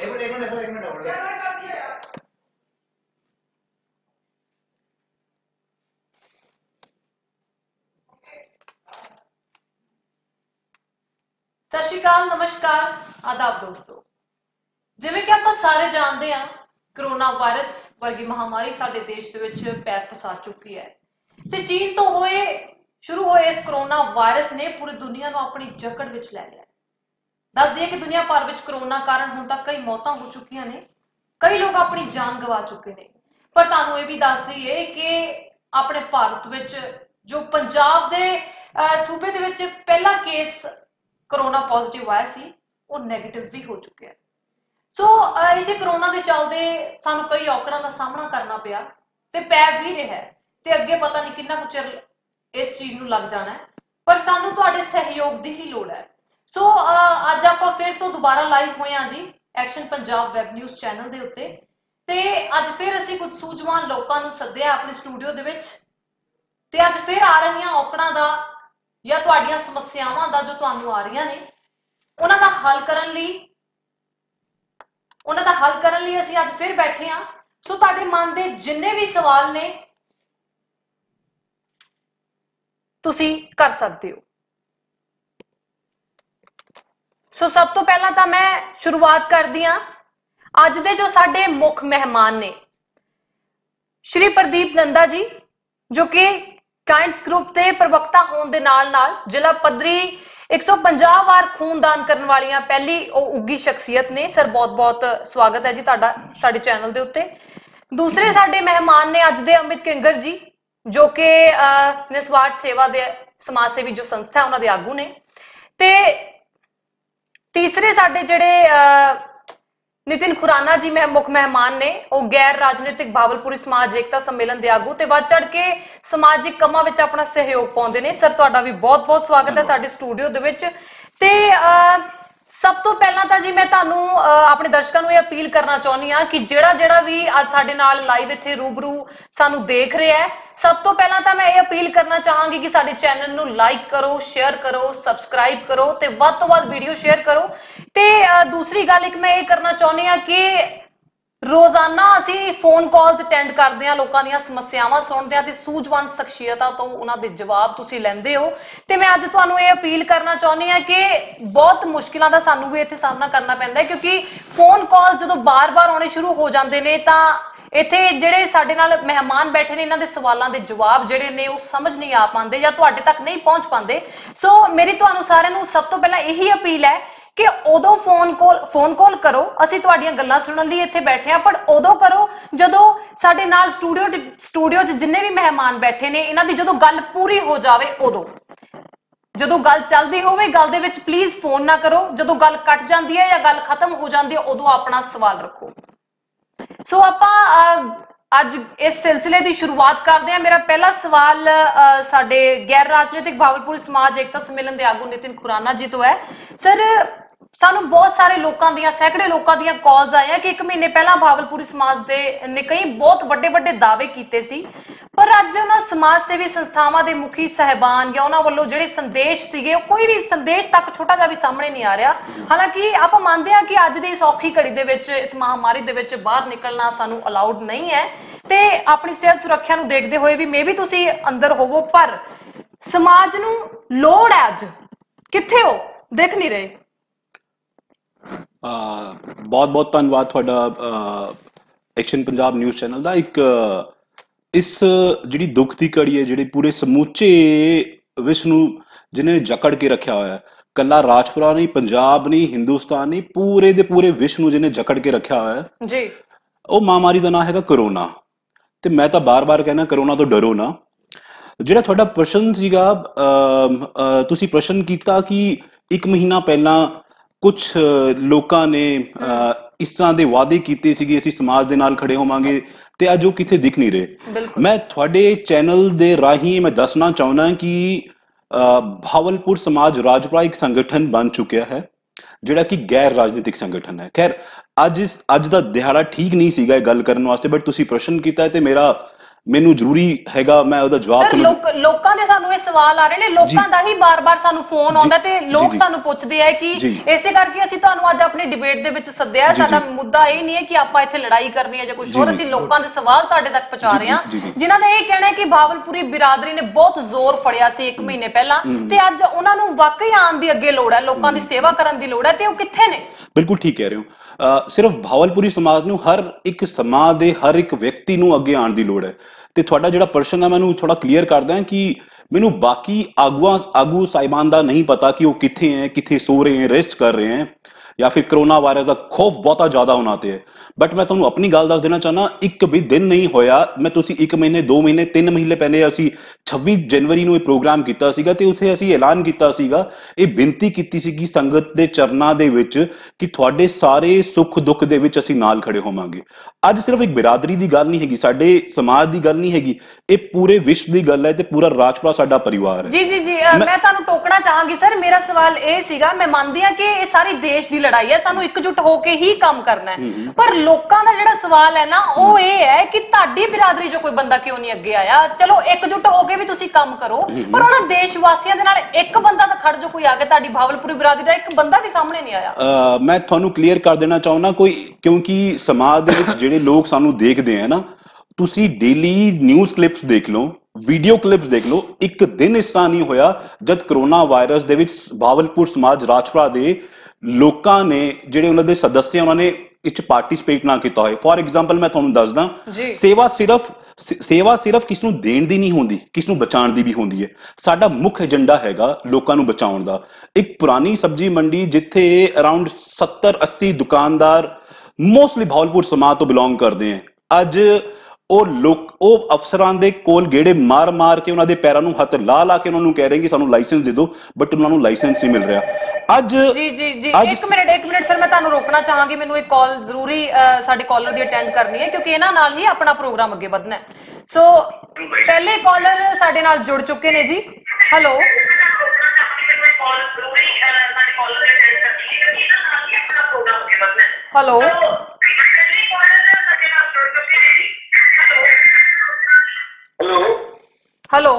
एक मिनट हो गया। सत श्री अकाल, नमस्कार, आदाब दोस्तों। जिवें कि आपां सारे जानते हैं, करोना वायरस वर्गी महामारी साडे देश दे विच पैर पसा चुकी है ते चीन तो शुरू होए इस करोना वायरस ने पूरी दुनिया नूं अपनी जकड़ विच लै लिया। दस दिए कि दुनिया भर विच करोना कारण हुण तक कई मौतां हो चुकियां ने, कई लोग अपनी जान गवा चुके ने। पर तुहानूं इह भी दस दईए कि अपने भारत विच जो पंजाब दे सूबे दे विच पहला केस करोना पॉजिटिव आया सी, वो नैगेटिव भी हो चुके हैं। सो इसे करोना के चलते सानू कई औकड़ां का सामना करना पिया ते पै भी रहा है ते अगे पता नहीं कितना कुछ चिर इस चीज नूं लग जाना है, पर सानू तुहाडे सहयोग की ही लोड़ है। सो अज आपां फिर तो दोबारा लाइव होए हां जी action Punjab web news channel के उत्ते ते अज फिर असीं कुछ सूझवान लोकां नूं सद्दिआ अपने स्टूडियो दे विच ते अज फिर आ रहीआं औकड़ां दा या तुहाडीआं समस्यावां दा जो तुहानूं आ रहीआं ने उन्हां दा हल करन लई असीं अज फिर बैठे हां। सो तुहाडे मन दे जिन्ने भी सवाल ने तुसीं कर सकदे हो। सो सब तो पहला तो मैं शुरुआत करदी हां अज दे जो साडे मुख मेहमान ने श्री प्रदीप नंदा जी, जो कि काइंड्स ग्रुप के प्रवक्ता होने के नाल नाल जिला पद्धरी 150 वार खूनदान करने वाली पहली उगी शख्सियत ने। सर बहुत बहुत स्वागत है जी तुहाडा साडे चैनल के उत्ते। दूसरे साडे मेहमान ने अज दे अमित किंगर जी, जो कि निस्वार्थ सेवा दे समाज सेवी जो संस्था है उन्होंने आगू ने। ते तीसरे साडे जिहड़े नितिन खुराना जी मुख मेहमान ने, वो गैर राजनीतिक भावलपुरी समाज एकता सम्मेलन के आगू ते वध चढ़ के समाजिक कामां विच अपना सहयोग पाउंदे ने। सर तुहाडा भी बहुत बहुत स्वागत है साडे स्टूडियो दे विच। ते सब तो पहला तो जी मैं तुहानूं अपने दर्शकों को अपील करना चाहुंदी हां कि जिहड़ा भी अज साडे नाल लाइव इत्थे रूबरू सानू देख रहा है, सब तो पहला तो मैं ये अपील करना चाहांगी कि साडे चैनल नूं लाइक करो, शेयर करो, सबसक्राइब करो ते वध तो वध वीडियो शेयर करो। ते दूसरी गल एक मैं ये करना चाहुंदी हां कि रोजाना असीं फोन कॉल्स अटेंड करते हैं, लोगों दी समस्यावां सुनते हैं, सूझवान शख्सियतां तो उन्होंने जवाब तुसीं लैंदे हो। तो मैं अज तुहानूं ये अपील करना चाहुंदी हां कि बहुत मुश्किलों का सानूं भी इत्थे सामना करना पैंदा है, क्योंकि फोन कॉल जो बार बार आने शुरू हो जाते हैं तो इत्थे जिहड़े साडे नाल मेहमान बैठे ने इन्हां दे सवालों के जवाब जिहड़े ने वो समझ नहीं आ पाते या तुहाडे तक नहीं पहुँच पाते। सो मेरी तुहानूं सारिआं नूं सब तो पहला यही अपील है कि उदों फोन कॉल करो, असीं तुहाडीआं गल्लां सुणन लई इत्थे बैठे हां, पर उदों करो जदों साडे नाल स्टूडियो जिन्ने भी मेहमान बैठे ने इन्हां दी जदों गल पूरी हो जावे उदों। जदों गल चलदी होवे गल दे विच प्लीज़ फोन ना करो, जदों गल कट जाती है या गल खत्म हो जाती है उदों अपना सवाल रखो। सो आपां अज इस सिलसिले की शुरुआत करते हैं। मेरा पहला सवाल साडे गैर राजनीतिक भावलपुरी समाज एकता सम्मेलन के आगू नितिन खुराना जी तो है। सर सानू बहुत सारे लोगों दी सैकड़े लोगों दी कॉल्स आईयां कि एक महीने पहला भावलपुरी समाज के ने कई बहुत वड्डे वड्डे दावे कीते सी, पर अज उन्हां समाज सेवी संस्थावां दे मुखी साहिबान या उन्हां वल्लों जिहड़े संदेश सीगे कोई भी संदेश तक छोटा जिहा भी सामने नहीं आ रहा। हालांकि आप मानते हैं कि अज दी सौखी घड़ी दे विच इस महामारी दे विच बाहर निकलना सानू अलाउड नहीं है ते अपनी सेहत सुरक्षा नूं देखदे होए भी मे भी तुसीं अंदर होवो, पर समाज नूं लोड़ है अज कित्थे हो दिख नहीं रहे। बहुत बहुत धन्यवाद थोड़ा एक्शन पंजाब न्यूज़ चैनल का। एक इस जी दुख की घड़ी है जी पूरे समूचे विश्व नूं जिन्हें जकड़ के रखा हुआ है, कला राजपुरा नहीं, पंजाब नहीं, हिंदुस्तान नहीं, पूरे दे पूरे विश्व नूं जिन्हें जकड़ के रखा हुआ है जी, वो महामारी का नाम है करोना। तो मैं तो बार बार कहना करोना तो डरो ना। ਜਿਹੜਾ ਤੁਹਾਡਾ ਪ੍ਰਸ਼ਨ ਸੀਗਾ ਤੁਸੀਂ ਪ੍ਰਸ਼ਨ ਕੀਤਾ ਕਿ ਇੱਕ ਮਹੀਨਾ ਪਹਿਲਾਂ ਕੁਝ ਲੋਕਾਂ ਨੇ ਇਸ ਤਰ੍ਹਾਂ ਦੇ ਵਾਅਦੇ ਕੀਤੇ ਸੀਗੇ ਅਸੀਂ ਸਮਾਜ ਦੇ ਨਾਲ ਖੜੇ ਹੋਵਾਂਗੇ ਤੇ ਅੱਜ ਉਹ ਕਿਤੇ ਦਿਖ ਨਹੀਂ ਰਹੇ। ਮੈਂ ਤੁਹਾਡੇ ਚੈਨਲ ਦੇ ਰਾਹੀਂ ਮੈਂ ਦੱਸਣਾ ਚਾਹੁੰਦਾ ਕਿ भावलपुर समाज राजपुरा एक संगठन बन चुका है जिहड़ा कि गैर राजनीतिक संगठन है। खैर अज का दिहाड़ा ठीक नहीं सीगा गल करने वास्ते, बट तुसीं प्रश्न किया तो मेरा ਮੈਨੂੰ ਜ਼ਰੂਰੀ ਹੈਗਾ ਮੈਂ ਉਹਦਾ ਜਵਾਬ ਸਰ ਲੋਕਾਂ ਦੇ ਸਾਨੂੰ ਇਹ ਸਵਾਲ ਆ ਰਹੇ ਨੇ, ਲੋਕਾਂ ਦਾ ਹੀ ਬਾਰ-ਬਾਰ ਸਾਨੂੰ ਫੋਨ ਆਉਂਦਾ ਤੇ ਲੋਕ ਸਾਨੂੰ ਪੁੱਛਦੇ ਆ ਕਿ ਇਸੇ ਕਰਕੇ ਅਸੀਂ ਤੁਹਾਨੂੰ ਅੱਜ ਆਪਣੀ ਡਿਬੇਟ ਦੇ ਵਿੱਚ ਸੱਦਿਆ। ਸਾਡਾ ਮੁੱਦਾ ਇਹ ਨਹੀਂ ਹੈ ਕਿ ਆਪਾਂ ਇੱਥੇ ਲੜਾਈ ਕਰਨੀ ਹੈ ਜਾਂ ਕੁਝ ਹੋਰ, ਅਸੀਂ ਲੋਕਾਂ ਦੇ ਸਵਾਲ ਤੁਹਾਡੇ ਤੱਕ ਪਹੁੰਚਾ ਰਹੇ ਹਾਂ ਜਿਨ੍ਹਾਂ ਦਾ ਇਹ ਕਹਿਣਾ ਹੈ ਕਿ ਭਾਵਲਪੁਰੀ ਬਿਰਾਦਰੀ ਨੇ ਬਹੁਤ ਜ਼ੋਰ ਫੜਿਆ ਸੀ 1 ਮਹੀਨੇ ਪਹਿਲਾਂ ਤੇ ਅੱਜ ਉਹਨਾਂ ਨੂੰ ਵਾਕਈ ਆਉਣ ਦੀ ਅੱਗੇ ਲੋੜ ਹੈ, ਲੋਕਾਂ ਦੀ ਸੇਵਾ ਕਰਨ ਦੀ ਲੋੜ ਹੈ ਤੇ ਉਹ ਕਿੱਥੇ ਨੇ? ਬਿਲਕੁਲ ਠੀਕ ਕਹਿ ਰਹੇ ਹੋ। ਸਿਰਫ ਭਾਵਲਪੁਰੀ ਸਮਾਜ ਨੂੰ, ਹਰ ਇੱਕ ਸਮਾਜ ਦੇ ਹਰ ਇੱਕ ਵਿਅਕਤੀ ਨੂੰ ਅੱਗੇ ਆਉਣ ਦੀ ਲੋੜ ਹੈ। ਤੇ ਤੁਹਾਡਾ ਜਿਹੜਾ ਪ੍ਰਸ਼ਨ ਹੈ ਮੈਨੂੰ ਥੋੜਾ ਕਲੀਅਰ ਕਰਦਾ ਕਿ ਮੈਨੂੰ ਬਾਕੀ ਆਗੂ ਸਾਹਿਬਾਨ ਦਾ ਨਹੀਂ ਪਤਾ ਕਿ ਉਹ ਕਿੱਥੇ ਹੈ, ਕਿੱਥੇ ਸੋ ਰਹੇ ਹੈ, ਰੈਸਟ ਕਰ ਰਹੇ ਹੈ ਜਾਂ ਫਿਰ ਕਰੋਨਾ ਵਾਇਰਸ ਦਾ ਖੌਫ ਬਹੁਤਾ ਜ਼ਿਆਦਾ ਉਹਨਾਂ ਤੇ ਹੈ। ਬਟ ਮੈਂ ਤੁਹਾਨੂੰ ਆਪਣੀ ਗੱਲ ਦੱਸ ਦੇਣਾ ਚਾਹੁੰਦਾ, ਇੱਕ ਵੀ ਦਿਨ ਨਹੀਂ ਹੋਇਆ ਮੈਂ ਤੁਸੀਂ 1 ਮਹੀਨੇ 2 ਮਹੀਨੇ 3 ਮਹੀਨੇ ਪਹਿਲੇ ਅਸੀਂ 26 ਜਨਵਰੀ ਨੂੰ ਇਹ ਪ੍ਰੋਗਰਾਮ ਕੀਤਾ ਸੀਗਾ ਤੇ ਉੱਥੇ ਅਸੀਂ ਐਲਾਨ ਕੀਤਾ ਸੀਗਾ, ਇਹ ਬੇਨਤੀ ਕੀਤੀ ਸੀਗੀ ਸੰਗਤ ਦੇ ਚਰਨਾਂ ਦੇ ਵਿੱਚ ਕਿ ਤੁਹਾਡੇ ਸਾਰੇ ਸੁੱਖ ਦੁੱਖ ਦੇ ਵਿੱਚ ਅਸੀਂ ਨਾਲ ਖੜੇ ਹੋਵਾਂਗੇ। ਅੱਜ ਸਿਰਫ ਇੱਕ ਬਿਰਾਦਰੀ ਦੀ ਗੱਲ ਨਹੀਂ ਹੈਗੀ, ਸਾਡੇ ਸਮਾਜ ਦੀ ਗੱਲ ਨਹੀਂ ਹੈਗੀ, ਇਹ ਪੂਰੇ ਵਿਸ਼ਵ ਦੀ ਗੱਲ ਹੈ ਤੇ ਪੂਰਾ ਰਾਜਪੁਰਾ ਸਾਡਾ ਪਰਿਵਾਰ ਹੈ। ਜੀ ਜੀ ਜੀ ਮੈਂ ਤੁਹਾਨੂੰ ਟੋਕਣਾ ਚਾਹਾਂਗੀ ਸਰ, ਮੇਰਾ ਸਵਾਲ ਇਹ ਸੀਗਾ, ਮੈਂ ਮੰਨਦੀ ਹਾਂ ਕਿ ਇਹ ਸਾਰੀ ਦੇਸ਼ ਦੀ ਲੜਾਈ ਹੈ, ਸਾਨੂੰ ਇਕਜੁੱਟ ਹੋ ਕੇ ਹੀ ਕੰਮ ਕਰਨਾ ਹੈ, ਪਰ ਲੋਕਾਂ ਦਾ ਜਿਹੜਾ ਸਵਾਲ ਹੈ ਨਾ ਉਹ ਇਹ ਹੈ ਕਿ ਤੁਹਾਡੀ ਬਿਰਾਦਰੀ ਚੋਂ ਕੋਈ ਬੰਦਾ ਕਿਉਂ ਨਹੀਂ ਅੱਗੇ ਆਇਆ? ਚਲੋ ਇਕਜੁੱਟ ਹੋ ਕੇ ਵੀ ਤੁਸੀਂ ਕੰਮ ਕਰੋ, ਪਰ ਉਹਨਾਂ ਦੇਸ਼ ਵਾਸੀਆਂ ਦੇ ਨਾਲ ਇੱਕ ਬੰਦਾ ਤਾਂ ਖੜ ਜੋ, ਕੋਈ ਆ ਕੇ ਤੁਹਾਡੀ ਭਾਵਲਪੁਰੀ ਬਿਰਾਦਰੀ ਦਾ ਇੱਕ ਬੰਦਾ ਵੀ ਸਾਹਮਣੇ ਨਹੀਂ ਆਇਆ। ਮੈਂ ਤੁਹਾਨੂੰ ਕਲੀਅਰ ਕਰ ਦੇਣਾ ਚਾਹੁੰਦਾ ਕੋਈ, ਕਿਉਂਕਿ ਸਮਾਜ ਦੇ ਵਿੱਚ ਜਿਹੜੇ ਲੋਕ ਸਾਨੂੰ ਦੇਖਦੇ ਆ ਨਾ, ਤੁਸੀਂ ਡੇਲੀ ਨਿਊਜ਼ ਕਲਿੱਪਸ ਦੇਖ ਲਓ, ਵੀਡੀਓ ਕਲਿੱਪਸ ਦੇਖ ਲਓ, ਇੱਕ ਦਿਨ ਇਸ ਤਰ੍ਹਾਂ ਨਹੀਂ ਹੋਇਆ ਜਦ ਕਰੋਨਾ ਵਾਇਰਸ ਦੇ ਵਿੱਚ ਭਾਵਲਪੁਰ ਸਮਾਜ ਰਾਜਪੁਰਾ ਦੇ ਲੋਕਾਂ ਨੇ, ਜਿਹੜੇ ਉਹਨਾਂ ਦੇ ਸਦੱਸਿਆ, ਉਹਨਾਂ ਨੇ ਇਸ ਪਾਰਟਿਸਿਪੇਟ ਨਾ ਕੀਤਾ ਹੋਏ। ਫੋਰ ਐਗਜ਼ਾਮਪਲ ਮੈਂ ਤੁਹਾਨੂੰ ਦੱਸਦਾ, ਸੇਵਾ ਸਿਰਫ ਕਿਸ ਨੂੰ ਦੇਣ ਦੀ ਨਹੀਂ ਹੁੰਦੀ, ਕਿਸ ਨੂੰ ਬਚਾਉਣ ਦੀ ਵੀ ਹੁੰਦੀ ਹੈ। ਸਾਡਾ ਮੁੱਖ ਏਜੰਡਾ ਹੈਗਾ ਲੋਕਾਂ ਨੂੰ ਬਚਾਉਣ ਦਾ। ਇੱਕ ਪੁਰਾਣੀ ਸਬਜ਼ੀ ਮੰਡੀ ਜਿੱਥੇ ਅਰਾਊਂਡ 70-80 ਦੁਕਾਨਦਾਰ ਮੋਸਟਲੀ ਭਾਵਲਪੁਰ ਸਮਾਜ ਤੋਂ ਬਿਲੋਂਗ ਕਰਦੇ ਹੈ, ਅੱਜ ਉਹ ਅਫਸਰਾਂ ਦੇ ਕੋਲ ਗੇੜੇ ਮਾਰ ਕੇ ਉਹਨਾਂ ਦੇ ਪੈਰਾਂ ਨੂੰ ਹੱਥ ਲਾ ਕੇ ਉਹਨਾਂ ਨੂੰ ਕਹਿ ਰਹੇ ਕਿ ਸਾਨੂੰ ਲਾਇਸੈਂਸ ਦੇ ਦਿਓ, ਬਟ ਉਹਨਾਂ ਨੂੰ ਲਾਇਸੈਂਸ ਨਹੀਂ ਮਿਲ ਰਿਹਾ। ਅੱਜ ਜੀ ਇੱਕ ਮਿੰਟ ਸਰ, ਮੈਂ ਤੁਹਾਨੂੰ ਰੋਕਣਾ ਚਾਹਾਂਗੀ, ਮੈਨੂੰ ਇੱਕ ਕਾਲ ਜ਼ਰੂਰੀ ਸਾਡੇ ਕਾਲਰ ਦੀ ਅਟੈਂਡ ਕਰਨੀ ਹੈ ਕਿਉਂਕਿ ਇਹਨਾਂ ਨਾਲ ਹੀ ਆਪਣਾ ਪ੍ਰੋਗਰਾਮ ਅੱਗੇ ਵਧਣਾ ਹੈ। ਸੋ ਪਹਿਲੇ ਕਾਲਰ ਸਾਡੇ ਨਾਲ ਜੁੜ ਚੁੱਕੇ ਨੇ ਜੀ। ਹੈਲੋ ਹੈਲੋ हेलो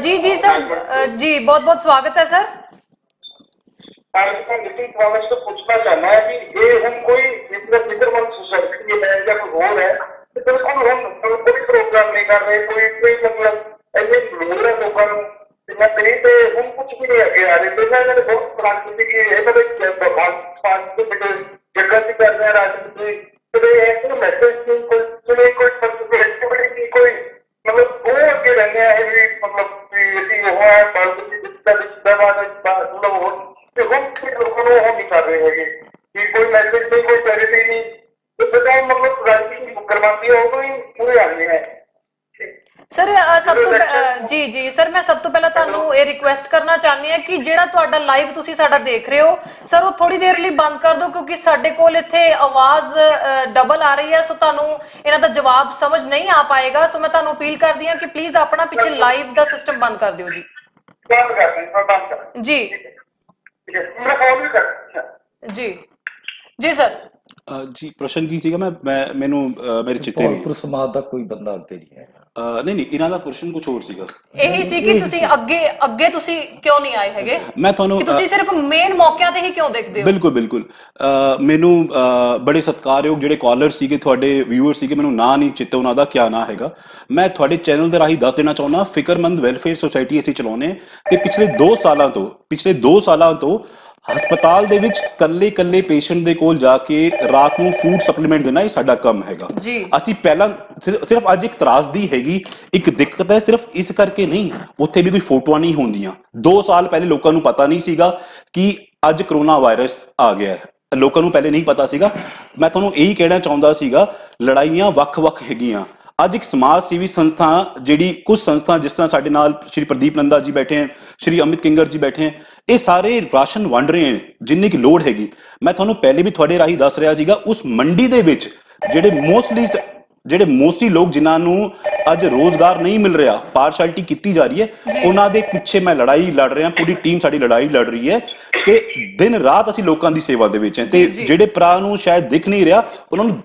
जी जी सर, जी बहुत बहुत स्वागत है सर। तो पूछना चाहना है कि ये हम कोई सोसाइटी है या कोई और है, तो बिल्कुल हम कोई प्रोग्राम नहीं कर रहे, कोई मतलब ऐसे लोग हैं लोगों को कहीं पे हम कुछ भी नहीं आगे आ रहे। तो मैंने बहुत प्राकृतिक है, मतलब जगह से कर रहे हैं राजनीति सर सब तो जी जी सर, मैं सब तो पहला ਤੁਹਾਨੂੰ ਇਹ ਰਿਕੁਐਸਟ ਕਰਨਾ ਚਾਹੁੰਦੀ ਹਾਂ ਕਿ ਜਿਹੜਾ ਤੁਹਾਡਾ ਲਾਈਵ ਤੁਸੀਂ ਸਾਡਾ ਦੇਖ ਰਹੇ ਹੋ ਸਰ, ਉਹ ਥੋੜੀ ਦੇਰ ਲਈ ਬੰਦ ਕਰ ਦਿਓ ਕਿਉਂਕਿ ਸਾਡੇ ਕੋਲ ਇੱਥੇ ਆਵਾਜ਼ ਡਬਲ ਆ ਰਹੀ ਹੈ, ਸੋ ਤੁਹਾਨੂੰ ਇਹਨਾਂ ਦਾ ਜਵਾਬ ਸਮਝ ਨਹੀਂ ਆ ਪਾਏਗਾ। ਸੋ ਮੈਂ ਤੁਹਾਨੂੰ ਅਪੀਲ ਕਰਦੀ ਹਾਂ ਕਿ ਪਲੀਜ਼ ਆਪਣਾ ਪਿੱਛੇ ਲਾਈਵ ਦਾ ਸਿਸਟਮ ਬੰਦ ਕਰ ਦਿਓ ਜੀ। ਜੀ ਜੀ ਜੀ ਸਰ ਜੀ ਪ੍ਰਸ਼ਨ ਕੀ ਸੀਗਾ? ਮੈਨੂੰ ਮੇਰੇ ਚਿੱਤੇ ਭਾਵਲਪੁਰ ਸਮਾਜ ਦਾ ਕੋਈ ਬੰਦਾ ਅੱਗੇ ਨਹੀਂ ਹੈ। ਨਹੀਂ ਇਹਨਾਂ ਦਾ ਪ੍ਰਸ਼ਨ ਕੁਝ ਹੋਰ ਸੀਗਾ। ਇਹੀ ਸੀ ਕਿ ਤੁਸੀਂ ਅੱਗੇ ਤੁਸੀਂ ਕਿਉਂ ਨਹੀਂ ਆਏ ਹੈਗੇ? ਮੈਂ ਤੁਹਾਨੂੰ ਤੁਸੀਂ ਸਿਰਫ ਮੇਨ ਮੌਕਿਆਂ ਤੇ ਹੀ ਕਿਉਂ ਦੇਖਦੇ ਹੋ? ਬਿਲਕੁਲ ਮੈਨੂੰ ਬੜੇ ਸਤਿਕਾਰਯੋਗ ਜਿਹੜੇ ਕਾਲਰ ਸੀਗੇ, ਤੁਹਾਡੇ ਵਿਊਅਰ ਸੀਗੇ, ਮੈਨੂੰ ਨਾਂ ਨਹੀਂ ਚਿੱਤੇ ਉਹਨਾਂ ਦਾ ਕਿਆ ਨਾਂ ਹੈਗਾ। ਮੈਂ ਤੁਹਾਡੇ ਚੈਨਲ ਦੇ ਰਾਹੀਂ ਦੱਸ ਦੇਣਾ ਚਾਹੁੰਦਾ, ਫਿਕਰਮੰਦ ਵੈਲਫੇਅਰ ਸੁਸਾਇਟੀ ਅਸੀਂ ਚਲਾਉਂਦੇ ਤੇ ਪਿਛਲੇ 2 ਸਾਲਾਂ ਤੋਂ ਹਸਪਤਾਲ ਦੇ ਵਿੱਚ ਕੱਲੇ ਪੇਸ਼ੈਂਟ ਦੇ ਕੋਲ ਜਾ ਕੇ ਰਾਤ ਨੂੰ ਫੂਡ ਸਪਲੀਮੈਂਟ ਦੇਣਾ ਇਹ ਸਾਡਾ ਕੰਮ ਹੈਗਾ। ਅਸੀਂ ਪਹਿਲਾਂ ਸਿਰਫ ਅੱਜ ਇੱਕ ਤਰਾਸਦੀ ਹੈਗੀ, ਇੱਕ ਦਿੱਕਤ ਹੈ, ਸਿਰਫ ਇਸ ਕਰਕੇ ਨਹੀਂ, ਉੱਥੇ ਵੀ ਕੋਈ ਫੋਟੋਆਂ ਨਹੀਂ ਹੁੰਦੀਆਂ। 2 ਸਾਲ ਪਹਿਲੇ ਲੋਕਾਂ ਨੂੰ ਪਤਾ ਨਹੀਂ ਸੀਗਾ ਕਿ ਅੱਜ ਕਰੋਨਾ ਵਾਇਰਸ ਆ ਗਿਆ ਹੈ, ਲੋਕਾਂ ਨੂੰ ਪਹਿਲੇ ਨਹੀਂ ਪਤਾ ਸੀਗਾ। ਮੈਂ ਤੁਹਾਨੂੰ ਇਹੀ ਕਹਿਣਾ ਚਾਹੁੰਦਾ ਸੀਗਾ, ਲੜਾਈਆਂ ਵੱਖ-ਵੱਖ ਹੈਗੀਆਂ। ਅੱਜ ਇੱਕ ਸਮਾਜ ਸੇਵੀ ਸੰਸਥਾ, ਜਿਹੜੀ ਕੁਝ ਸੰਸਥਾ ਜਿਸ ਤਰ੍ਹਾਂ ਸਾਡੇ ਨਾਲ ਸ਼੍ਰੀ ਪ੍ਰਦੀਪ ਨੰਦਾ ਜੀ ਬੈਠੇ ਹਨ, ਸ਼੍ਰੀ ਅਮਿਤ ਕਿੰਗਰ ਜੀ ਬੈਠੇ ਹਨ, ਇਹ ਸਾਰੇ ਰਾਸ਼ਨ ਵੰਡ ਰਹੇ ਹਨ ਜਿੰਨੀ ਕਿ ਲੋੜ ਹੈਗੀ। ਮੈਂ ਤੁਹਾਨੂੰ ਪਹਿਲੇ ਵੀ ਤੁਹਾਡੇ ਰਾਹੀਂ ਦੱਸ ਰਿਹਾ ਸੀਗਾ, ਉਸ ਮੰਡੀ ਦੇ ਵਿੱਚ ਜਿਹੜੇ ਜਿਹੜੇ ਮੋਸਟਲੀ ਲੋਕ ਜਿਨ੍ਹਾਂ ਨੂੰ ਅੱਜ ਰੋਜ਼ਗਾਰ ਨਹੀਂ ਮਿਲ ਰਿਹਾ, ਪਾਰਸ਼ੈਲਿਟੀ ਕੀਤੀ ਜਾ ਰਹੀ ਹੈ, ਉਹਨਾਂ ਦੇ ਪਿੱਛੇ ਮੈਂ ਲੜਾਈ ਲੜ ਰਿਹਾ, ਪੂਰੀ ਟੀਮ ਸਾਡੀ ਲੜਾਈ ਲੜ ਰਹੀ ਹੈ ਤੇ ਦਿਨ ਰਾਤ ਅਸੀਂ ਲੋਕਾਂ ਦੀ ਸੇਵਾ ਦੇ ਵਿੱਚ ਹਾਂ। ਤੇ ਜਿਹੜੇ ਭਰਾ ਨੂੰ ਸ਼ਾਇਦ ਦਿਖ ਨਹੀਂ ਰਿਹਾ, ਉਹਨਾਂ ਨੂੰ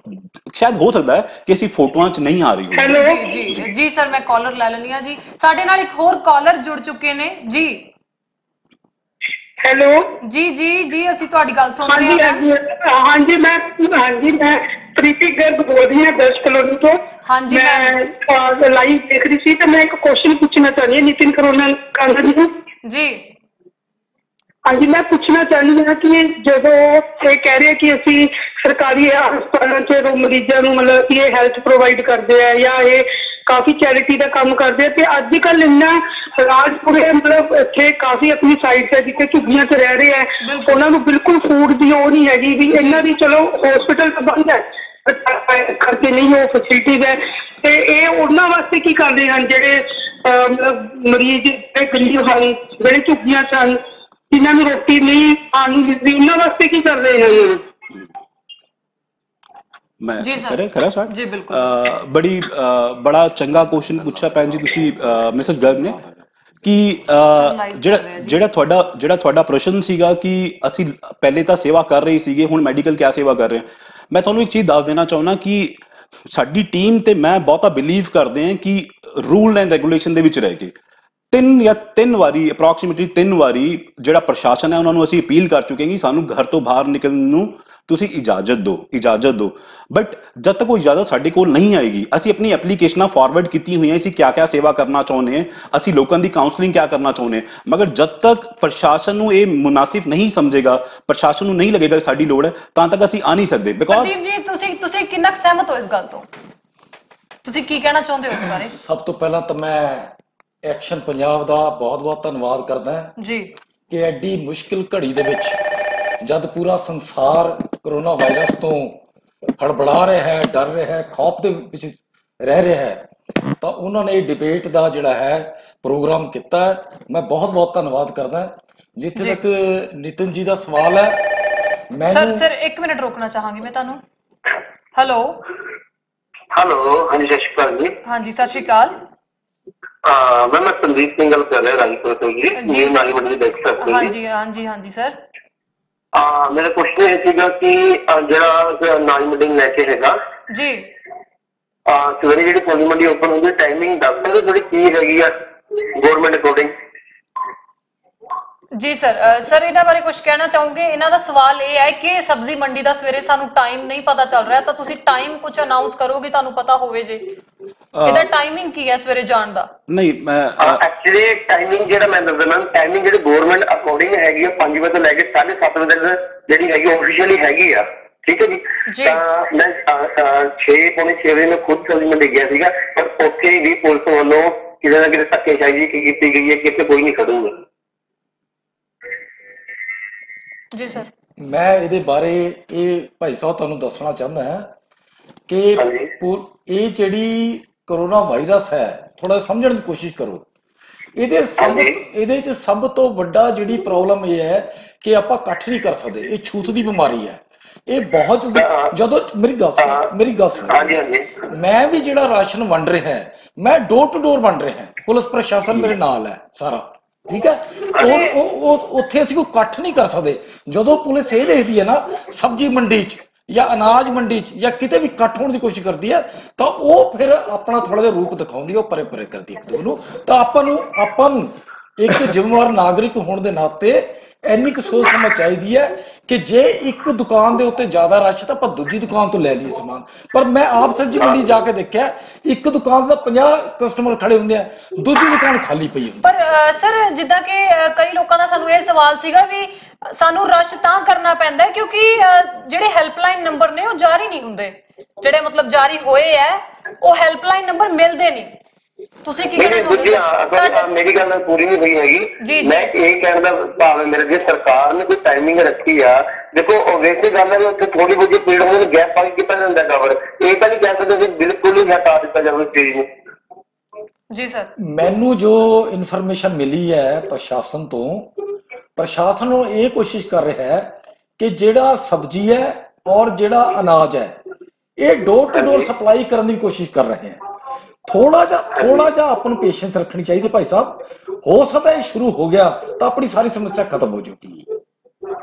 ਸ਼ਾਇਦ ਹੋ ਸਕਦਾ ਹੈ ਕਿ ਅਸੀਂ ਫੋਟੋਆਂ 'ਚ ਨਹੀਂ ਆ ਰਹੀ ਹੋਈ। ਜੀ ਜੀ ਸਰ, ਮੈਂ ਕਾਲਰ ਲੈ ਲੈਣੀ ਆ ਜੀ। ਸਾਡੇ ਨਾਲ ਇੱਕ ਹੋਰ ਕਾਲਰ ਜੁੜ ਚੁੱਕੇ ਨੇ ਜੀ। हेलो जी जी जी, ਅਸੀਂ ਤੁਹਾਡੀ ਗੱਲ ਸੁਣ ਰਹੇ हाँ जी हाँ जी मैं प्रीति गर्ग बोल रही हूँ 10 कॉलोनी तो। हाँ जी मैं लाइव देख रही थी तो मैं एक क्वेश्चन पूछना चाह रही हूँ नितिन करोना जी। हाँ जी, मैं पूछना चाहती हूँ कि जो ये कह रहे हैं कि ਅਸੀਂ ਸਰਕਾਰੀ ਹਸਪਤਾਲਾਂ 'ਚ ਮਰੀਜ਼ਾਂ ਨੂੰ ਮਤਲਬ ਕਿ ਇਹ ਹੈਲਥ ਪ੍ਰੋਵਾਈਡ ਕਰਦੇ ਆ ਜਾਂ ਇਹ ਕਾਫੀ ਚੈਰਿਟੀ ਦਾ ਕੰਮ ਕਰਦੇ ਆ ਤੇ ਅੱਜ ਕੱਲ ਇੰਨਾ ਰਾਜਪੁਰੇ ਮਤਲਬ ਇੱਥੇ ਕਾਫੀ ਆਪਣੀ ਸਾਈਡ ਹੈ ਜਿੱਥੇ ਝੁੱਗੀਆਂ 'ਚ ਰਹਿ ਰਹੇ ਆ, ਉਹਨਾਂ ਨੂੰ ਬਿਲਕੁਲ ਫੂਡ ਦੀ ਉਹ ਨਹੀਂ ਹੈਗੀ ਵੀ ਇਹਨਾਂ ਦੀ। ਚਲੋ ਹਸਪੀਟਲ ਤਾਂ ਬੰਦ ਹੈ, ਖਰਚੇ ਨਹੀਂ ਉਹ ਫੈਸਿਲਿਟੀਜ਼ ਹੈ ਤੇ ਇਹ ਉਹਨਾਂ ਵਾਸਤੇ ਕੀ ਕਰਦੇ ਹਨ ਜਿਹੜੇ ਮਤਲਬ ਮਰੀਜ਼ ਗਰੀਬ ਹਨ, ਜਿਹੜੇ ਝੁੱਗੀਆਂ 'ਚ ਹਨ, ਜਿਨ੍ਹਾਂ ਨੂੰ ਰੋਟੀ ਨਹੀਂ ਖਾਣ ਨੂੰ ਮਿਲਦੀ, ਉਹਨਾਂ ਵਾਸਤੇ ਕੀ ਕਰ ਰਹੇ ਹਨ? मैं करा स्टार्ट जी बिल्कुल। बड़ा चंगा क्वेश्चन पूछा भैन जी तुसी मिसेस गर्ग ने कि ਜਿਹੜਾ ਤੁਹਾਡਾ ਪ੍ਰਸ਼ਨ ਸੀਗਾ ਕਿ ਅਸੀਂ ਪਹਿਲੇ ਤਾਂ ਸੇਵਾ ਕਰ ਰਹੇ ਸੀਗੇ, ਹੁਣ ਮੈਡੀਕਲ ਕਿਆ ਸੇਵਾ ਕਰ ਰਹੇ ਹਾਂ। ਮੈਂ ਤੁਹਾਨੂੰ ਇੱਕ ਚੀਜ਼ ਦੱਸ ਦੇਣਾ ਚਾਹੁੰਦਾ ਕਿ ਸਾਡੀ ਟੀਮ ਤੇ ਮੈਂ ਬਹੁਤਾ ਬਿਲੀਵ ਕਰਦੇ ਹਾਂ ਕਿ ਰੂਲ ਐਂਡ ਰੈਗੂਲੇਸ਼ਨ ਦੇ ਵਿੱਚ ਰਹਿ ਕੇ ਤਿੰਨ ਵਾਰੀ ਅਪਰੋਕਸੀਮੇਟਲੀ 3 ਵਾਰੀ ਜਿਹੜਾ ਪ੍ਰਸ਼ਾਸਨ ਹੈ ਉਹਨਾਂ ਨੂੰ ਅਸੀਂ ਅਪੀਲ ਕਰ ਚੁੱਕੇ ਹਾਂ ਕਿ ਸਾਨੂੰ ਘਰ ਤੋਂ ਬਾਹਰ ਨਿਕਲਣ ਨੂੰ ਤੁਸੀਂ ਇਜਾਜ਼ਤ ਦਿਓ। ਬਟ ਜਦ ਤੱਕ ਉਹ ਇਜਾਜ਼ਤ ਸਾਡੇ ਕੋਲ ਨਹੀਂ ਆਏਗੀ, ਅਸੀਂ ਆਪਣੀ ਐਪਲੀਕੇਸ਼ਨਾਂ ਫਾਰਵਰਡ ਕੀਤੀ ਹੋਈਆਂ, ਅਸੀਂ ਕਿਆ ਸੇਵਾ ਕਰਨਾ ਚਾਹੁੰਦੇ ਹਾਂ, ਅਸੀਂ ਲੋਕਾਂ ਦੀ ਕਾਉਂਸਲਿੰਗ ਕਿਆ ਕਰਨਾ ਚਾਹੁੰਦੇ ਹਾਂ, ਮਗਰ ਜਦ ਤੱਕ ਪ੍ਰਸ਼ਾਸਨ ਨੂੰ ਇਹ ਮੁਨਾਸਿਬ ਨਹੀਂ ਸਮਝੇਗਾ, ਪ੍ਰਸ਼ਾਸਨ ਨੂੰ ਨਹੀਂ ਲੱਗੇਗਾ ਸਾਡੀ ਲੋੜ ਹੈ, ਤਾਂ ਤੱਕ ਅਸੀਂ ਆ ਨਹੀਂ ਸਕਦੇ। ਬਿਕੋਜ਼ ਜੀ ਤੁਸੀਂ ਕਿੰਨਾ ਸਹਿਮਤ ਹੋ ਇਸ ਗੱਲ ਤੋਂ? ਤੁਸੀਂ ਕੀ ਕਹਿਣਾ ਚਾਹੁੰਦੇ ਹੋ ਇਸ ਬਾਰੇ? ਸਭ ਤੋਂ ਪਹਿਲਾਂ ਤਾਂ ਮੈਂ ਐਕਸ਼ਨ ਪੰਜਾਬ ਦਾ ਬਹੁਤ-ਬਹੁਤ ਧੰਨਵਾਦ ਕਰਦਾ ਜੀ ਕਿ ਐਡੀ ਮੁਸ਼ਕਿਲ ਘੜੀ ਦੇ ਵਿੱਚ ਜਦ ਪੂਰਾ ਸੰਸਾਰ ਕਰੋਨਾ ਵਾਇਰਸ ਤੋਂ ਹੜਬੜਾ ਰਿਹਾ ਹੈ, ਡਰ ਰਿਹਾ ਹੈ, ਖੌਫ ਦੇ ਵਿੱਚ ਰਹਿ ਰਿਹਾ ਹੈ, ਤਾਂ ਉਹਨਾਂ ਨੇ ਡਿਬੇਟ ਦਾ ਜਿਹੜਾ ਹੈ ਪ੍ਰੋਗਰਾਮ ਕੀਤਾ। ਮੈਂ ਬਹੁਤ-ਬਹੁਤ ਧੰਨਵਾਦ ਕਰਦਾ। ਜਿੱਥੇ ਤੱਕ ਨਿਤਿਨ ਜੀ ਦਾ ਸਵਾਲ ਹੈ, ਮੈਂ ਸਰ 1 ਮਿੰਟ ਰੋਕਣਾ ਚਾਹਾਂਗੀ ਮੈਂ ਤੁਹਾਨੂੰ। ਹੈਲੋ ਹਾਂਜੀ, ਸਤਿ ਸ਼੍ਰੀ ਅਕਾਲ ਜੀ। ਹਾਂਜੀ ਸਤਿ ਸ਼੍ਰੀ ਅਕਾਲ। ਮੈਂ ਸੰਦੀਪ ਸਿੰਘ ਗੱਲ ਕਰ ਰਿਹਾ ਰਾਜਪੁਰ ਤੋਂ ਜੀ, ਨਾਲੀ ਮੰਡੀ ਦੇ ਦੇਖ ਸਕਦੇ ਹਾਂਜੀ ਹਾਂਜੀ ਸਰ। ਮੇਰਾ ਕੁਐਸਚਨ ਇਹ ਸੀਗਾ ਕਿ ਜਿਹੜਾ ਨਾਲੀ ਮੰਡੀ ਲੈ ਕੇ ਹੈਗਾ ਜੀ, ਸਵੇਰੇ ਜਿਹੜੀ ਪੋਲੀ ਮੰਡੀ ਓਪਨ ਹੁੰਦੀ ਟਾਈਮਿੰਗ ਦੱਸ ਸਕਦੇ ਥੋੜੀ ਕੀ ਹੈਗੀ ਆ ਗਵਰਨਮੈਂਟ ਅਕੋਰਡਿੰਗ? ਜੀ ਸਰ ਇਹਨਾਂ ਬਾਰੇ ਕੁਝ ਕਹਿਣਾ ਚਾਹੋਗੇ? ਇਹਨਾਂ ਦਾ ਸਵਾਲ ਇਹ ਹੈ ਕਿ ਸਬਜ਼ੀ ਮੰਡੀ ਦਾ ਸਵੇਰੇ ਸਾਨੂੰ ਟਾਈਮ ਨਹੀਂ ਪਤਾ ਚੱਲ ਰਿਹਾ, ਤਾਂ ਤੁਸੀਂ ਟਾਈਮ ਕੁਝ ਅਨਾਉਂਸ ਕਰੋਗੇ ਤੁਹਾਨੂੰ ਪਤਾ ਹੋਵੇ ਜੇ ਇਹਦਾ ਟਾਈਮਿੰਗ ਕੀ ਹੈ ਸਵੇਰੇ ਜਾਣ ਦਾ? ਨਹੀਂ, ਮੈਂ ਐਕਚੁਅਲੀ ਟਾਈਮਿੰਗ ਜਿਹੜਾ ਮੈਂ ਦੱਸਦਾ ਮੈਮ, ਟਾਈਮਿੰਗ ਜਿਹੜੀ ਗਵਰਨਮੈਂਟ ਅਕੋਰਡਿੰਗ ਹੈਗੀ ਆ 5 ਵਜੇ ਤੋਂ ਲੈ ਕੇ 7:30 ਵਜੇ ਤੱਕ ਜਿਹੜੀ ਹੈਗੀ ਆਫੀਸ਼ੀਅਲੀ ਹੈਗੀ ਆ, ਠੀਕ ਹੈ ਜੀ। ਤਾਂ ਮੈਂ 6:45 ਵਜੇ ਮੈਂ ਖੁਦ ਸਬਜ਼ੀ ਮੰਡੀ ਗਿਆ ਸੀਗਾ, ਪਰ ਉੱਥੇ ਵੀ ਪੁਲਿਸ ਵੱਲੋਂ ਕਿਤੇ ਨਾ ਕਿਤੇ ਧੱਕੇਸ਼ਾਹੀ ਕੀਤੀ ਗਈ ਹੈ ਕਿ ਇੱਥੇ ਕੋਈ ਨਹੀਂ ਖੜੂਗਾ। ਜੀ ਸਰ, ਮੈਂ ਇਹਦੇ ਬਾਰੇ ਇਹ ਭਾਈ ਸਾਹਿਬ ਤੁਹਾਨੂੰ ਦੱਸਣਾ ਚਾਹੁੰਦਾ ਹਾਂ ਕਿ ਇਹ ਜਿਹੜੀ ਕਰੋਨਾ ਵਾਇਰਸ ਹੈ, ਥੋੜਾ ਸਮਝਣ ਦੀ ਕੋਸ਼ਿਸ਼ ਕਰੋ। ਇਹਦੇ ਚ ਸਭ ਤੋਂ ਵੱਡਾ ਜਿਹੜੀ ਪ੍ਰੋਬਲਮ ਇਹ ਹੈ ਕਿ ਆਪਾਂ ਇਕੱਠ ਨਹੀਂ ਕਰ ਸਕਦੇ। ਇਹ ਛੂਤ ਦੀ ਬਿਮਾਰੀ ਹੈ। ਇਹ ਬਹੁਤ ਜਦੋਂ ਮੇਰੀ ਗੱਲ ਸੁਣੋ, ਮੈਂ ਵੀ ਜਿਹੜਾ ਰਾਸ਼ਨ ਵੰਡ ਰਿਹਾ, ਮੈਂ ਡੋਰ ਟੂ ਡੋਰ ਵੰਡ ਰਿਹਾ, ਪੁਲਿਸ ਪ੍ਰਸ਼ਾਸਨ ਮੇਰੇ ਨਾਲ ਹੈ ਸਾਰਾ, ਠੀਕ ਹੈ। ਉੱਥੇ ਅਸੀਂ ਕੋਈ ਇਕੱਠ ਨਹੀਂ ਕਰ ਸਕਦੇ। ਜਦੋਂ ਪੁਲਿਸ ਇਹ ਦੇਖਦੀ ਹੈ ਨਾ ਸਬਜ਼ੀ ਮੰਡੀ 'ਚ ਜਾਂ ਅਨਾਜ ਮੰਡੀ 'ਚ ਜਾਂ ਕਿਤੇ ਵੀ ਇਕੱਠ ਹੋਣ ਦੀ ਕੋਸ਼ਿਸ਼ ਕਰਦੀ ਹੈ, ਤਾਂ ਉਹ ਫਿਰ ਆਪਣਾ ਥੋੜਾ ਜਿਹਾ ਰੂਪ ਦਿਖਾਉਂਦੀ ਹੈ, ਉਹ ਪਰੇ ਪਰੇ ਕਰਦੀ ਇੱਕ ਦੂਜੇ ਨੂੰ। ਤਾਂ ਆਪਾਂ ਨੂੰ ਇੱਕ ਜ਼ਿੰਮੇਵਾਰ ਨਾਗਰਿਕ ਹੋਣ ਦੇ ਨਾਤੇ ਇੰਨੀ ਕੁ ਸੋਚ ਸਮਝ ਚਾਹੀਦੀ ਹੈ ਕਿ ਜੇ ਇੱਕ ਦੁਕਾਨ ਦੇ ਉੱਤੇ ਜ਼ਿਆਦਾ ਰਸ਼ ਤਾਂ ਆਪਾਂ ਦੂਜੀ ਦੁਕਾਨ ਤੋਂ ਲੈ ਲਈਏ ਸਮਾਨ। ਪਰ ਮੈਂ ਆਪ ਸਬਜ਼ੀ ਮੰਡੀ ਜਾ ਕੇ ਦੇਖਿਆ, ਇੱਕ ਦੁਕਾਨ ਦਾ 50 ਕਸਟਮਰ ਖੜੇ ਹੁੰਦੇ ਆ, ਦੂਜੀ ਦੁਕਾਨ ਖਾਲੀ ਪਈ ਹੁੰਦੀ। ਪਰ ਸਰ ਜਿੱਦਾਂ ਕਿ ਕਈ ਲੋਕਾਂ ਦਾ ਸਾਨੂੰ ਇਹ ਸਵਾਲ ਸੀਗਾ ਵੀ ਸਾਨੂੰ ਰਸ਼ ਤਾਂ ਕਰਨਾ ਪੈਂਦਾ ਕਿਉਂਕਿ ਜਿਹੜੇ ਹੈਲਪਲਾਈਨ ਨੰਬਰ ਨੇ ਉਹ ਜਾਰੀ ਨਹੀਂ ਹੁੰਦੇ, ਜਿਹੜੇ ਮਤਲਬ ਜਾਰੀ ਹੋਏ ਆ ਉਹ ਹੈਲਪਲਾਈਨ ਨੰਬਰ ਮਿਲਦੇ ਨਹੀਂ। ਤੁਸੀਂ ਕੀ ਕਹਿਣਾ? ਮੇਰੀ ਗੱਲ ਪੂਰੀ ਨਹੀਂ ਹੋਈ ਹੈਗੀ। ਮੈਂ ਇਹ ਕਹਿਣ ਦਾ ਭਾਵ ਹੈ ਮੇਰੇ, ਜੇ ਸਰਕਾਰ ਨੇ ਕੋਈ ਟਾਈਮਿੰਗ ਰੱਖੀ ਆ, ਦੇਖੋ ਵੈਸੇ ਗੱਲ ਹੈ ਉੱਥੇ ਥੋੜੀ ਬਹੁਤੀ ਪੀੜ ਹੋਣ ਗੈਪ ਪਾ ਕੇ ਕੀਤਾ ਜਾਂਦਾ ਕਵਰ, ਇਹ ਤਾਂ ਨਹੀਂ ਕਹਿ ਸਕਦੇ ਬਿਲਕੁਲ ਹੀ ਹਟਾ ਦਿੱਤਾ ਜਾਵੇ ਚੀਜ਼ ਨੂੰ। ਜੀ ਸਰ, ਮੈਨੂੰ ਜੋ ਇਨਫੋਰਮੇਸ਼ਨ ਮਿਲੀ ਹੈ ਪ੍ਰਸ਼ਾਸਨ ਤੋਂ, ਪ੍ਰਸ਼ਾਸਨ ਨੂੰ ਇਹ ਕੋਸ਼ਿਸ਼ ਕਰ ਰਿਹਾ ਹੈ ਕਿ ਜਿਹੜਾ ਸਬਜ਼ੀ ਹੈ ਔਰ ਜਿਹੜਾ ਅਨਾਜ ਹੈ ਇਹ ਡੋਰ ਟੂ ਡੋਰ ਸਪਲਾਈ ਕਰਨ ਦੀ ਕੋਸ਼ਿਸ਼ ਕਰ ਰਹੇ ਹੈ। ਥੋੜਾ ਜਿਹਾ ਆਪਾਂ ਨੂੰ ਪੇਸ਼ੈਂਸ ਰੱਖਣੀ ਚਾਹੀਦੀ ਭਾਈ ਸਾਹਿਬ। ਹੋ ਸਕਦਾ ਇਹ ਸ਼ੁਰੂ ਹੋ ਗਿਆ ਤਾਂ ਆਪਣੀ ਸਾਰੀ ਸਮੱਸਿਆ ਖਤਮ ਹੋ ਜਾਊਗੀ।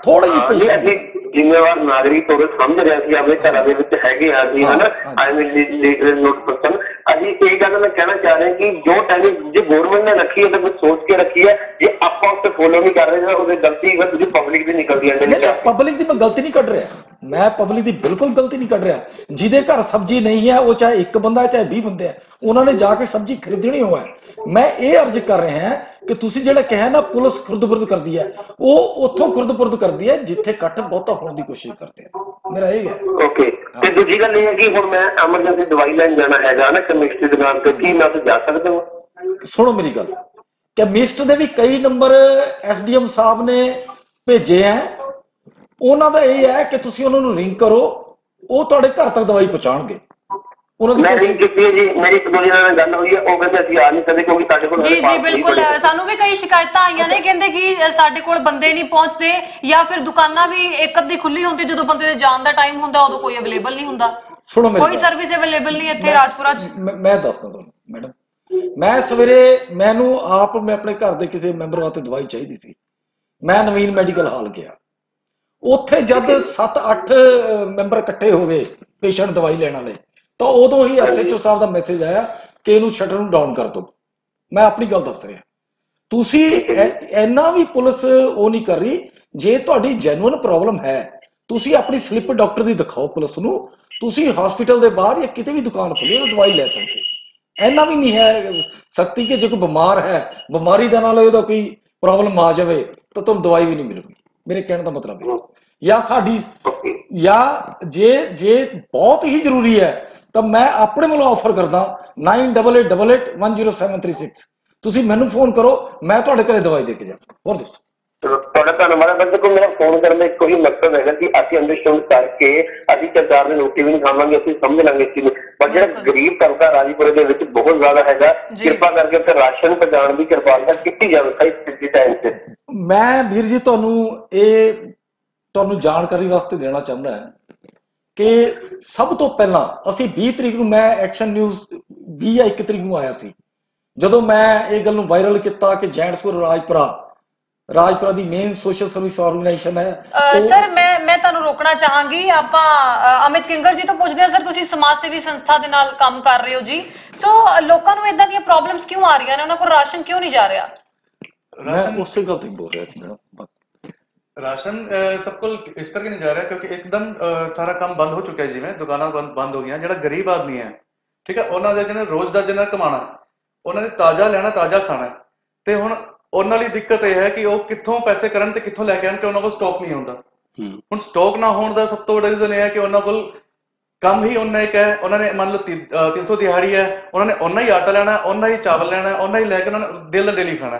ਥੋੜਾ ਜਿਹੀ ਜ਼ਿੰਮੇਵਾਰ ਨਾਗਰਿਕ ਹੋਵੇ, ਸਮਝ ਰਿਹਾ ਸੀ ਆਪਣੇ ਘਰਾਂ ਦੇ ਵਿੱਚ ਹੈਗੇ ਆ ਜੀ, ਹਨਾ, ਆਈ ਮੀਨ ਲੀਡਰ ਨੋਟ ਪਰਸਨ। ਅਸੀਂ ਇਹ ਗੱਲ ਮੈਂ ਕਹਿਣਾ ਚਾਹ ਰਿਹਾ ਕਿ ਜੋ ਟਾਈਮ ਜੇ ਗਵਰਨਮੈਂਟ ਨੇ ਰੱਖੀ ਹੈ ਤਾਂ ਕੁਝ ਸੋਚ ਕੇ ਰੱਖੀ ਹੈ, ਜੇ ਆਪਾਂ ਉਸ ਤੇ ਫੋਲੋ ਨਹੀਂ ਕਰ ਰਹੇ ਤਾਂ ਉਹਦੀ ਗਲਤੀ ਤੁਸੀਂ ਪਬਲਿਕ ਦੀ ਨਿਕਲਦੀ ਹੈ। ਪਬਲਿਕ ਦੀ ਮੈਂ ਗਲਤੀ ਨਹੀਂ ਕੱਢ ਰਿਹਾ, ਮੈਂ ਪਬਲਿਕ ਦੀ ਬਿਲਕੁਲ ਗਲਤੀ ਨਹੀਂ ਕੱਢ ਰਿਹਾ। ਜਿਹਦੇ ਘਰ ਸਬਜ਼ੀ ਨਹੀਂ ਹੈ, ਉਹ ਚਾਹੇ ਇੱਕ ਬੰਦਾ ਹੈ ਚਾਹੇ 20 ਬੰਦੇ ਹੈ, ਉਹਨਾਂ ਨੇ ਜਾ ਕੇ ਸਬਜ਼ੀ ਖਰੀਦਣੀ ਹੋਇਆ। ਮੈਂ ਇਹ ਅਰਜ਼ ਕਰ ਰਿਹਾ ਹਾਂ ਕਿ ਤੁਸੀਂ ਜਿਹੜਾ ਕਿਹਾ ਨਾ ਪੁਲਿਸ ਖੁਰਦ-ਬੁਰਦ ਕਰਦੀ ਹੈ, ਉਹ ਉੱਥੋਂ ਖੁਰਦ-ਬੁਰਦ ਕਰਦੀ ਹੈ ਜਿੱਥੇ ਇਕੱਠ ਬਹੁਤਾ ਹੋਣ ਦੀ ਕੋਸ਼ਿਸ਼ ਕਰਦੇ ਆ। ਮੇਰਾ ਇਹ ਹੈ। ਓਕੇ, ਤੇ ਦੂਜੀ ਗੱਲ ਇਹ ਹੈ ਕਿ ਹੁਣ ਮੈਂ ਐਮਰਜੈਂਸੀ ਦਵਾਈ ਲੈਣ ਜਾਣਾ ਹੈਗਾ ਨਾ ਕੈਮਿਸਟ ਦੀ ਦੁਕਾਨ ਤੇ, ਕੀ ਮੈਂ ਉੱਥੇ ਜਾ ਸਕਦਾ ਹਾਂ? ਸੁਣੋ ਮੇਰੀ ਗੱਲ, ਕੈਮਿਸਟ ਦੇ ਵੀ ਕਈ ਨੰਬਰ ਐਸਡੀਐਮ ਸਾਹਿਬ ਨੇ ਭੇਜੇ ਹੈ। ਉਹਨਾਂ ਦਾ ਇਹ ਹੈ ਕਿ ਤੁਸੀਂ ਉਹਨਾਂ ਨੂੰ ਰਿੰਗ ਕਰੋ, ਉਹ ਤੁਹਾਡੇ ਘਰ ਤੱਕ ਦਵਾਈ ਪਹੁੰਚਾਉਣਗੇ। ਮੈਂ ਰਿੰਗ ਕੀਤੀ ਹੈ ਜੀ, ਮੇਰੀ ਇੱਕ ਦੋ ਦਿਨਾਂ ਨਾਲ ਗੱਲ ਹੋਈ ਹੈ, ਉਹ ਕਹਿੰਦੇ ਅਸੀਂ ਆ ਨਹੀਂ ਸਕਦੇ ਕਿਉਂਕਿ ਸਾਡੇ ਕੋਲ ਜੀ ਬਿਲਕੁਲ, ਸਾਨੂੰ ਵੀ ਕਈ ਸ਼ਿਕਾਇਤਾਂ ਆਈਆਂ ਨੇ, ਕਹਿੰਦੇ ਕਿ ਸਾਡੇ ਕੋਲ ਬੰਦੇ ਨਹੀਂ ਪਹੁੰਚਦੇ ਜਾਂ ਫਿਰ ਦੁਕਾਨਾਂ ਵੀ ਇੱਕ ਅੱਧੀ ਖੁੱਲੀ ਹੁੰਦੀ, ਜਦੋਂ ਬੰਦੇ ਦੇ ਜਾਣ ਦਾ ਟਾਈਮ ਹੁੰਦਾ ਉਦੋਂ ਕੋਈ ਅਵੇਲੇਬਲ ਨਹੀਂ ਹੁੰਦਾ। ਸੁਣੋ ਕੋਈ ਸਰਵਿਸ ਅਵੇਲੇਬਲ ਨਹੀਂ ਇੱਥੇ ਰਾਜਪੁਰਾ 'ਚ। ਮੈਂ ਦੱਸਦਾ ਤੁਹਾਨੂੰ ਮੈਡਮ, ਮੈਂ ਸਵੇਰੇ ਮੈਂ ਆਪਣੇ ਘਰ ਦੇ ਕਿਸੇ ਮੈਂਬਰ ਵਾਸਤੇ ਦਵਾਈ ਚਾਹੀਦੀ ਸੀ, ਮੈਂ ਨਵੀਨ ਮੈਡੀਕਲ ਹਾਲ ਗਿਆ। ਉੱਥੇ ਜਦ 7-8 ਮੈਂਬਰ ਇਕੱਠੇ ਹੋ ਗਏ ਪੇਸ਼ੈਂਟ ਦਵਾਈ ਲੈਣ ਵਾਲੇ, ਤਾਂ ਉਦੋਂ ਹੀ ਐਸਐਚਓ ਸਾਹਿਬ ਦਾ ਮੈਸੇਜ ਆਇਆ ਕਿ ਇਹਨੂੰ ਸ਼ਟਰ ਨੂੰ ਡਾਊਨ ਕਰ ਦਿਓ। ਮੈਂ ਆਪਣੀ ਗੱਲ ਦੱਸ ਰਿਹਾ, ਤੁਸੀਂ ਇੰਨਾ ਵੀ ਪੁਲਿਸ ਉਹ ਨਹੀਂ ਕਰ ਰਹੀ। ਜੇ ਤੁਹਾਡੀ ਜੈਨੂਅਨ ਪ੍ਰੋਬਲਮ ਹੈ, ਤੁਸੀਂ ਆਪਣੀ ਸਲਿੱਪ ਡਾਕਟਰ ਦੀ ਦਿਖਾਓ ਪੁਲਿਸ ਨੂੰ, ਤੁਸੀਂ ਹਸਪੀਟਲ ਦੇ ਬਾਹਰ ਜਾਂ ਕਿਤੇ ਵੀ ਦੁਕਾਨ ਖੋਲੀ ਤਾਂ ਦਵਾਈ ਲੈ ਸਕਦੇ। ਇੰਨਾ ਵੀ ਨਹੀਂ ਹੈ ਸਖਤੀ ਕਿ ਜੇ ਕੋਈ ਬਿਮਾਰ ਹੈ, ਬਿਮਾਰੀ ਦੇ ਨਾਲ ਉਹਦਾ ਕੋਈ ਪ੍ਰੋਬਲਮ ਆ ਜਾਵੇ ਤਾਂ ਤੁਹਾਨੂੰ ਦਵਾਈ ਵੀ ਨਹੀਂ ਮਿਲੂਗੀ। ਮੇਰੇ ਕਹਿਣ ਦਾ ਮਤਲਬ ਹੈ, ਜਾਂ ਜੇ ਬਹੁਤ ਹੀ ਜ਼ਰੂਰੀ ਹੈ ਤਾਂ ਮੈਂ ਆਪਣੇ ਵੱਲੋਂ ਆਫਰ ਕਰਦਾ 9888810736। ਤੁਸੀਂ ਮੈਨੂੰ ਫੋਨ ਕਰੋ, ਮੈਂ ਤੁਹਾਡੇ ਘਰੇ ਦਵਾਈ ਦੇ ਕੇ ਜਾਵਾਂ। ਹੋਰ ਦੱਸੋ। ਤੁਹਾਡਾ ਧੰਨਵਾਦ। ਬਸ ਦੇਖੋ, ਮੇਰਾ ਫੋਨ ਕਰਨ ਦਾ ਇੱਕੋ ਹੀ ਮਕਸਦ ਹੈਗਾ ਕਿ ਅਸੀਂ ਅੰਡਰਸਟੈਂਡ ਕਰਕੇ ਅਸੀਂ ਸਰਕਾਰ ਦੀ ਰੋਟੀ ਵੀ ਨਹੀਂ ਖਾਵਾਂਗੇ, ਅਸੀਂ ਸਮਝ ਲਾਂਗੇ ਇਸ ਚੀਜ਼। ਪਰ ਜਿਹੜਾ ਗਰੀਬ ਤਬਕਾ ਰਾਜਪੁਰੇ ਦੇ ਵਿੱਚ ਬਹੁਤ ਜ਼ਿਆਦਾ ਹੈਗਾ, ਕਿਰਪਾ ਕਰਕੇ ਉੱਥੇ ਰਾਸ਼ਨ ਪਹੁੰਚਾਉਣ ਦੀ ਕਿਰਪਾਲਤਾ ਕੀਤੀ ਜਾਵੇ ਸਹੀ ਸਥਿਤੀ ਟਾਈਮ ਤੇ। ਮੈਂ ਵੀਰ ਜੀ ਤੁਹਾਨੂੰ ਜਾਣਕਾਰੀ ਵਾਸਤੇ ਦੇਣਾ ਚਾਹੁੰਦਾ ਹਾਂ ਕਿ ਸਭ ਤੋਂ ਪਹਿਲਾਂ ਅਸੀਂ 20 ਤਰੀਕ ਨੂੰ, ਮੈਂ ਐਕਸ਼ਨ ਨਿਊਜ਼ 20 ਜਾਂ 1 ਤਰੀਕ ਨੂੰ ਆਇਆ ਸੀ, ਜਦੋਂ ਮੈਂ ਇਹ ਗੱਲ ਨੂੰ ਵਾਇਰਲ ਕੀਤਾ ਕਿ ਜੈਂਟਸਪੁਰ ਰਾਜਪੁਰਾ ਦੀ ਮੇਨ ਸੋਸ਼ਲ ਸਰਵਿਸ ਆਰਗੇਨਾਈਜੇਸ਼ਨ ਹੈ। ਸਰ ਮੈਂ ਤੁਹਾਨੂੰ ਰੋਕਣਾ ਚਾਹਾਂਗੀ। ਆਪਾਂ ਅਮਿਤ ਕਿੰਗਰ ਜੀ ਤੋਂ ਪੁੱਛਦੇ ਹਾਂ। ਸਰ, ਤੁਸੀਂ ਸਮਾਜ ਸੇਵੀ ਸੰਸਥਾ ਦੇ ਨਾਲ ਕੰਮ ਕਰ ਰਹੇ ਹੋ ਜੀ, ਸੋ ਲੋਕਾਂ ਨੂੰ ਇਦਾਂ ਦੀਆਂ ਪ੍ਰੋਬਲਮਸ ਕਿਉਂ ਆ ਰਹੀਆਂ ਨੇ, ਉਹਨਾਂ ਕੋਲ ਰਾਸ਼ਨ ਕਿਉਂ ਨਹੀਂ ਜਾ ਰਿਹਾ? ਮੈਂ ਉਸੇ ਗੱਲ ਤੇ ਬੋਲ ਰਿਹਾ ਸੀ ਮੈਡਮ। राशन सबको इस करके नहीं जा रहा क्योंकि एकदम सारा काम बंद हो चुका है। जिवें दुकानां बंद हो गई, जो गरीब आदमी है, ठीक है, उन्होंने जिन्हें रोज का जिन्हें कमाना, उन्होंने ताज़ा लेना, ताज़ा खाना, तो हुण उन्हां दी दिक्कत यह है कि वो कित्थों पैसे करन ते कित्थों लैके आन कि उन्हां कोल स्टॉक नहीं होंदा। हुण स्टॉक ना होने का सब तो बड़ा रीजन यह है कि उन्हां कोल काम ही उन्ना एक है। उन्होंने मान लो 300 दिहाड़ी है, उन्होंने उन्ना ही आटा लेना, उन्ना ही चावल लेना, उन्ना ही लैके उन्होंने डेली खाना।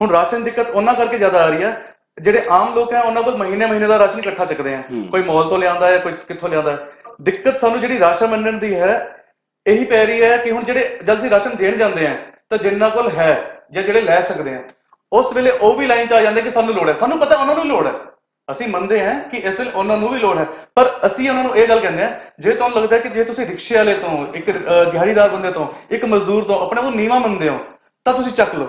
हुण राशन दिक्कत उन्हां करके ज्यादा आ रही है। ਜਿਹੜੇ ਆਮ ਲੋਕ ਹੈ ਉਹਨਾਂ ਕੋਲ ਮਹੀਨੇ ਦਾ ਰਾਸ਼ਨ ਇਕੱਠਾ ਚੱਕਦੇ ਆ, ਕੋਈ ਮਾਲ ਤੋਂ ਲਿਆਂਦਾ ਹੈ, ਕੋਈ ਕਿੱਥੋਂ ਲਿਆਂਦਾ ਹੈ। ਦਿੱਕਤ ਸਾਨੂੰ ਜਿਹੜੀ ਰਾਸ਼ਨ ਵੰਡਣ ਦੀ ਹੈ ਇਹੀ ਪੈ ਰਹੀ ਹੈ ਕਿ ਹੁਣ ਜਦ ਅਸੀਂ ਰਾਸ਼ਨ ਦੇਣ ਜਾਂਦੇ ਆ ਤਾਂ ਜਿੰਨਾ ਕੋਲ ਹੈ ਜਾਂ ਜਿਹੜੇ ਲੈ ਸਕਦੇ ਆ, ਉਸ ਵੇਲੇ ਉਹ ਵੀ ਲਾਈਨ 'ਚ ਆ ਜਾਂਦੇ ਕਿ ਸਾਨੂੰ ਲੋੜ ਹੈ। ਸਾਨੂੰ ਪਤਾ ਉਹਨਾਂ ਨੂੰ ਲੋੜ ਹੈ, ਅਸੀਂ ਮੰਨਦੇ ਹਾਂ ਕਿ ਇਸ ਵੇਲੇ ਉਹਨਾਂ ਨੂੰ ਵੀ ਲੋੜ ਹੈ, ਪਰ ਅਸੀਂ ਉਹਨਾਂ ਨੂੰ ਇਹ ਗੱਲ ਕਹਿੰਦੇ ਆ, ਜੇ ਤੁਹਾਨੂੰ ਲੱਗਦਾ ਕਿ ਜੇ ਤੁਸੀਂ ਰਿਕਸ਼ੇ ਵਾਲੇ ਤੋਂ, ਇੱਕ ਦਿਹਾੜੀਦਾਰ ਬੰਦੇ ਤੋਂ, ਇੱਕ ਮਜ਼ਦੂਰ ਤੋਂ ਆਪਣੇ ਕੋਲ ਨੀਵਾਂ ਮੰਨਦੇ ਹੋ ਤਾਂ ਤੁਸੀਂ ਚੱਕ ਲਓ।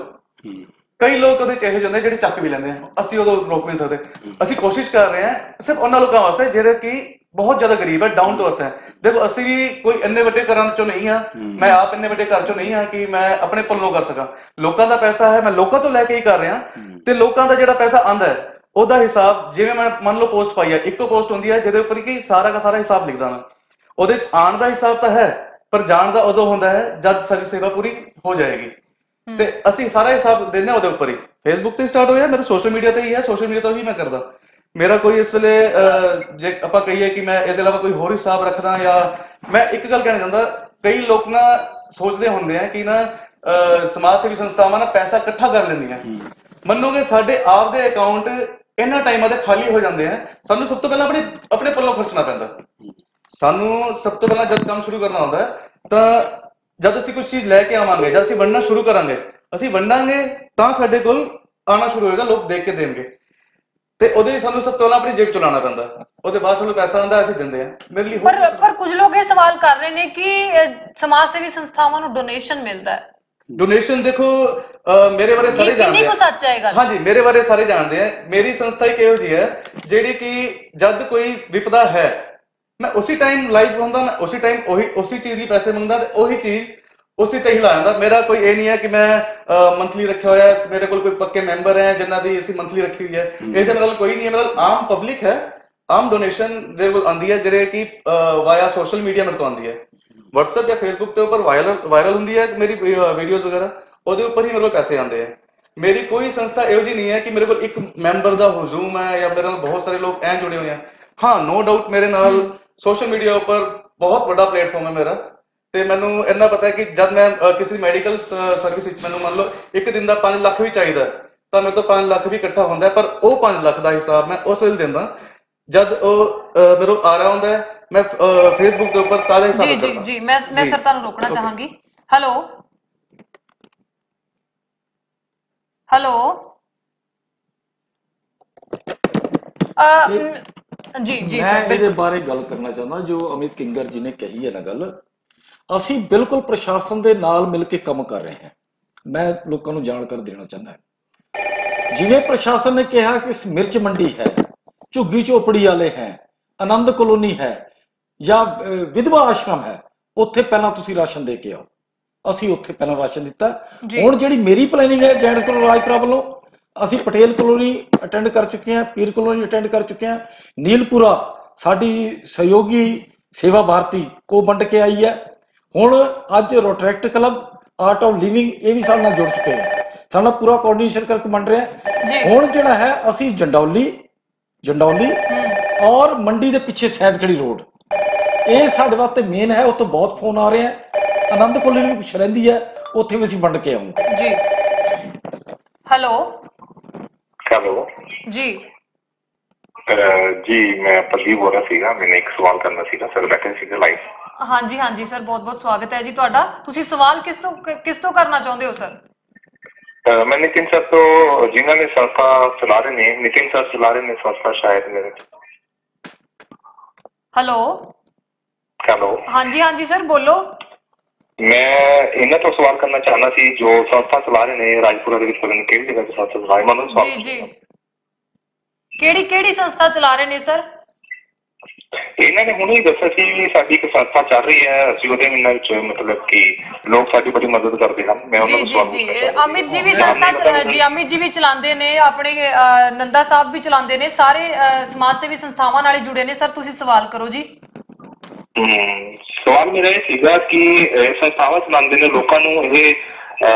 ਕਈ ਲੋਕ ਉਹਦੇ ਚਾਹੇ ਜਾਂਦੇ ਜਿਹੜੇ ਚੱਕ ਵੀ ਲੈਂਦੇ ਆ, ਅਸੀਂ ਉਦੋਂ ਰੋਕ ਨਹੀਂ ਸਕਦੇ। ਅਸੀਂ ਕੋਸ਼ਿਸ਼ ਕਰ ਰਹੇ ਹਾਂ ਸਿਰਫ ਉਹਨਾਂ ਲੋਕਾਂ ਵਾਸਤੇ ਜਿਹੜੇ ਕਿ ਬਹੁਤ ਜ਼ਿਆਦਾ ਗਰੀਬ ਹੈ, ਡਾਊਨ ਟੂ ਅਰਥ ਹੈ। ਦੇਖੋ, ਅਸੀਂ ਵੀ ਕੋਈ ਇੰਨੇ ਵੱਡੇ ਘਰਾਂ ਚੋਂ ਨਹੀਂ ਆ, ਮੈਂ ਆਪ ਇੰਨੇ ਵੱਡੇ ਘਰ ਚੋਂ ਨਹੀਂ ਆ ਕਿ ਮੈਂ ਆਪਣੇ ਪੱਲੋਂ ਕਰ ਸਕਾਂ। ਲੋਕਾਂ ਦਾ ਪੈਸਾ ਹੈ, ਮੈਂ ਲੋਕਾਂ ਤੋਂ ਲੈ ਕੇ ਹੀ ਕਰ ਰਿਹਾ, ਤੇ ਲੋਕਾਂ ਦਾ ਜਿਹੜਾ ਪੈਸਾ ਆਂਦਾ ਹੈ ਉਹਦਾ ਹਿਸਾਬ, ਜਿਵੇਂ ਮੈਂ ਮੰਨ ਲਓ ਪੋਸਟ ਪਾਈ ਹੈ, ਇੱਕੋ ਪੋਸਟ ਹੁੰਦੀ ਹੈ ਜਿਹਦੇ ਉੱਪਰ ਕਿ ਸਾਰਾ ਦਾ ਸਾਰਾ ਹਿਸਾਬ ਲਿਖਦਾ ਮੈਂ, ਉਹਦੇ 'ਚ ਆਉਣ ਦਾ ਹਿਸਾਬ ਤਾਂ ਹੈ, ਪਰ ਜਾਣ ਦਾ ਉਦੋਂ ਹੁੰਦਾ ਹੈ ਜਦ ਸਾਡੀ ਸੇਵਾ ਪੂਰੀ ਹੋ ਜਾਏਗੀ। ਤੇ ਅਸੀਂ ਸਾਰਾ ਹਿਸਾਬ ਦਿੰਦੇ ਉਹਦੇ ਉੱਪਰ ਹੀ। ਫੇਸਬੁੱਕ ਤੇ ਸਟਾਰਟ ਹੋਇਆ, ਮੇਰਾ ਸੋਸ਼ਲ ਮੀਡੀਆ ਤੇ ਹੀ ਹੈ, ਸੋਸ਼ਲ ਮੀਡੀਆ ਤੋਂ ਹੀ ਮੈਂ ਕਰਦਾ। ਮੇਰਾ ਕੋਈ ਇਸ ਵੇਲੇ ਜੇ ਆਪਾਂ ਕਹੀਏ ਕਿ ਮੈਂ ਇਹਦੇ ਇਲਾਵਾ ਕੋਈ ਹੋਰ ਹਿਸਾਬ ਰੱਖਦਾ, ਜਾਂ ਮੈਂ ਇੱਕ ਗੱਲ ਕਹਿਣਾ ਚਾਹੁੰਦਾ, ਕਈ ਲੋਕ ਨਾ ਸੋਚਦੇ ਹੁੰਦੇ ਆ ਕਿ ਨਾ ਸਮਾਜ ਸੇਵੀ ਸੰਸਥਾਵਾਂ ਨਾ ਪੈਸਾ ਇਕੱਠਾ ਕਰ ਲੈਂਦੀਆਂ। ਮੰਨੋਗੇ ਸਾਡੇ ਆਪ ਦੇ ਅਕਾਊਂਟ ਇਹਨਾਂ ਟਾਈਮਾਂ ਦੇ ਖਾਲੀ ਹੋ ਜਾਂਦੇ ਆ, ਸਾਨੂੰ ਸਭ ਤੋਂ ਪਹਿਲਾਂ ਆਪਣੇ ਪੱਲੋਂ ਖਰਚਣਾ ਪੈਂਦਾ। ਸਾਨੂੰ ਸਭ ਤੋਂ ਪਹਿਲਾਂ ਜਦ ਕੰਮ ਸ਼ੁਰੂ ਕਰਨਾ ਹੁੰਦਾ ਤਾਂ ਜਦ ਅਸੀਂ ਕੁਝ ਚੀਜ਼ ਲੈ ਕੇ ਆਵਾਂਗੇ, ਜਦ ਅਸੀਂ ਵੰਡਣਾ ਸ਼ੁਰੂ ਕਰਾਂਗੇ, ਅਸੀਂ ਵੰਡਾਂਗੇ ਤਾਂ ਸਾਡੇ ਕੋਲ ਆਉਣਾ ਸ਼ੁਰੂ ਹੋਏਗਾ, ਲੋਕ ਦੇਖ ਕੇ ਦੇਣਗੇ। ਤੇ ਉਹਦੇ ਲਈ ਸਾਨੂੰ ਸਭ ਤੋਂ ਪਹਿਲਾਂ ਆਪਣੀ ਜੇਬ ਚਲਾਉਣਾ ਪੈਂਦਾ, ਉਹਦੇ ਬਾਅਦ ਸਾਨੂੰ ਪੈਸਾ ਆਉਂਦਾ, ਅਸੀਂ ਦਿੰਦੇ ਆ। ਮੇਰੇ ਲਈ ਪਰ ਕੁਝ ਲੋਕ ਇਹ ਸਵਾਲ ਕਰ ਰਹੇ ਨੇ ਕਿ ਸਮਾਜ ਸੇਵੀ ਸੰਸਥਾਵਾਂ ਨੂੰ ਡੋਨੇਸ਼ਨ ਮਿਲਦਾ ਹੈ। ਡੋਨੇਸ਼ਨ ਦੇਖੋ ਮੇਰੇ ਬਾਰੇ ਸਾਰੇ ਜਾਣਦੇ ਕਿੰਨੀ ਕੁ ਸੱਚ ਹੈ ਇਹ ਗੱਲ? ਹਾਂਜੀ, ਮੇਰੇ ਬਾਰੇ ਸਾਰੇ ਜਾਣਦੇ ਆ। ਮੇਰੀ ਸੰਸਥਾ ਇੱਕ ਇਹੋ ਜਿਹੀ ਹੈ ਜਿਹੜੀ ਕਿ ਜਦ ਕੋਈ ਵਿਪਦਾ ਹੈ ਮੈਂ ਉਸੇ ਟਾਈਮ ਲਾਈਵ ਹੁੰਦਾ, ਮੈਂ ਉਸੇ ਟਾਈਮ ਉਸੇ ਚੀਜ਼ ਲਈ ਪੈਸੇ ਮੰਗਦਾ ਤੇ ਉਹੀ ਚੀਜ਼ ਉਸੇ ਤੇ ਹੀ ਲਾ ਜਾਂਦਾ। ਮੇਰਾ ਕੋਈ ਇਹ ਨਹੀਂ ਹੈ ਕਿ ਮੈਂ ਮੰਥਲੀ ਰੱਖਿਆ ਹੋਇਆ, ਮੇਰੇ ਕੋਲ ਕੋਈ ਪੱਕੇ ਮੈਂਬਰ ਹੈ ਜਿਨ੍ਹਾਂ ਦੀ ਅਸੀਂ ਮੰਥਲੀ ਰੱਖੀ ਹੋਈ ਹੈ, ਇਹਦੇ ਨਾਲ ਕੋਈ ਨਹੀਂ ਹੈ। ਮਤਲਬ ਆਮ ਪਬਲਿਕ ਹੈ, ਆਮ ਡੋਨੇਸ਼ਨ ਮੇਰੇ ਕੋਲ ਆਉਂਦੀ ਹੈ ਜਿਹੜੇ ਕਿ ਵਾਇਆ ਸੋਸ਼ਲ ਮੀਡੀਆ ਮੇਰੇ ਤੋਂ ਆਉਂਦੀ ਹੈ, WhatsApp ਜਾਂ Facebook ਤੇ ਉੱਪਰ ਵਾਇਰਲ ਹੁੰਦੀ ਹੈ ਮੇਰੀ ਵੀਡੀਓਜ਼ ਵਗੈਰਾ, ਉਹਦੇ ਉੱਪਰ ਹੀ ਮੇਰੇ ਕੋਲ ਪੈਸੇ ਆਉਂਦੇ ਆ। ਮੇਰੀ ਕੋਈ ਸੰਸਥਾ ਇਹੋ ਜਿਹੀ ਨਹੀਂ ਹੈ ਕਿ ਮੇਰੇ ਕੋਲ ਇੱਕ ਮੈਂਬਰ ਦਾ ਹਜੂਮ ਹੈ ਜਾਂ ਮੇਰੇ ਨਾਲ ਬਹੁਤ ਸਾਰੇ ਲੋਕ ਐਂ ਜੁੜੇ ਹੋਏ ਆ। ਹਾਂ, ਨੋ ਡਾਊਟ ਮੇਰੇ ਨਾਲ ਸੋਸ਼ਲ ਮੀਡੀਆ ਉੱਪਰ ਬਹੁਤ ਵੱਡਾ ਪਲੇਟਫਾਰਮ ਹੈ ਮੇਰਾ, ਤੇ ਮੈਨੂੰ ਇੰਨਾ ਪਤਾ ਹੈ ਕਿ ਜਦ ਮੈਂ ਕਿਸੇ ਮੈਡੀਕਲ ਸਰਵਿਸ ਵਿੱਚ ਮੈਨੂੰ ਮੰਨ ਲਓ ਇੱਕ ਦਿਨ ਦਾ 5 ਲੱਖ ਵੀ ਚਾਹੀਦਾ ਤਾਂ ਮੇਰੇ ਤੋਂ 5 ਲੱਖ ਵੀ ਇਕੱਠਾ ਹੁੰਦਾ, ਪਰ ਉਹ 5 ਲੱਖ ਦਾ ਹਿਸਾਬ ਮੈਂ ਉਸ ਵੇਲੇ ਦਿੰਦਾ ਜਦ ਉਹ ਮੇਰੇ ਆ ਰਿਹਾ ਹੁੰਦਾ ਹੈ। ਮੈਂ ਫੇਸਬੁੱਕ ਦੇ ਉੱਪਰ ਤਾਜ਼ਾ ਹਿਸਾਬ ਕਰਦਾ। ਜੀ ਮੈਂ ਸਰ ਤੁਹਾਨੂੰ ਰੋਕਣਾ ਚਾਹਾਂਗੀ। ਹੈਲੋ ਜੀ ਮੈਂ ਇਹਦੇ ਬਾਰੇ ਗੱਲ ਕਰਨਾ ਚਾਹੁੰਦਾ ਜੋ ਅਮਿਤ ਕਿੰਗਰ ਜੀ ਨੇ ਕਹੀ ਹੈ ਨਾ ਗੱਲ, ਅਸੀਂ ਬਿਲਕੁਲ ਪ੍ਰਸ਼ਾਸਨ ਦੇ ਨਾਲ ਮਿਲ ਕੇ ਕੰਮ ਕਰ ਰਹੇ ਹਾਂ। ਮੈਂ ਲੋਕਾਂ ਨੂੰ ਜਾਣਕਾਰੀ ਦੇਣਾ ਚਾਹੁੰਦਾ ਜਿਵੇਂ ਪ੍ਰਸ਼ਾਸਨ ਨੇ ਕਿਹਾ ਕਿ ਮਿਰਚ ਮੰਡੀ ਹੈ, ਝੁੱਗੀ ਝੋਪੜੀ ਵਾਲੇ ਹੈ, ਆਨੰਦ ਕਲੋਨੀ ਹੈ ਜਾਂ ਵਿਧਵਾ ਆਸ਼ਰਮ ਹੈ, ਉੱਥੇ ਪਹਿਲਾਂ ਤੁਸੀਂ ਰਾਸ਼ਨ ਦੇ ਕੇ ਆਓ। ਅਸੀਂ ਉੱਥੇ ਪਹਿਲਾਂ ਰਾਸ਼ਨ ਦਿੱਤਾ। ਹੁਣ ਜਿਹੜੀ ਮੇਰੀ ਪਲੈਨਿੰਗ ਹੈ ਜੈਂਟਸ ਕਲੋਨੀ ਰਾਜਪੁਰਾ ਵੱਲੋਂ, ਅਸੀਂ ਪਟੇਲ ਕਲੋਨੀ ਅਟੈਂਡ ਕਰ ਚੁੱਕੇ ਹਾਂ, ਪੀਰ ਕਲੋਨੀ ਅਟੈਂਡ ਕਰ ਚੁੱਕੇ ਹਾਂ, ਨੀਲਪੁਰਾ ਸਾਡੀ ਸਹਿਯੋਗੀ ਸੇਵਾ ਭਾਰਤੀ ਉਹ ਵੰਡ ਕੇ ਆਈ ਹੈ। ਹੁਣ ਅੱਜ ਰੋਟਰੈਕਟ ਕਲੱਬ, ਆਰਟ ਆਫ ਲਿਵਿੰਗ ਇਹ ਵੀ ਸਾਡੇ ਨਾਲ ਜੁੜ ਚੁੱਕੇ ਹਨ, ਸਾਡਾ ਪੂਰਾ ਕੋਆਰਡੀਨੇਸ਼ਨ ਕਰਕੇ ਵੰਡ ਰਿਹਾ। ਹੁਣ ਜਿਹੜਾ ਹੈ ਅਸੀਂ ਜੰਡੌਲੀ ਔਰ ਮੰਡੀ ਦੇ ਪਿੱਛੇ ਸੈਦਕੜੀ ਰੋਡ, ਇਹ ਸਾਡੇ ਵਾਸਤੇ ਮੇਨ ਹੈ। ਉੱਥੇ ਬਹੁਤ ਫੋਨ ਆ ਰਹੇ ਆ। ਆਨੰਦ ਕਲੋਨੀ ਵੀ ਕੁਛ ਰਹਿੰਦੀ ਹੈ, ਉੱਥੇ ਵੀ ਅਸੀਂ ਵੰਡ ਕੇ ਆਉਂਗੇ ਜੀ। ਹੈਲੋ ਜੀ ਜੀ ਮੈਂ ਪ੍ਰਦੀਪ ਬੋਲ ਰਿਹਾ ਸੀਗਾ, ਮੈਨੇ ਇੱਕ ਸਵਾਲ ਕਰਨਾ ਸੀਗਾ ਸਰ, ਬੈਠੇ ਸੀਗੇ ਲਾਈਵ। ਹਾਂਜੀ ਸਰ, ਬਹੁਤ ਸਵਾਗਤ ਹੈ ਜੀ ਤੁਹਾਡਾ। ਤੁਸੀਂ ਸਵਾਲ ਕਿਸ ਤੋਂ ਕਰਨਾ ਚਾਹੁੰਦੇ ਹੋ ਸਰ? ਮੈਂ ਨਿਤਿਨ ਸਰ ਤੋਂ, ਜਿਨ੍ਹਾਂ ਨੇ ਸੰਸਥਾ ਚਲਾ ਰਹੇ ਨੇ, ਨਿਤਿਨ ਸਰ ਚਲਾ ਰਹੇ ਨੇ ਸੰਸਥਾ ਸ਼ਾਇਦ ਮੇਰੇ। ਹੈਲੋ ਹਾਂਜੀ ਸਰ ਬੋਲੋ। ਮੈਂ ਇਹਨਾਂ ਤੋਂ ਸਵਾਲ ਕਰਨਾ ਚਾਹੁੰਦਾ ਸੀ ਜੋ ਸੰਸਥਾ ਚਲਾ ਰਹੇ ਨੇ ਰਾਜਪੁਰਾ ਦੇ ਵਿੱਚ, ਪਤਾ ਨਹੀਂ ਕਿਹੜੀ ਜਗ੍ਹਾ ਤੇ ਸੰਸਥਾ ਚਲਾ ਰਹੇ, ਮੈਨੂੰ ਸਵਾਲ ਜੀ ਕਿਹੜੀ ਸੰਸਥਾ ਚਲਾ ਰਹੇ ਨੇ ਸਰ? ਇਹਨਾਂ ਨੇ ਹੁਣੇ ਹੀ ਦੱਸਿਆ ਸੀ ਵੀ ਸਾਡੀ ਇੱਕ ਸੰਸਥਾ ਚੱਲ ਰਹੀ ਹੈ, ਅਸੀਂ ਉਹਦੇ ਵਿੱਚ ਮਤਲਬ ਕਿ ਲੋਕ ਸਾਡੀ ਬੜੀ ਮਦਦ ਕਰਦੇ ਹਨ। ਮੈਂ ਉਹਨਾਂ ਨੂੰ ਸਵਾਲ ਪੁੱਛਣਾ ਅਮਿਤ ਜੀ ਵੀ ਸੰਸਥਾ ਅਮਿਤ ਜੀ ਵੀ ਚਲਾਉਂਦੇ ਨੇ, ਆਪਣੇ ਨੰਦਾ ਸਾਹਿਬ ਵੀ ਚਲਾਉਂਦੇ ਨੇ, ਸਾਰੇ ਸਮਾਜ ਸੇਵੀ ਸੰਸਥਾਵਾਂ ਨਾਲ ਜੁੜੇ ਨੇ। ਸਰ ਤੁਸੀਂ ਸਵਾਲ ਕਰੋ ਜੀ। ਸਵਾਲ ਮੇਰਾ ਇਹ ਸੀਗਾ ਕਿ ਸੰਸਥਾਵਾਂ ਚਲਾਉਂਦੇ ਨੇ, ਲੋਕਾਂ ਨੂੰ ਇਹ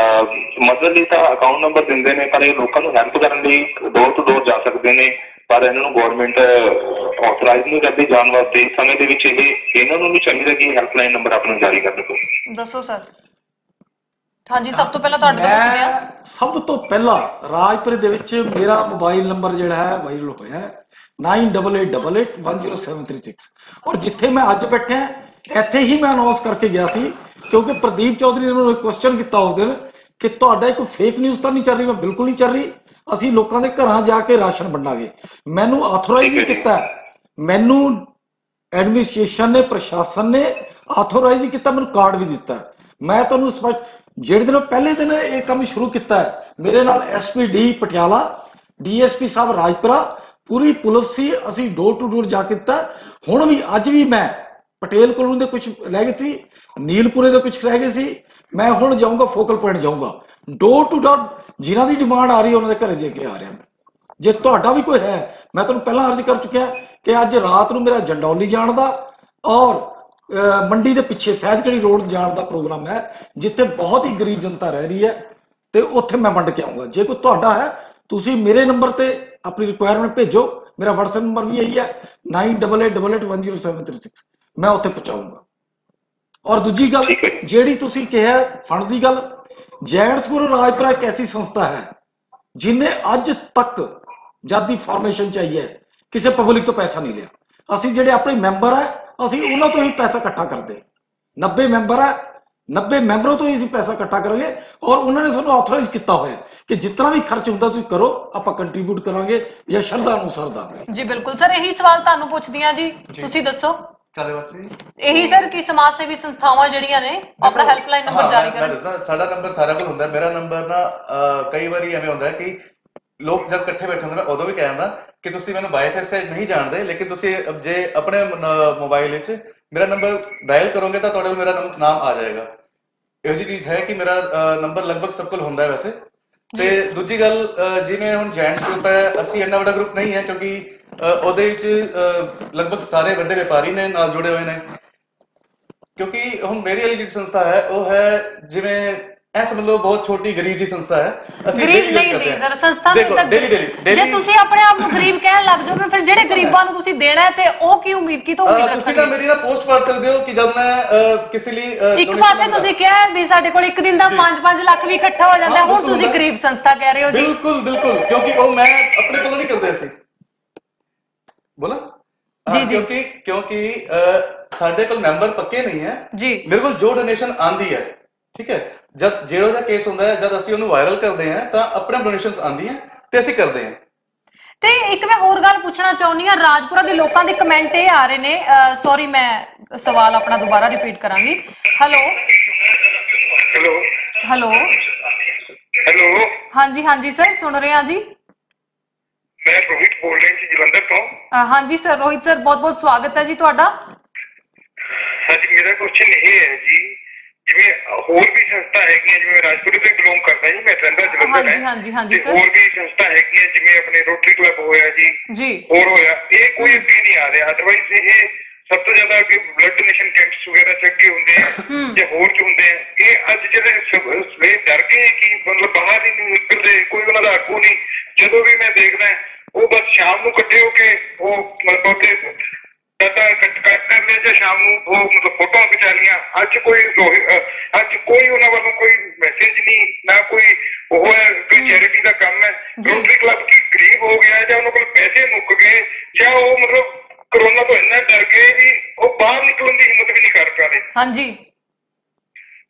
ਮਦਦ ਲਈ ਤਾਂ ਅਕਾਊਂਟ ਨੰਬਰ ਦਿੰਦੇ ਨੇ, ਪਰ ਇਹ ਲੋਕਾਂ ਨੂੰ ਹੈਲਪ ਕਰਨ ਲਈ ਡੋਰ ਟੂ ਡੋਰ ਜਾ ਸਕਦੇ ਨੇ, ਪਰ ਇਹਨਾਂ ਨੂੰ ਗਵਰਨਮੈਂਟ ਆਥੋਰਾਈਜ਼ ਨਹੀਂ ਕਰਦੀ ਜਾਣ ਵਾਸਤੇ। ਇਸ ਸਮੇਂ ਦੇ ਵਿੱਚ ਇਹਨਾਂ ਨੂੰ ਵੀ ਚਾਹੀਦਾ ਕਿ ਹੈਲਪਲਾਈਨ ਨੰਬਰ ਆਪਣਾ ਜਾਰੀ ਕਰ ਦਿਓ। ਦੱਸੋ ਸਰ। ਹਾਂਜੀ, ਸਭ ਤੋਂ ਪਹਿਲਾਂ ਤੁਹਾਡੇ ਤੋਂ ਪੁੱਛਦੇ ਹਾਂ। ਸਭ ਤੋਂ ਪਹਿਲਾਂ ਰਾਜਪੁਰੇ ਦੇ ਵਿੱਚ ਮੇਰਾ ਮੋਬਾਈਲ ਨੰਬਰ ਜਿਹੜਾ ਹੈ ਵਾਇਰਲ ਹੋਇਆ ਹੈ 9888810736, ਔਰ ਜਿੱਥੇ ਮੈਂ ਅੱਜ ਬੈਠਾ ਇੱਥੇ ਹੀ ਮੈਂ ਅਨਾਉਂਸ ਕਰਕੇ ਗਿਆ ਸੀ, ਕਿਉਂਕਿ ਪ੍ਰਦੀਪ ਚੌਧਰੀ ਨੇ ਮੈਨੂੰ ਕੁਐਸਚਨ ਕੀਤਾ ਉਸ ਦਿਨ ਕਿ ਤੁਹਾਡਾ ਇੱਕ ਫੇਕ ਨਿਊਜ਼ ਤਾਂ ਨਹੀਂ ਚੱਲ ਰਹੀ। ਮੈਂ ਬਿਲਕੁਲ ਨਹੀਂ ਚੱਲ ਰਹੀ, ਅਸੀਂ ਲੋਕਾਂ ਦੇ ਘਰਾਂ ਜਾ ਕੇ ਰਾਸ਼ਨ ਵੰਡਾਂਗੇ। ਮੈਨੂੰ ਆਥੋਰਾਈਜ਼ ਵੀ ਕੀਤਾ, ਮੈਨੂੰ ਐਡਮਿਨਿਸਟ੍ਰੇਸ਼ਨ ਨੇ, ਪ੍ਰਸ਼ਾਸਨ ਨੇ ਆਥੋਰਾਈਜ਼ ਵੀ ਕੀਤਾ, ਮੈਨੂੰ ਕਾਰਡ ਵੀ ਦਿੱਤਾ। ਮੈਂ ਤੁਹਾਨੂੰ ਸਪਸ਼ਟ ਜਿਹੜੇ ਦਿਨ ਪਹਿਲੇ ਦਿਨ ਇਹ ਕੰਮ ਸ਼ੁਰੂ ਕੀਤਾ, ਮੇਰੇ ਨਾਲ ਐਸਪੀਡੀ ਪਟਿਆਲਾ, ਡੀਐਸਪੀ ਸਾਹਿਬ ਰਾਜਪੁਰਾ, ਪੂਰੀ ਪੁਲਿਸ ਸੀ, ਅਸੀਂ ਡੋਰ ਟੂ ਡੋਰ ਜਾ ਕੇ ਦਿੱਤਾ। ਹੁਣ ਵੀ ਅੱਜ ਵੀ ਮੈਂ ਪਟੇਲ ਕਲੋਨੀ ਦੇ ਕੁਝ ਰਹਿ ਗਏ ਸੀ, ਨੀਲਪੁਰੇ ਦੇ ਕੁਝ ਰਹਿ ਗਏ ਸੀ, ਮੈਂ ਹੁਣ ਜਾਊਂਗਾ ਫੋਕਲ ਪੁਆਇੰਟ ਜਾਊਂਗਾ, ਡੋਰ ਟੂ ਡੋਰ ਜਿਨ੍ਹਾਂ ਦੀ ਡਿਮਾਂਡ ਆ ਰਹੀ ਉਹਨਾਂ ਦੇ ਘਰੇ ਦੇ ਕੇ ਆ ਰਿਹਾ। ਜੇ ਤੁਹਾਡਾ ਵੀ ਕੋਈ ਹੈ, ਮੈਂ ਤੁਹਾਨੂੰ ਪਹਿਲਾਂ ਅਰਜ਼ ਕਰ ਚੁੱਕਿਆ ਕਿ ਅੱਜ ਰਾਤ ਨੂੰ ਮੇਰਾ ਜੰਡੌਲੀ ਜਾਣ ਦਾ ਔਰ ਮੰਡੀ ਦੇ ਪਿੱਛੇ ਸੈਦਕੜੀ ਰੋਡ ਜਾਣ ਦਾ ਪ੍ਰੋਗਰਾਮ ਹੈ, ਜਿੱਥੇ ਬਹੁਤ ਹੀ ਗਰੀਬ ਜਨਤਾ ਰਹਿ ਰਹੀ ਹੈ, ਤੇ ਉੱਥੇ ਮੈਂ ਵੰਡ ਕੇ ਆਊਂਗਾ। ਜੇ ਕੋਈ ਤੁਹਾਡਾ ਹੈ, ਤੁਸੀਂ ਮੇਰੇ ਨੰਬਰ ਤੇ ਆਪਣੀ ਰਿਕੁਆਇਰਮੈਂਟ ਭੇਜੋ। ਮੇਰਾ WhatsApp ਨੰਬਰ ਵੀ ਇਹੀ ਹੈ 9888810736, ਮੈਂ ਉੱਥੇ ਪਹੁੰਚਾਊਂਗਾ। ਔਰ ਦੂਜੀ ਗੱਲ ਜਿਹੜੀ ਤੁਸੀਂ ਕਿਹਾ ਫੰਡ ਦੀ ਗੱਲ, ਜੈਂਟਸ ਗੁਰੂ ਰਾਜਪੁਰਾ ਇੱਕ ਐਸੀ ਸੰਸਥਾ ਹੈ ਜਿਨੇ ਅੱਜ ਤੱਕ ਜਦ ਦੀ ਫਾਰਮੇਸ਼ਨ ਚਾਹੀਏ ਕਿਸੇ ਪਬਲਿਕ ਤੋਂ ਪੈਸਾ ਨਹੀਂ ਲਿਆ। ਅਸੀਂ ਜਿਹੜੇ ਆਪਣੇ ਮੈਂਬਰ ਹੈ, ਅਸੀਂ ਉਹਨਾਂ ਤੋਂ ਹੀ ਪੈਸਾ ਇਕੱਠਾ ਕਰਦੇ। 90 ਮੈਂਬਰ ਹੈ, 90 ਮੈਂਬਰਾਂ ਤੋਂ ਹੀ ਅਸੀਂ ਪੈਸਾ ਇਕੱਠਾ ਕਰਾਂਗੇ ਔਰ ਉਹਨਾਂ ਨੇ ਸਾਨੂੰ ਆਥੋਰਾਈਜ਼ ਕੀਤਾ ਹੋਇਆ ਕਿ ਜਿੰਨਾ ਵੀ ਖਰਚ ਹੁੰਦਾ ਤੁਸੀਂ ਕਰੋ, ਆਪਾਂ ਕੰਟਰੀਬਿਊਟ ਕਰਾਂਗੇ ਜਾਂ ਸ਼ਰਧਾ ਅਨੁਸਾਰ ਦਾਂਗੇ। ਜੀ ਬਿਲਕੁਲ ਸਰ, ਇਹੀ ਸਵਾਲ ਤੁਹਾਨੂੰ ਪੁੱਛਦੀ ਹਾਂ ਜੀ, ਤੁਸੀਂ ਦੱਸੋ। ਕਾਦੇ ਵਾਸਤੇ? ਇਹੀ ਸਰ ਕਿ ਸਮਾਜ ਸੇਵੀ ਸੰਸਥਾਵਾਂ ਜਿਹੜੀਆਂ ਨੇ ਆਪਣਾ ਹੈਲਪਲਾਈਨ ਨੰਬਰ ਜਾਰੀ ਕਰਨ। ਸਾਡਾ ਨੰਬਰ ਸਾਰਿਆਂ ਕੋਲ ਹੁੰਦਾ, ਮੇਰਾ ਨੰਬਰ ਨਾ ਕਈ ਵਾਰੀ ਐਵੇਂ ਹੁੰਦਾ ਕਿ ਲੋਕ ਜਦ ਇਕੱਠੇ ਬੈਠੇ ਹੁੰਦੇ, ਮੈਂ ਉਦੋਂ ਵੀ ਕਹਿੰਦਾ ਕਿ ਤੁਸੀਂ ਮੈਨੂੰ ਬਾਈ ਫੇਸ ਨਹੀਂ ਜਾਣਦੇ, ਲੇਕਿਨ ਤੁਸੀਂ ਜੇ ਆਪਣੇ ਮੋਬਾਈਲ ਵਿੱਚ ਮੇਰਾ ਨੰਬਰ ਡਾਇਲ ਕਰੋਗੇ ਤਾਂ ਤੁਹਾਡੇ ਕੋਲ ਮੇਰਾ ਨਾਮ ਆ ਜਾਏਗਾ। ਇਹੋ ਜਿਹੀ ਚੀਜ਼ ਹੈ ਕਿ ਮੇਰਾ ਨੰਬਰ ਲਗਭਗ ਸਭ ਕੋਲ ਹੁੰਦਾ ਹੈ ਵੈਸੇ। ਤੇ ਦੂਜੀ ਗੱਲ, ਜਿਵੇਂ ਹੁਣ ਜੈਂਟਸ ਗਰੁੱਪ ਹੈ, ਅਸੀਂ ਇੰਨਾ ਵੱਡਾ ਗਰੁੱਪ ਨਹੀਂ ਹੈ ਕਿਉਂਕਿ ਉਹਦੇ ਵਿੱਚ ਲਗਭਗ ਸਾਰੇ ਵੱਡੇ ਵਪਾਰੀ ਨੇ ਨਾਲ ਜੁੜੇ ਹੋਏ ਨੇ। ਕਿਉਂਕਿ ਹੁਣ ਮੇਰੀ ਵਾਲੀ ਜਿਹੜੀ ਸੰਸਥਾ ਹੈ ਉਹ ਹੈ ਜਿਵੇਂ ਐ ਸਮਝ ਲਓ ਬਹੁਤ ਛੋਟੀ ਗਰੀਬ ਦੀ ਸੰਸਥਾ ਹੈ। ਅਸੀਂ ਗਰੀਬ ਨਹੀਂ ਦੀ ਸਰ ਸੰਸਥਾ, ਜੇ ਤੁਸੀਂ ਆਪਣੇ ਆਪ ਨੂੰ ਗਰੀਬ ਕਹਿਣ ਲੱਗ ਜਾਓਗੇ ਫਿਰ ਜਿਹੜੇ ਗਰੀਬਾਂ ਨੂੰ ਤੁਸੀਂ ਦੇਣਾ ਹੈ ਤੇ ਉਹ ਕੀ ਉਮੀਦ ਕੀ ਤੋਂ ਉਮੀਦ ਰੱਖਣਗੇ? ਤੁਸੀਂ ਤਾਂ ਮੇਰੀ ਨਾ ਪੋਸਟ ਪੜ੍ਹ ਸਕਦੇ ਹੋ ਕਿ ਜਦ ਮੈਂ ਕਿਸੇ ਲਈ ਇੱਕ ਪਾਸੇ ਤੁਸੀਂ ਕਿਹਾ ਵੀ ਸਾਡੇ ਕੋਲ ਇੱਕ ਦਿਨ ਦਾ 5-5 ਲੱਖ ਵੀ ਇਕੱਠਾ ਹੋ ਜਾਂਦਾ, ਹੁਣ ਤੁਸੀਂ ਗਰੀਬ ਸੰਸਥਾ ਕਹਿ ਰਹੇ ਹੋ ਜੀ। ਬਿਲਕੁਲ ਬਿਲਕੁਲ, ਕਿਉਂਕਿ ਉਹ ਮੈਂ ਆਪਣੇ ਕੋਲੋਂ ਨਹੀਂ ਕਰਦੇ ਅਸੀਂ। ਬੋਲਾ ਜੀ ਜੀ, ਕਿਉਂਕਿ ਸਾਡੇ ਕੋਲ ਮੈਂਬਰ ਪੱਕੇ ਨਹੀਂ ਹੈ ਜੀ। ਮੇਰੇ ਕੋਲ ਜੋ ਡੋਨੇਸ਼ਨ ਆਂਦੀ ਹੈ, ਠੀਕ ਹੈ, ਜਦ ਜਿਹੜਾ ਦਾ ਕੇਸ ਹੁੰਦਾ ਹੈ, ਜਦ ਅਸੀਂ ਉਹਨੂੰ ਵਾਇਰਲ ਕਰਦੇ ਹਾਂ ਤਾਂ ਆਪਣੇ ਡੋਨੇਸ਼ਨਸ ਆਂਦੀਆਂ ਤੇ ਅਸੀਂ ਕਰਦੇ ਹਾਂ। ਤੇ ਇੱਕ ਮੈਂ ਹੋਰ ਗੱਲ ਪੁੱਛਣਾ ਚਾਹੁੰਦੀ ਹਾਂ, ਰਾਜਪੁਰਾ ਦੇ ਲੋਕਾਂ ਦੇ ਕਮੈਂਟ ਇਹ ਆ ਰਹੇ ਨੇ, ਸੌਰੀ ਮੈਂ ਸਵਾਲ ਆਪਣਾ ਦੁਬਾਰਾ ਰਿਪੀਟ ਕਰਾਂਗੀ। ਹੈਲੋ ਹੈਲੋ ਹੈਲੋ ਹੈਲੋ, ਹਾਂਜੀ ਹਾਂਜੀ ਸਰ, ਸੁਣ ਰਹੇ ਹਾਂ ਜੀ। ਮੈਂ ਰੋਹਿਤ ਬੋਲ ਰਿਹਾ ਜੀ ਜਲੰਧਰ ਤੋਂ। ਹਾਂਜੀ ਸਰ, ਰੋਹਿਤ ਸਰ ਬਹੁਤ ਬਹੁਤ ਸਵਾਗਤ ਹੈ ਜੀ ਤੁਹਾਡਾ। ਹਾਂਜੀ, ਮੇਰਾ ਕੁਐਸਚਨ ਇਹ ਹੈ ਜੀ, ਜਿਵੇਂ ਹੋਰ ਵੀ ਸੰਸਥਾ ਹੈਗੀਆਂ, ਜਿਵੇਂ ਰਾਜਪੁਰੇ ਤੋਂ ਬਿਲੋਂਗ ਕਰਦਾ ਜੀ, ਮੈਂ ਰਹਿੰਦਾ ਜਲੰਧਰ ਹੈ। ਹਾਂਜੀ ਹਾਂਜੀ ਸਰ, ਹੋਰ ਵੀ ਸੰਸਥਾ ਹੈਗੀਆਂ ਜਿਵੇਂ ਆਪਣੇ ਰੋਟਰੀ ਕਲੱਬ ਹੋਇਆ ਜੀ, ਹੋਰ ਹੋਇਆ, ਇਹ ਕੋਈ ਅੱਗੇ ਨਹੀਂ ਆ ਰਿਹਾ। ਅਦਰਵਾਈਜ਼ ਇਹ ਸਭ ਤੋਂ ਜ਼ਿਆਦਾ ਅੱਗੇ ਬਲੱਡ ਡੋਨੇਸ਼ਨ ਕੈਂਪਸ ਵਗੈਰਾ ਚ ਅੱਗੇ ਹੁੰਦੇ ਆ ਜਾਂ ਹੋਰ ਚ ਹੁੰਦੇ ਆ। ਇਹ ਅੱਜ ਜਿਹੜੇ ਸਵੇਰ ਡਰ ਗਏ ਕਿ ਮਤਲਬ ਬਾਹਰ ਹੀ ਨਹੀਂ ਨਿਕਲਦੇ, ਕੋਈ ਉਹਨਾਂ ਦਾ ਆਗੂ ਨਹੀਂ। ਜਦੋਂ ਵੀ ਮੈਂ ਦੇਖਦਾ ਉਹ ਬਸ ਸ਼ਾਮ ਨੂੰ ਇਕੱਠੇ ਹੋ ਕੇ ਉਹ ਮਤਲਬ ਉੱਥੇ ਕੱਟ ਕਰਦੇ ਜਾਂ ਸ਼ਾਮ ਨੂੰ ਉਹ ਮਤਲਬ ਫੋਟੋਆਂ ਖਿਚਾ ਲਈਆਂ। ਅੱਜ ਕੋਈ ਉਹਨਾਂ ਵੱਲੋਂ ਕੋਈ ਮੈਸੇਜ ਨਹੀਂ, ਨਾ ਕੋਈ ਉਹ ਹੈ ਕੋਈ ਚੈਰਿਟੀ ਦਾ ਕੰਮ ਹੈ। ਰੋਟਰੀ ਕਲੱਬ ਕੀ ਗਰੀਬ ਹੋ ਗਿਆ ਜਾਂ ਉਹਨਾਂ ਕੋਲ ਪੈਸੇ ਮੁੱਕ ਗਏ ਜਾਂ ਉਹ ਮਤਲਬ ਕਰੋਨਾ ਤੋਂ ਇੰਨਾ ਡਰ ਗਏ ਵੀ ਉਹ ਬਾਹਰ ਨਿਕਲਣ ਦੀ ਹਿੰਮਤ ਵੀ ਨਹੀਂ ਕਰ ਪਾ ਰਹੇ। ਹਾਂਜੀ,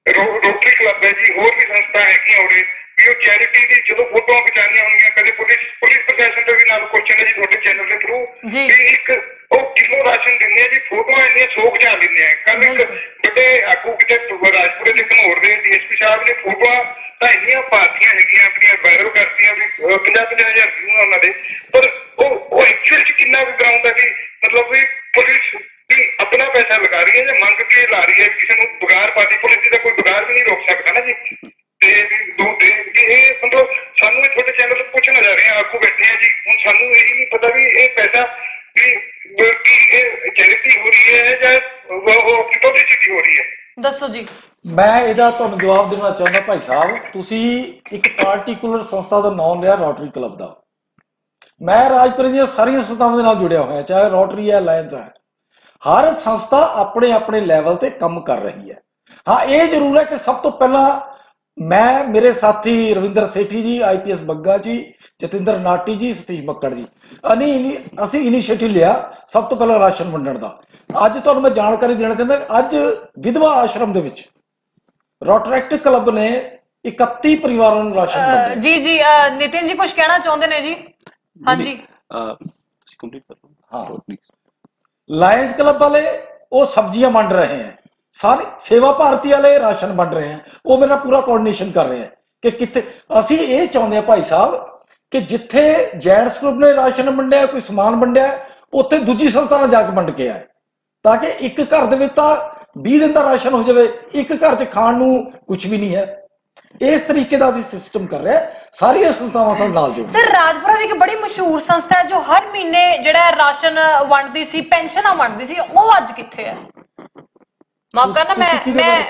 ਰੋਟਰੀ ਕਲੱਬ ਹੈ ਜੀ, ਹੋਰ ਵੀ ਸੰਸਥਾ ਹੈਗੀਆਂ ਉਰੇ ਵੀ ਉਹ ਚੈਰਿਟੀ ਦੀ ਜਦੋਂ ਫੋਟੋਆਂ ਖਿਚਾਉਣੀਆਂ ਹੋਣਗੀਆਂ, ਕਦੇ ਪੁਲਿਸ ਪ੍ਰਸ਼ਾਸਨ ਤੋਂ ਵੀ ਨਾਲ ਕੁਐਸਚਨ ਹੈ ਜੀ ਤੁਹਾਡੇ ਚੈਨਲ ਦੇ ਥਰੂ ਵੀ ਇੱਕ ਉਹ ਕਿਲੋ ਰਾਸ਼ਨ ਦਿੰਦੇ ਆ ਜੀ, ਫੋਟੋਆਂ ਇੰਨੀਆਂ ਸੋਖ ਜਾ ਲੈਂਦੇ ਆ। ਕੱਲ ਇੱਕ ਵੱਡੇ ਆਗੂ ਕਿਤੇ ਰਾਜਪੁਰੇ ਦੇ ਘਨੌਰ ਦੇ ਡੀਐਸਪੀ ਸਾਹਿਬ ਨੇ ਫੋਟੋਆਂ ਤਾਂ ਇੰਨੀਆਂ ਪਾਤੀਆਂ ਹੈਗੀਆਂ, ਆਪਣੀਆਂ ਵਾਇਰਲ ਕਰਤੀਆਂ ਵੀ 50,000 ਵਿਊ ਉਹਨਾਂ ਦੇ, ਪਰ ਉਹ ਐਕਚੁਅਲ ਚ ਕਿੰਨਾ ਕੁ ਗਰਾਊਂਡ ਹੈ ਵੀ ਮਤਲਬ ਵੀ ਪੁਲਿਸ ਵੀ ਆਪਣਾ ਪੈਸਾ ਲਗਾ ਰਹੀ ਹੈ ਜਾਂ ਮੰਗ ਕੇ ਲਾ ਰਹੀ ਹੈ, ਕਿਸੇ ਨੂੰ ਬਗਾਰ ਪਾਦੀ ਪੁਲਿਸ ਦੀ ਤਾਂ ਕੋਈ ਬਗਾਰ ਵੀ ਨਹੀਂ ਰੋਕ ਸਕਦਾ ਨਾ ਜੀ। ਤੇ ਇਹ ਮਤਲਬ ਸਾਨੂੰ ਇਹ ਤੁਹਾਡੇ ਚੈਨਲ ਤੋਂ ਪੁੱਛਣਾ ਜਾ ਰਹੇ ਆ, ਆਗੂ ਬੈਠੇ ਆ ਜੀ, ਹੁਣ ਸਾਨੂੰ ਇਹ ਨਹੀਂ ਪਤਾ ਵੀ ਇਹ ਪੈਸਾ ਵੀ ਇਹ ਚੈਰਿਟੀ ਹੋ ਰਹੀ ਹੈ ਜਾਂ ਉਹ ਪਬਲਿਸਿਟੀ ਹੋ ਰਹੀ ਹੈ। ਦੱਸੋ ਜੀ। ਮੈਂ ਇਹਦਾ ਤੁਹਾਨੂੰ ਜਵਾਬ ਦੇਣਾ ਚਾਹੁੰਦਾ ਭਾਈ ਸਾਹਿਬ, ਤੁਸੀਂ ਇੱਕ ਪਾਰਟਿਕੂਲਰ ਸੰਸਥਾ ਦਾ ਨਾਮ ਲਿਆ ਰੋਟਰੀ ਕਲੱਬ ਦਾ। ਮੈਂ ਰਾਜਪੁਰੇ ਦੀਆਂ ਸਾਰੀਆਂ ਸੰਸਥਾਵਾਂ ਦੇ ਨਾਲ ਜੁੜਿਆ ਹੋਇਆ, ਚਾਹੇ ਰੋਟਰੀ ਹੈ, ਅਲਾਇੰਸ ਹੈ। ਹਰ ਸੰਸਥਾ ਆਪਣੇ ਆਪਣੇ ਲੈਵਲ ਤੇ ਕੰਮ ਕਰ ਰਹੀ ਹੈ। ਹਾਂ, ਇਹ ਜ਼ਰੂਰ ਹੈ ਕਿ ਸਭ ਤੋਂ ਪਹਿਲਾਂ ਮੈਂ, ਮੇਰੇ ਸਾਥੀ ਰਵਿੰਦਰ ਸੇਠੀ ਜੀ, IPS ਬੱਗਾ ਜੀ, ਜਤਿੰਦਰ ਨਾਟੀ ਜੀ, ਸਤੀਸ਼ ਮੱਕੜ ਜੀ, ਅਸੀਂ ਇਨੀਸ਼ੀਏਟਿਵ ਲਿਆ ਸਭ ਤੋਂ ਪਹਿਲਾਂ ਰਾਸ਼ਨ ਵੰਡਣ ਦਾ। ਅੱਜ ਤੁਹਾਨੂੰ ਮੈਂ ਜਾਣਕਾਰੀ ਦੇਣਾ ਚਾਹੁੰਦਾ, ਅੱਜ ਵਿਧਵਾ ਆਸ਼ਰਮ ਦੇ ਵਿੱਚ ਰੋਟਰੈਕਟ ਕਲੱਬ ਨੇ 31 ਪਰਿਵਾਰਾਂ ਨੂੰ ਰਾਸ਼ਨ ਵੰਡਿਆ। ਜੀ ਜੀ, ਨਿਤਿਨ ਜੀ ਕੁਝ ਕਹਿਣਾ ਚਾਹੁੰਦੇ ਨੇ ਜੀ? ਹਾਂਜੀ, ਤੁਸੀਂ ਕੰਪਲੀਟ ਕਰ ਲਓ। ਹਾਂ, ਲਾਇੰਸ ਕਲੱਬ ਵਾਲੇ ਉਹ ਸਬਜ਼ੀਆਂ ਵੰਡ ਰਹੇ हैं, ਸਾਰੇ ਸੇਵਾ ਭਾਰਤੀ ਵਾਲੇ ਰਾਸ਼ਨ ਵੰਡ ਰਹੇ हैं, ਉਹ ਮੇਰਾ ਪੂਰਾ ਕੋਆਰਡੀਨੇਸ਼ਨ ਕਰ ਰਹੇ हैं ਕਿ ਕਿੱਥੇ। ਅਸੀਂ ਇਹ ਚਾਹੁੰਦੇ ਹਾਂ ਭਾਈ ਸਾਹਿਬ ਕਿ ਜਿੱਥੇ ਜੈਂਟਸ ਗਰੁੱਪ ਨੇ ਰਾਸ਼ਨ ਵੰਡਿਆ, ਕੋਈ ਸਮਾਨ ਵੰਡਿਆ, ਉੱਥੇ ਦੂਜੀ ਸੰਸਥਾ ਨਾਲ ਜਾ ਕੇ ਵੰਡ ਕੇ ਆਏ, ਤਾਂ ਕਿ ਇੱਕ ਘਰ ਦੇ ਵਿੱਚ ਤਾਂ 20 ਦਿਨ ਦਾ ਰਾਸ਼ਨ ਹੋ ਜਾਵੇ, ਇੱਕ ਘਰ 'ਚ ਖਾਣ ਨੂੰ ਕੁਝ ਵੀ ਨਹੀਂ ਹੈ। ਇਸ ਤਰੀਕੇ ਦਾ ਅਸੀਂ ਸਿਸਟਮ ਕਰ ਰਹੇ ਹਾਂ, ਸਾਰੀਆਂ ਸੰਸਥਾਵਾਂ ਸਾਡੇ ਨਾਲ ਜੁੜੋ। ਸਰ, ਰਾਜਪੁਰਾ ਦੀ ਇੱਕ ਬੜੀ ਮਸ਼ਹੂਰ ਸੰਸਥਾ ਹੈ ਜੋ ਹਰ ਮਹੀਨੇ ਜਿਹੜਾ ਰਾਸ਼ਨ ਵੰਡਦੀ ਸੀ, ਪੈਨਸ਼ਨਾਂ ਵੰਡਦੀ ਸੀ, ਉਹ ਅੱਜ ਕਿੱਥੇ ਹੈ? ਮਾਫ ਕਰਨਾ,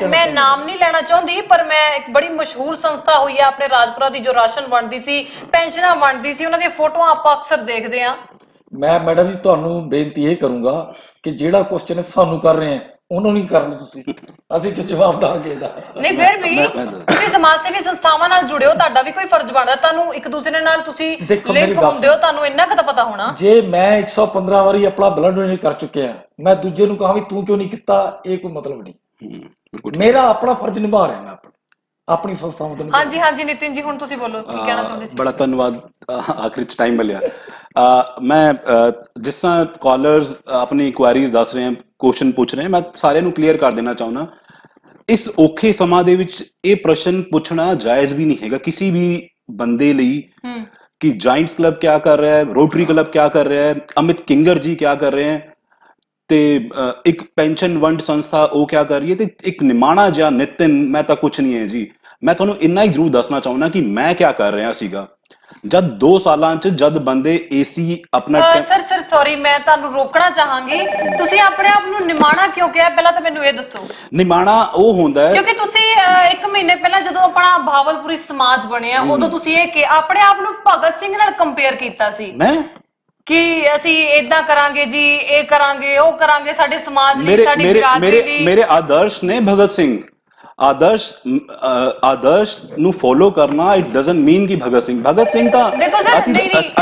ਮੈਂ ਨਾਮ ਨਹੀਂ ਲੈਣਾ ਚਾਹੁੰਦੀ, ਪਰ ਮੈਂ ਇੱਕ ਬੜੀ ਮਸ਼ਹੂਰ ਸੰਸਥਾ ਹੋਈ ਹੈ ਆਪਣੇ ਰਾਜਪੁਰਾ ਦੀ ਜੋ ਰਾਸ਼ਨ ਵੰਡਦੀ ਸੀ, ਪੈਨਸ਼ਨਾਂ ਵੰਡਦੀ ਸੀ, ਉਹਨਾਂ ਦੀਆਂ ਫੋਟੋਆਂ ਆਪਾਂ ਅਕਸਰ ਦੇਖਦੇ ਹਾਂ। ਮੈਂ ਮੈਡਮ ਜੀ ਤੁਹਾਨੂੰ ਬੇਨਤੀ ਇਹ ਕਰੂੰਗਾ ਕਿ ਜਿਹੜਾ ਕੁਐਸਚਨ ਸਾਨੂੰ ਕਰ ਰਹੇ ਆ ਉਹਨੂੰ ਨਹੀਂ ਕਰਨਾ ਤੁਸੀਂ, ਅਸੀਂ ਕਿ ਜਵਾਬ ਦਾਂਗੇ ਇਹਦਾ। ਨਹੀਂ, ਫਿਰ ਵੀ ਤੁਸੀਂ ਸਮਾਜ ਸੇਵੀ ਸੰਸਥਾਵਾਂ ਨਾਲ ਜੁੜੇ ਹੋ, ਤੁਹਾਡਾ ਵੀ ਕੋਈ ਫਰਜ਼ ਬਣਦਾ, ਤੁਹਾਨੂੰ ਇੱਕ ਦੂਸਰੇ ਨਾਲ ਤੁਸੀਂ ਲਿੰਕ ਹੁੰਦੇ ਹੋ, ਤੁਹਾਨੂੰ ਇੰਨਾ ਕੁ ਤਾਂ ਪਤਾ ਹੋਣਾ। ਜੇ ਮੈਂ 115 ਵਾਰੀ ਆਪਣਾ ਬਲੱਡ ਡੋਨੇਟ ਕਰ ਚੁੱਕਿਆ, ਮੈਂ ਦੂਜੇ ਨੂੰ ਕਹਾਂ ਵੀ ਤੂੰ ਕਿਉਂ ਨਹੀਂ ਕੀਤਾ, ਇਹ ਕੋਈ ਮਤਲਬ ਨਹੀਂ। ਮੇਰਾ ਆਪਣਾ ਫਰਜ਼ ਨਿਭਾ ਰਿਹਾ ਮੈਂ ਆਪਣੀ ਸੰਸਥਾਵਾਂ ਤੋਂ। ਹਾਂਜੀ ਹਾਂਜੀ ਨਿਤਿਨ ਜੀ, ਹੁਣ ਤੁਸੀਂ ਬੋਲੋ ਕੀ ਕਹਿਣਾ ਚਾਹੁੰਦੇ ਸੀ। ਬੜਾ ਧੰਨਵਾਦ, ਆਖਿਰ ਚ ਟਾਈਮ ਮਿਲਿਆ। ਮੈਂ ਜਿਸ ਤਰ੍ਹਾਂ ਕਾਲਰਸ ਆਪਣੀ ਇਨਕੁਆਇਰੀਜ਼ ਦੱਸ ਰਹੇ ਹਨ, ਕੁਐਸਚਨ ਪੁੱਛ ਰਹੇ, ਮੈਂ ਸਾਰਿਆਂ ਨੂੰ ਕਲੀਅਰ ਕਰ ਦੇਣਾ ਚਾਹੁੰਦਾ, ਇਸ ਔਖੇ ਸਮਾਂ ਦੇ ਵਿੱਚ ਇਹ ਪ੍ਰਸ਼ਨ ਪੁੱਛਣਾ ਜਾਇਜ਼ ਵੀ ਨਹੀਂ ਹੈਗਾ ਕਿਸੇ ਵੀ ਬੰਦੇ ਲਈ ਕਿ ਜਾਇੰਟਸ ਕਲੱਬ ਕਿਆ ਕਰ ਰਿਹਾ ਹੈ, ਰੋਟਰੀ ਕਲੱਬ ਕਿਆ ਕਰ ਰਿਹਾ ਹੈ, ਅਮਿਤ ਕਿੰਗਰ ਜੀ ਕਿਆ ਕਰ ਰਹੇ ਹੈ, ਤੇ ਇੱਕ ਪੈਨਸ਼ਨ ਵੰਡ ਸੰਸਥਾ ਉਹ ਕਿਆ ਕਰ ਰਹੀ ਹੈ, ਤੇ ਇੱਕ ਨਿਮਾਣਾ ਜਾਂ ਨਿਤਿਨ ਮੈਂ ਤਾਂ ਕੁਛ ਨਹੀਂ ਹੈ ਜੀ। ਮੈਂ ਤੁਹਾਨੂੰ ਇੰਨਾ ਹੀ ਜ਼ਰੂਰ ਦੱਸਣਾ ਚਾਹੁੰਦਾ ਕਿ ਮੈਂ ਕਿਆ ਕਰ ਰਿਹਾ ਸੀਗਾ ਜਦ 2 ਸਾਲਾਂ ਚ ਜਦ ਬੰਦੇ ਏਸੀ ਆਪਣਾ ਸਰ ਸੌਰੀ, ਮੈਂ ਤੁਹਾਨੂੰ ਰੋਕਣਾ ਚਾਹਾਂਗੀ। ਤੁਸੀਂ ਆਪਣੇ ਆਪ ਨੂੰ ਨਿਮਾਣਾ ਕਿਉਂ ਕਿਹਾ, ਪਹਿਲਾਂ ਤਾਂ ਮੈਨੂੰ ਇਹ ਦੱਸੋ। ਨਿਮਾਣਾ ਉਹ ਹੁੰਦਾ ਹੈ ਕਿਉਂਕਿ ਤੁਸੀਂ 1 ਮਹੀਨੇ ਪਹਿਲਾਂ ਜਦੋਂ ਆਪਣਾ ਭਾਵਲਪੁਰੀ ਸਮਾਜ ਬਣਿਆ ਉਦੋਂ ਤੁਸੀਂ ਇਹ ਕਿ ਆਪਣੇ ਆਪ ਨੂੰ ਭਗਤ ਸਿੰਘ ਨਾਲ ਕੰਪੇਅਰ ਕੀਤਾ ਸੀ ਮੈਂ ਕਿ ਅਸੀਂ ਇਦਾਂ ਕਰਾਂਗੇ ਜੀ, ਇਹ ਕਰਾਂਗੇ, ਉਹ ਕਰਾਂਗੇ, ਸਾਡੇ ਸਮਾਜ ਲਈ, ਸਾਡੀ ਬਿਰਾਦਰੀ ਲਈ। ਮੇਰੇ ਆਦਰਸ਼ ਨੇ ਭਗਤ ਸਿੰਘ। ਆਦਰਸ਼ ਨੂੰ ਫੋਲੋ ਕਰਨਾ ਇਟ ਡਸਨਟ ਮੀਨ ਕਿ ਭਗਤ ਸਿੰਘ ਤਾਂ ਦੇਖੋ ਸਰ,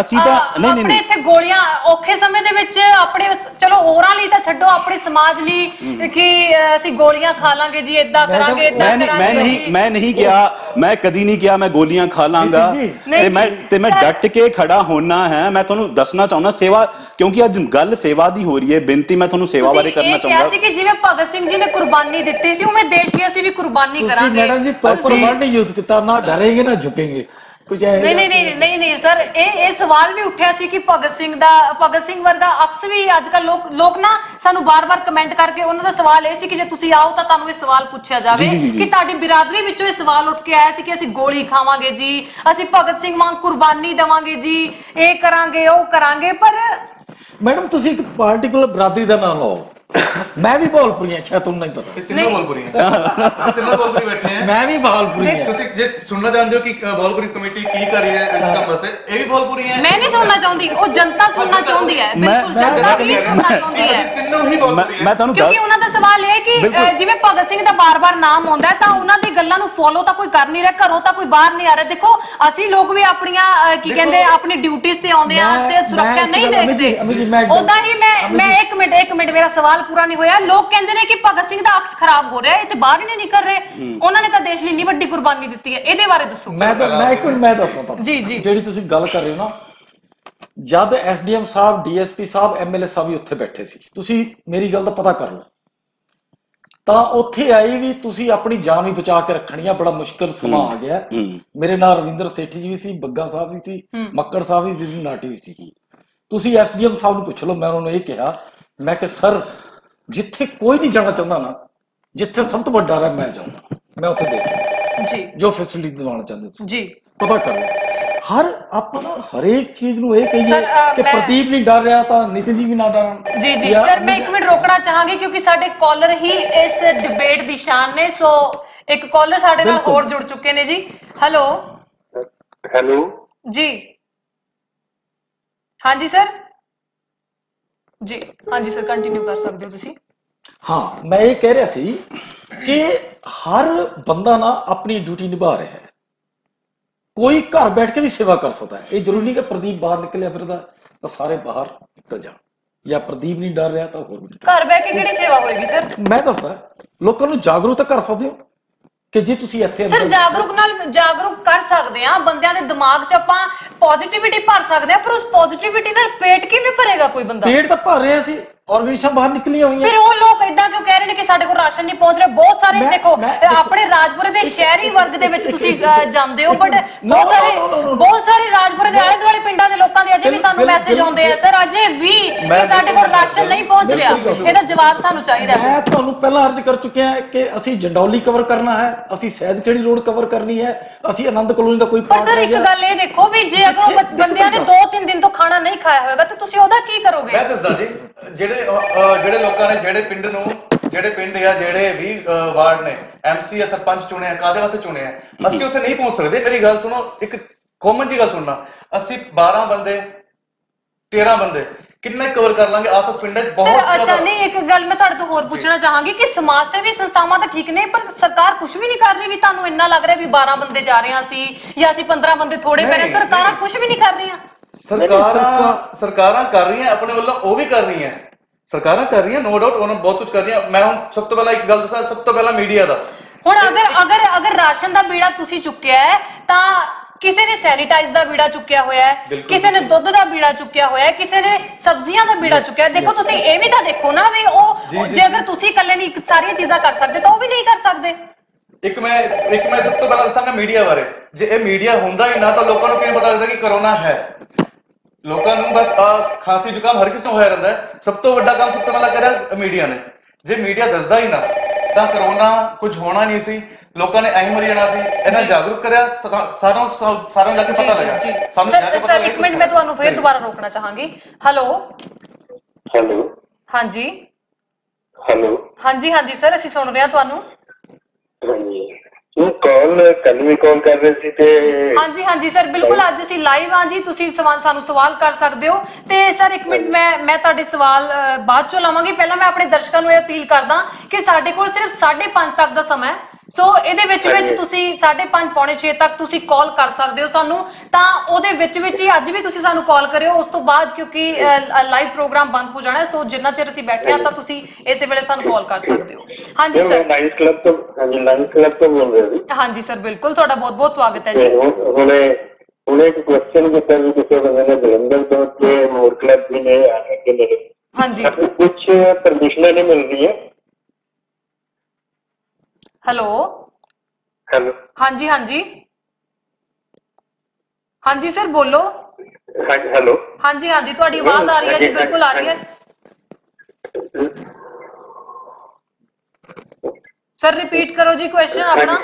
ਅਸੀਂ ਤਾਂ ਆਪਣੇ ਇੱਥੇ ਗੋਲੀਆਂ ਔਖੇ ਸਮੇਂ ਦੇ ਵਿੱਚ ਆਪਣੇ, ਚਲੋ ਹੋਰਾਂ ਲਈ ਤਾਂ ਛੱਡੋ, ਆਪਣੇ ਸਮਾਜ ਲਈ ਕਿ ਅਸੀਂ ਗੋਲੀਆਂ ਖਾ ਲਾਂਗੇ ਜੀ, ਇਦਾਂ ਕਰਾਂਗੇ, ਇਦਾਂ ਕਰਾਂਗੇ। ਮੈਂ ਨਹੀਂ ਕਿਹਾ, ਮੈਂ ਕਦੀ ਨਹੀਂ ਕਿਹਾ ਮੈਂ ਗੋਲੀਆਂ ਖਾ ਲਾਂਗਾ, ਤੇ ਮੈਂ ਡਟ ਕੇ ਖੜਾ ਹੋਣਾ ਹੈ। ਮੈਂ ਤੁਹਾਨੂੰ ਦੱਸਣਾ ਚਾਹੁੰਦਾ ਸੇਵਾ, ਕਿਉਂਕਿ ਅੱਜ ਗੱਲ ਸੇਵਾ ਦੀ ਹੋ ਰਹੀ ਹੈ, ਬੇਨਤੀ ਮੈਂ ਤੁਹਾਨੂੰ ਸੇਵਾ ਬਾਰੇ ਕਰਨਾ ਚਾਹੁੰਦਾ। ਕਿਹਾ ਸੀ ਕਿ ਜਿਵੇਂ ਭਗਤ ਸਿੰਘ ਜੀ ਨੇ ਕੁਰਬਾਨੀ ਦਿੱਤੀ ਸੀ ਉਵੇਂ ਦੇਸ਼ ਲਈ ਅਸੀਂ ਵੀ ਕੁਰਬਾਨੀ ਕਰਾਂਗੇ। ਮੈਡਮ ਜੀ ਪ੍ਰੋਪਰ ਵਰਡ ਨਹੀਂ ਯੂਜ਼ ਕੀਤਾ, ਨਾ ਡਰੇਗੇ ਨਾ ਝੁਕੇਂਗੇ ਕੁਝ ਹੈ। ਨਹੀਂ ਸਰ, ਇਹ ਸਵਾਲ ਵੀ ਉੱਠਿਆ ਸੀ ਕਿ ਭਗਤ ਸਿੰਘ ਵਰਗਾ ਅਕਸ ਵੀ ਅੱਜ ਕੱਲ ਲੋਕ ਨਾ ਸਾਨੂੰ ਬਾਰ-ਬਾਰ ਕਮੈਂਟ ਕਰਕੇ, ਉਹਨਾਂ ਦਾ ਸਵਾਲ ਇਹ ਸੀ ਕਿ ਜੇ ਤੁਸੀਂ ਆਓ ਤਾਂ ਤੁਹਾਨੂੰ ਇਹ ਸਵਾਲ ਪੁੱਛਿਆ ਜਾਵੇ ਕਿ ਤੁਹਾਡੀ ਬਿਰਾਦਰੀ ਵਿੱਚੋਂ ਇਹ ਸਵਾਲ ਉੱਠ ਕੇ ਆਇਆ ਸੀ ਕਿ ਅਸੀਂ ਗੋਲੀ ਖਾਵਾਂਗੇ ਜੀ, ਅਸੀਂ ਭਗਤ ਸਿੰਘ ਵਾਂਗ ਕੁਰਬਾਨੀ ਦੇਵਾਂਗੇ ਜੀ, ਇਹ ਕਰਾਂਗੇ, ਉਹ ਕਰਾਂਗੇ। ਪਰ ਮੈਡਮ ਤੁਸੀਂ ਇੱਕ ਪਾਰਟਿਕੂਲਰ ਬਰਾਦਰੀ ਦਾ ਨਾਮ ਲਓ, मैं भी भावलपुरी है, शायद तुमने नहीं पता। तीनों भावलपुरी हैं, तीनों भावलपुरी बैठे हैं। मैं भी भावलपुरी है। ਤੁਸੀਂ ਜੇ ਸੁਣਨਾ ਚਾਹੁੰਦੇ ਹੋ ਕਿ ਭਾਵਲਪੁਰੀ ਕਮੇਟੀ ਕੀ ਕਰ ਰਹੀ ਹੈ ਇਸ ਕੰਮ ਵਾਸਤੇ, ਇਹ ਵੀ ਭਾਵਲਪੁਰੀ ਹੈ। ਮੈਂ ਨਹੀਂ ਸੁਣਨਾ ਚਾਹੁੰਦੀ, ਉਹ ਜਨਤਾ ਸੁਣਨਾ ਚਾਹੁੰਦੀ ਹੈ। ਬਿਲਕੁਲ ਜਨਤਾ ਵੀ ਸੁਣਨਾ ਚਾਹੁੰਦੀ ਹੈ। ਤਿੰਨੋਂ ਹੀ ਭਾਵਲਪੁਰੀ ਹੈ। ਮੈਂ ਤੁਹਾਨੂੰ ਕਿਉਂਕਿ ਉਹਨਾਂ ਦਾ ਸਵਾਲ ਇਹ ਕਿ ਜਿਵੇਂ ਭਗਤ ਸਿੰਘ ਦਾ ਬਾਰ-ਬਾਰ ਨਾਮ ਆਉਂਦਾ ਹੈ ਤਾਂ ਉਹਨਾਂ ਦੀ ਗੱਲਾਂ ਨੂੰ ਫੋਲੋ ਤਾਂ ਕੋਈ ਕਰ ਨਹੀਂ ਰਿਹਾ, ਘਰੋਂ ਤਾਂ ਕੋਈ ਬਾਹਰ ਨਹੀਂ ਆ ਰਿਹਾ। ਦੇਖੋ ਅਸੀਂ ਲੋਕ ਵੀ ਆਪਣੀਆਂ ਕੀ ਕਹਿੰਦੇ ਆਪਣੀ ਡਿਊਟੀਆਂ ਤੇ ਆਉਂਦੇ ਆ, ਸਿਹਤ ਸੁਰੱਖਿਆ ਨਹੀਂ ਦੇਖਦੇ। ਉਦਾਂ ਹੀ ਮੈਂ ਇੱਕ ਮਿੰਟ ਮੇਰਾ ਸਵਾਲ ਪੂਰਾ ਨਹੀਂ ਹੋਇਆ। ਲੋਕ ਕਹਿੰਦੇ ਨੇ ਕਿ ਭਗਤ ਸਿੰਘ ਦਾ ਅਕਸ ਖਰਾਬ ਹੋ ਰਿਹਾ, ਇਹ ਤੇ ਬਾਹਰ ਹੀ ਨਹੀਂ ਨਿਕਲ ਰਹੇ, ਉਹਨਾਂ ਨੇ ਤਾਂ ਦੇਸ਼ ਲਈ ਇੰਨੀ ਵੱਡੀ ਕੁਰਬਾਨੀ ਦਿੱਤੀ ਹੈ। ਇਹਦੇ ਬਾਰੇ ਦੱਸੋ। ਮੈਂ ਇੱਕ ਮਿੰਟ ਮੈਂ ਦੱਸਦਾ ਤੁਹਾਨੂੰ ਜੀ ਜਿਹੜੀ ਤੁਸੀਂ ਗੱਲ ਕਰ ਰਹੇ ਹੋ ਨਾ, ਜਦ ਐਸਡੀਐਮ ਸਾਹਿਬ, ਡੀਐਸਪੀ ਸਾਹਿਬ, ਐਮਐਲਏ ਸਾਹਿਬ ਵੀ ਉੱਥੇ ਬੈਠੇ ਸੀ, ਤੁਸੀਂ ਮੇਰੀ ਗੱਲ ਦਾ ਪਤਾ ਕਰ ਲਓ, ਤਾਂ ਉੱਥੇ ਆਈ ਵੀ ਤੁਸੀਂ ਆਪਣੀ ਜਾਨ ਵੀ ਬਚਾ ਕੇ ਰੱਖਣੀ ਆ। ਬੜਾ ਮੁਸ਼ਕਲ ਸਮਾਂ ਆ ਗਿਆ। ਮੇਰੇ ਨਾਲ ਰਵਿੰਦਰ ਸੇਠੀ ਜੀ ਵੀ ਸੀ, ਬੱਗਾ ਸਾਹਿਬ ਵੀ ਸੀ, ਮੱਕੜ ਸਾਹਿਬ ਵੀ ਸੀ, ਨਾਟੀ ਵੀ ਸੀ। ਤੁਸੀਂ ਐਸਡੀਐਮ ਸਾਹਿਬ ਨੂੰ ਪੁੱਛ ਲਓ। ਮੈਂ ਉਹਨਾਂ ਨੂੰ ਇਹ ਕਿਹਾ, ਮੈਂ ਕਿ ਸਰ ਜਿੱਥੇ ਕੋਈ ਨਹੀਂ ਜਾਣਾ ਚਾਹੁੰਦਾ ਨਾ, ਜਿੱਥੇ ਸਭ ਤੋਂ ਵੱਡਾ ਡਰ ਹੈ, ਮੈਂ ਜਾਊਂਗਾ, ਮੈਂ ਉੱਥੇ ਦੇਖਾਂ ਜੀ ਜੋ ਫੈਸਿਲਿਟੀ ਦਿਵਾਉਣਾ ਚਾਹੁੰਦੇ ਜੀ, ਪਤਾ ਕਰੋ। ਆਪਾਂ ਨਾ ਹਰੇਕ ਚੀਜ਼ ਨੂੰ ਇਹ ਕਹੀਏ ਕਿ ਪ੍ਰਦੀਪ ਨਹੀਂ ਡਰ ਰਿਹਾ ਤਾਂ ਨਿਤਿਨ ਜੀ ਵੀ ਨਾ ਡਰਨ। ਜੀ ਸਰ, ਮੈਂ ਇੱਕ ਮਿੰਟ ਰੋਕਣਾ ਚਾਹਾਂਗੀ ਕਿਉਂਕਿ ਸਾਡੇ ਕਾਲਰ ਹੀ ਇਸ ਡਿਬੇਟ ਦੀ ਸ਼ਾਨ ਨੇ। ਸੋ ਇੱਕ ਕਾਲਰ ਸਾਡੇ ਨਾਲ ਹੋਰ ਜੁੜ ਚੁੱਕੇ ਨੇ ਜੀ। ਹੈਲੋ ਜੀ, ਹਾਂਜੀ ਸਰ ਜੀ, ਹਾਂਜੀ ਸਰ ਕੰਟੀਨਿਊ ਕਰ ਸਕਦੇ ਹੋ ਤੁਸੀਂ। ਹਾਂ, ਮੈਂ ਇਹ ਕਹਿ ਰਿਹਾ ਸੀ ਕਿ ਹਰ ਬੰਦਾ ਨਾ ਆਪਣੀ ਡਿਊਟੀ ਨਿਭਾ ਰਿਹਾ ਹੈ। ਕੋਈ ਘਰ ਬੈਠ ਕੇ ਵੀ ਸੇਵਾ ਕਰ ਸਕਦਾ ਹੈ। ਇਹ ਜ਼ਰੂਰੀ ਨਹੀਂ ਕਿ ਪ੍ਰਦੀਪ ਬਾਹਰ ਨਿਕਲਿਆ ਫਿਰਦਾ ਤਾਂ ਸਾਰੇ ਬਾਹਰ ਨਿਕਲ ਜਾਣ, ਜਾਂ ਪ੍ਰਦੀਪ ਨਹੀਂ ਡਰ ਰਿਹਾ ਤਾਂ ਹੋਰ ਵੀ। ਘਰ ਬੈਠ ਕੇ ਕਿਹੜੀ ਸੇਵਾ ਹੋਏਗੀ ਸਰ? ਮੈਂ ਦੱਸਦਾ, ਲੋਕਾਂ ਨੂੰ ਜਾਗਰੂਕ ਕਰ ਸਕਦੇ ਹੋ ਕਿ ਜੇ ਤੁਸੀਂ ਇੱਥੇ ਸਰ ਜਾਗਰੂਕ ਕਰ ਸਕਦੇ ਆ, ਬੰਦਿਆਂ ਦੇ ਦਿਮਾਗ 'ਚ ਆਪਾਂ ਪੋਜ਼ਿਟਿਵਿਟੀ ਭਰ ਸਕਦੇ ਆ, ਪਰ ਉਸ ਪੋਜ਼ਿਟਿਵਿਟੀ ਨਾਲ ਪੇਟ ਕਿਵੇਂ ਭਰੇਗਾ ਕੋਈ ਬੰਦਾ? ਪੇਟ ਤਾਂ ਭਰ ਰਿਹਾ ਸੀ, ਆਰਗੇਨਾਈਜੇਸ਼ਨ ਬਾਹਰ ਨਿਕਲੀਆਂ ਹੋਈਆਂ। ਫਿਰ ਉਹ ਲੋਕ ਇਦਾਂ ਕਿਉਂ ਕਹਿ ਰਹੇ ਨੇ ਕਿ ਸਾਡੇ ਕੋਲ ਰਾਸ਼ਨ ਨਹੀਂ ਪਹੁੰਚ ਰਿਹਾ? ਬਹੁਤ ਸਾਰੇ ਦੇਖੋ ਆਪਣੇ ਰਾਜਪੁਰੇ ਦੇ ਸ਼ਹਿਰੀ ਵਰਗ ਦੇ ਵਿੱਚ ਤੁਸੀਂ ਜਾਂਦੇ ਹੋ, ਬਟ ਬਹੁਤ ਸਾਰੇ ਰਾਜਪੁਰੇ ਦੇ ਆਲੇ ਦੁਆਲੇ ਪਿੰਡਾਂ ਦੇ ਲੋਕਾਂ ਦੇ ਅਜੇ ਵੀ ਸਾਨੂੰ ਮੈਸੇਜ ਆਉਂਦੇ ਆ ਸਰ, ਅਜੇ ਵੀ ਕਿ ਸਾਡੇ ਕੋਲ ਰਾਸ਼ਨ ਨਹੀਂ ਪਹੁੰਚ ਰਿਹਾ। ਇਹਦਾ ਜਵਾਬ ਸਾਨੂੰ ਚਾਹੀਦਾ ਹੈ। ਮੈਂ ਤੁਹਾਨੂੰ ਪਹਿਲਾਂ ਅਰਜ਼ ਕਰ ਚੁੱਕਿਆ ਕਿ ਅਸੀਂ ਜੰਡੌਲੀ ਕਵਰ ਕਰਨਾ ਹੈ, ਅਸੀਂ ਸੈਦਖੇੜੀ ਰੋਡ ਕਵਰ ਕਰਨੀ ਹੈ, ਅਸੀਂ ਆਨੰਦ ਕਲੋਨੀ ਦਾ ਕੋਈ ਪਰ ਸਰ ਇੱਕ ਗੱਲ ਇਹ ਦੇਖੋ ਵੀ ਜੇ ਅਗਰ ਉਹ ਬੰਦਿਆਂ ਨੇ 2-3 ਦਿਨ ਤੋਂ ਖਾਣਾ ਨਹੀਂ ਖਾਇਆ ਹੋਵੇਗਾ ਤਾਂ ਤੁਸੀਂ ਉਹਦਾ ਕੀ ਕਰੋਗੇ? ਮੈਂ ਦੱਸਦਾ ਜੀ, ਜਿਹੜੇ ਲੋਕਾਂ ਨੇ ਜਿਹੜੇ ਪਿੰਡ ਜਾਂ ਜਿਹੜੇ ਵੀ ਵਾਰਡ ਨੇ ਐਮਸੀ ਜਾਂ ਸਰਪੰਚ ਚੁਣੇ ਆ, ਕਾਦੇ ਵਾਸਤੇ ਚੁਣੇ ਆ? ਅਸੀਂ ਉੱਥੇ ਨਹੀਂ ਪਹੁੰਚ ਸਕਦੇ। ਮੇਰੀ ਗੱਲ ਸੁਣੋ, ਇੱਕ ਕਾਮਨ ਜੀ ਗੱਲ ਸੁਣਨਾ, ਅਸੀਂ 12 ਬੰਦੇ 13 ਬੰਦੇ ਕਿੰਨੇ ਕਵਰ ਕਰ ਲਾਂਗੇ ਆਸ-ਪਾਸ ਪਿੰਡਾਂ 'ਚ? ਬਹੁਤ ਅੱਛਾ, ਨਹੀਂ ਇੱਕ ਗੱਲ ਮੈਂ ਤੁਹਾਡੇ ਤੋਂ ਹੋਰ ਪੁੱਛਣਾ ਚਾਹਾਂਗੀ ਕਿ ਸਮਾਜ ਸੇਵੀ ਸੰਸਥਾਵਾਂ ਤਾਂ ਠੀਕ ਨੇ, ਪਰ ਸਰਕਾਰ ਕੁਝ ਵੀ ਨਹੀਂ ਕਰ ਰਹੀ। ਵੀ ਤੁਹਾਨੂੰ ਇੰਨਾ ਲੱਗ ਰਿਹਾ ਵੀ 12 ਬੰਦੇ ਜਾ ਰਹੇ ਹਾਂ ਅਸੀਂ, ਜਾਂ ਅਸੀਂ 15 ਬੰਦੇ ਥੋੜੇ ਪੈ ਰਹੇ, ਸਰਕਾਰਾਂ ਕੁਝ ਵੀ ਨਹੀਂ ਕਰ ਰਹੀਆਂ। ਸਰਕਾਰਾਂ ਕਰ ਰਹੀਆਂ ਆਪਣੇ ਵੱਲੋਂ, ਉਹ ਵੀ ਕਰ ਰਹੀਆਂ। ਸਰਕਾਰਾਂ ਕਰ ਰਹੀਆਂ, ਨੋ ਡਾਊਟ, ਉਹਨਾਂ ਬਹੁਤ ਕੁਝ ਕਰ ਰਹੀਆਂ। ਮੈਂ ਹੁਣ ਸਭ ਤੋਂ ਪਹਿਲਾਂ ਇੱਕ ਗੱਲ ਦੱਸਾਂ, ਸਭ ਤੋਂ ਪਹਿਲਾਂ ਮੀਡੀਆ ਦਾ। ਹੁਣ ਅਗਰ ਰਾਸ਼ਨ ਦਾ ਬੀੜਾ ਤੁਸੀਂ ਚੁੱਕਿਆ ਹੈ ਤਾਂ ਕਿਸੇ ਨੇ ਸੈਨੀਟਾਈਜ਼ ਦਾ ਬੀੜਾ ਚੁੱਕਿਆ ਹੋਇਆ ਹੈ, ਕਿਸੇ ਨੇ ਦੁੱਧ ਦਾ ਬੀੜਾ ਚੁੱਕਿਆ ਹੋਇਆ ਹੈ, ਕਿਸੇ ਨੇ ਸਬਜ਼ੀਆਂ ਦਾ ਬੀੜਾ ਚੁੱਕਿਆ। ਦੇਖੋ ਤੁਸੀਂ ਇਹ ਵੀ ਤਾਂ ਦੇਖੋ ਨਾ ਵੀ ਉਹ ਜੇ ਅਗਰ ਤੁਸੀਂ ਇਕੱਲੇ ਨਹੀਂ ਸਾਰੀਆਂ ਚੀਜ਼ਾਂ ਕਰ ਸਕਦੇ ਤਾਂ ਉਹ ਵੀ ਨਹੀਂ ਕਰ ਸਕਦੇ। ਇੱਕ ਮੈਂ ਸਭ ਤੋਂ ਪਹਿਲਾਂ ਦੱਸਾਂਗਾ ਮੀਡੀਆ ਬਾਰੇ। ਜੇ ਇਹ ਮੀਡੀਆ ਹੁੰਦਾ ਹੀ ਨਾ ਤਾਂ ਲੋਕਾਂ ਨੂੰ ਕਿਵੇਂ ਪਤਾ ਲੱਗਦਾ ਕਿ ਕਰੋਨਾ ਹੈ। ਲੋਕਾਂ ਨੂੰ ਬਸ ਖਾਂਸੀ ਜ਼ੁਕਾਮ ਹਰ ਕਿਸ ਨੂੰ ਹੋਇਆ ਰਹਿੰਦਾ ਹੈ। ਸਭ ਤੋਂ ਵੱਡਾ ਕੰਮ ਸਭ ਤੋਂ ਪਹਿਲਾਂ ਕਰਿਆ ਮੀਡੀਆ ਨੇ। ਜੇ ਮੀਡੀਆ ਦੱਸਦਾ ਹੀ ਨਾ ਤਾਂ ਕਰੋਨਾ ਕੁਝ ਹੋਣਾ ਨਹੀਂ ਸੀ, ਲੋਕਾਂ ਨੇ ਐਂ ਮਰੀ ਜਾਣਾ ਸੀ। ਇਹਨਾਂ ਜਾਗਰੂਕ ਕਰਿਆ, ਸਾਰਿਆਂ ਜਾ ਕੇ ਪਤਾ ਲੱਗਾ। ਸਾਨੂੰ ਜਾ ਕੇ ਪਤਾ ਲੱਗਾ। ਇੱਕ ਮਿੰਟ ਮੈਂ ਤੁਹਾਨੂੰ ਫੇਰ ਦੁਬਾਰਾ ਰੋਕਣਾ ਚਾਹਾਂਗੀ। ਹੈਲੋ ਹਾਂਜੀ ਹਾਂਜੀ ਸਰ, ਅਸੀਂ ਸੁਣ ਰਹੇ ਹਾਂ ਤੁਹਾਨੂੰ। ਹਾਂਜੀ ਸਰ, ਬਿਲਕੁਲ ਅੱਜ ਅਸੀਂ ਲਾਈਵ ਹਾਂ ਜੀ, ਤੁਸੀਂ ਸਾਨੂੰ ਸਵਾਲ ਕਰ ਸਕਦੇ ਹੋ। ਤੇ ਸਰ ਇੱਕ ਮਿੰਟ ਮੈਂ ਤੁਹਾਡੇ ਸਵਾਲ ਬਾਅਦ ਚੋਂ ਲਾਵਾਂਗੀ। ਪਹਿਲਾਂ ਮੈਂ ਆਪਣੇ ਦਰਸ਼ਕਾਂ ਨੂੰ ਇਹ ਅਪੀਲ ਕਰਦਾ ਕਿ ਸਾਡੇ ਕੋਲ ਸਿਰਫ 5:30 ਤੱਕ ਦਾ ਸਮਾਂ ਹੈ, ਸੋ ਇਹਦੇ ਵਿੱਚ ਤੁਸੀਂ 5:30 ਪੌਣੇ 6 ਤੱਕ ਤੁਸੀਂ ਕਾਲ ਕਰ ਸਕਦੇ ਹੋ ਸਾਨੂੰ। ਤਾਂ ਉਹਦੇ ਵਿੱਚ ਹੀ ਅੱਜ ਵੀ ਤੁਸੀਂ ਸਾਨੂੰ ਕਾਲ ਕਰਿਓ। ਉਸ ਤੋਂ ਬਾਅਦ ਕਿਉਂਕਿ ਲਾਈਵ ਪ੍ਰੋਗਰਾਮ ਬੰਦ ਹੋ ਜਾਣਾ, ਸੋ ਜਿੰਨਾ ਚਿਰ ਅਸੀਂ ਬੈਠੇ ਹਾਂ ਤਾਂ ਤੁਸੀਂ ਇਸੇ ਵੇਲੇ ਸਾਨੂੰ ਕਾਲ ਕਰ ਸਕਦੇ ਹੋ। ਹਾਂਜੀ ਸਰ, ਲਾਇਨਸ ਕਲੱਬ ਤੋਂ ਬੋਲ ਰਹੇ ਹੋ? ਹਾਂਜੀ ਸਰ, ਬਿਲਕੁਲ, ਤੁਹਾਡਾ ਬਹੁਤ ਬਹੁਤ ਸਵਾਗਤ ਹੈ ਜੀ। ਉਹਨੇ ਇੱਕ ਕੁਐਸਚਨ ਕੀਤਾ ਵੀ ਕਿਸੇ ਬੰਦੇ ਨੇ ਜਲੰਧਰ ਤੋਂ ਕਿ ਮੋਰ ਕਲੱਬ ਵੀ ਨੇ ਅੱਗੇ ਮੇਰੇ ਹਾਂਜੀ ਕੁਝ ਪਰਮਿਸ਼ਨਾਂ ਨਹੀਂ ਮਿਲ ਰਹੀਆਂ। ਹੈਲੋ ਹਾਂਜੀ ਸਰ ਬੋਲੋ। ਹੈਲੋ ਹਾਂਜੀ ਤੁਹਾਡੀ ਆਵਾਜ਼ ਆ ਰਹੀ ਹੈ ਜੀ, ਬਿਲਕੁਲ ਆ ਰਹੀ ਹੈ ਸਰ। ਰਿਪੀਟ ਕਰੋ ਜੀ ਕੁਐਸਚਨ ਆਪਣਾ।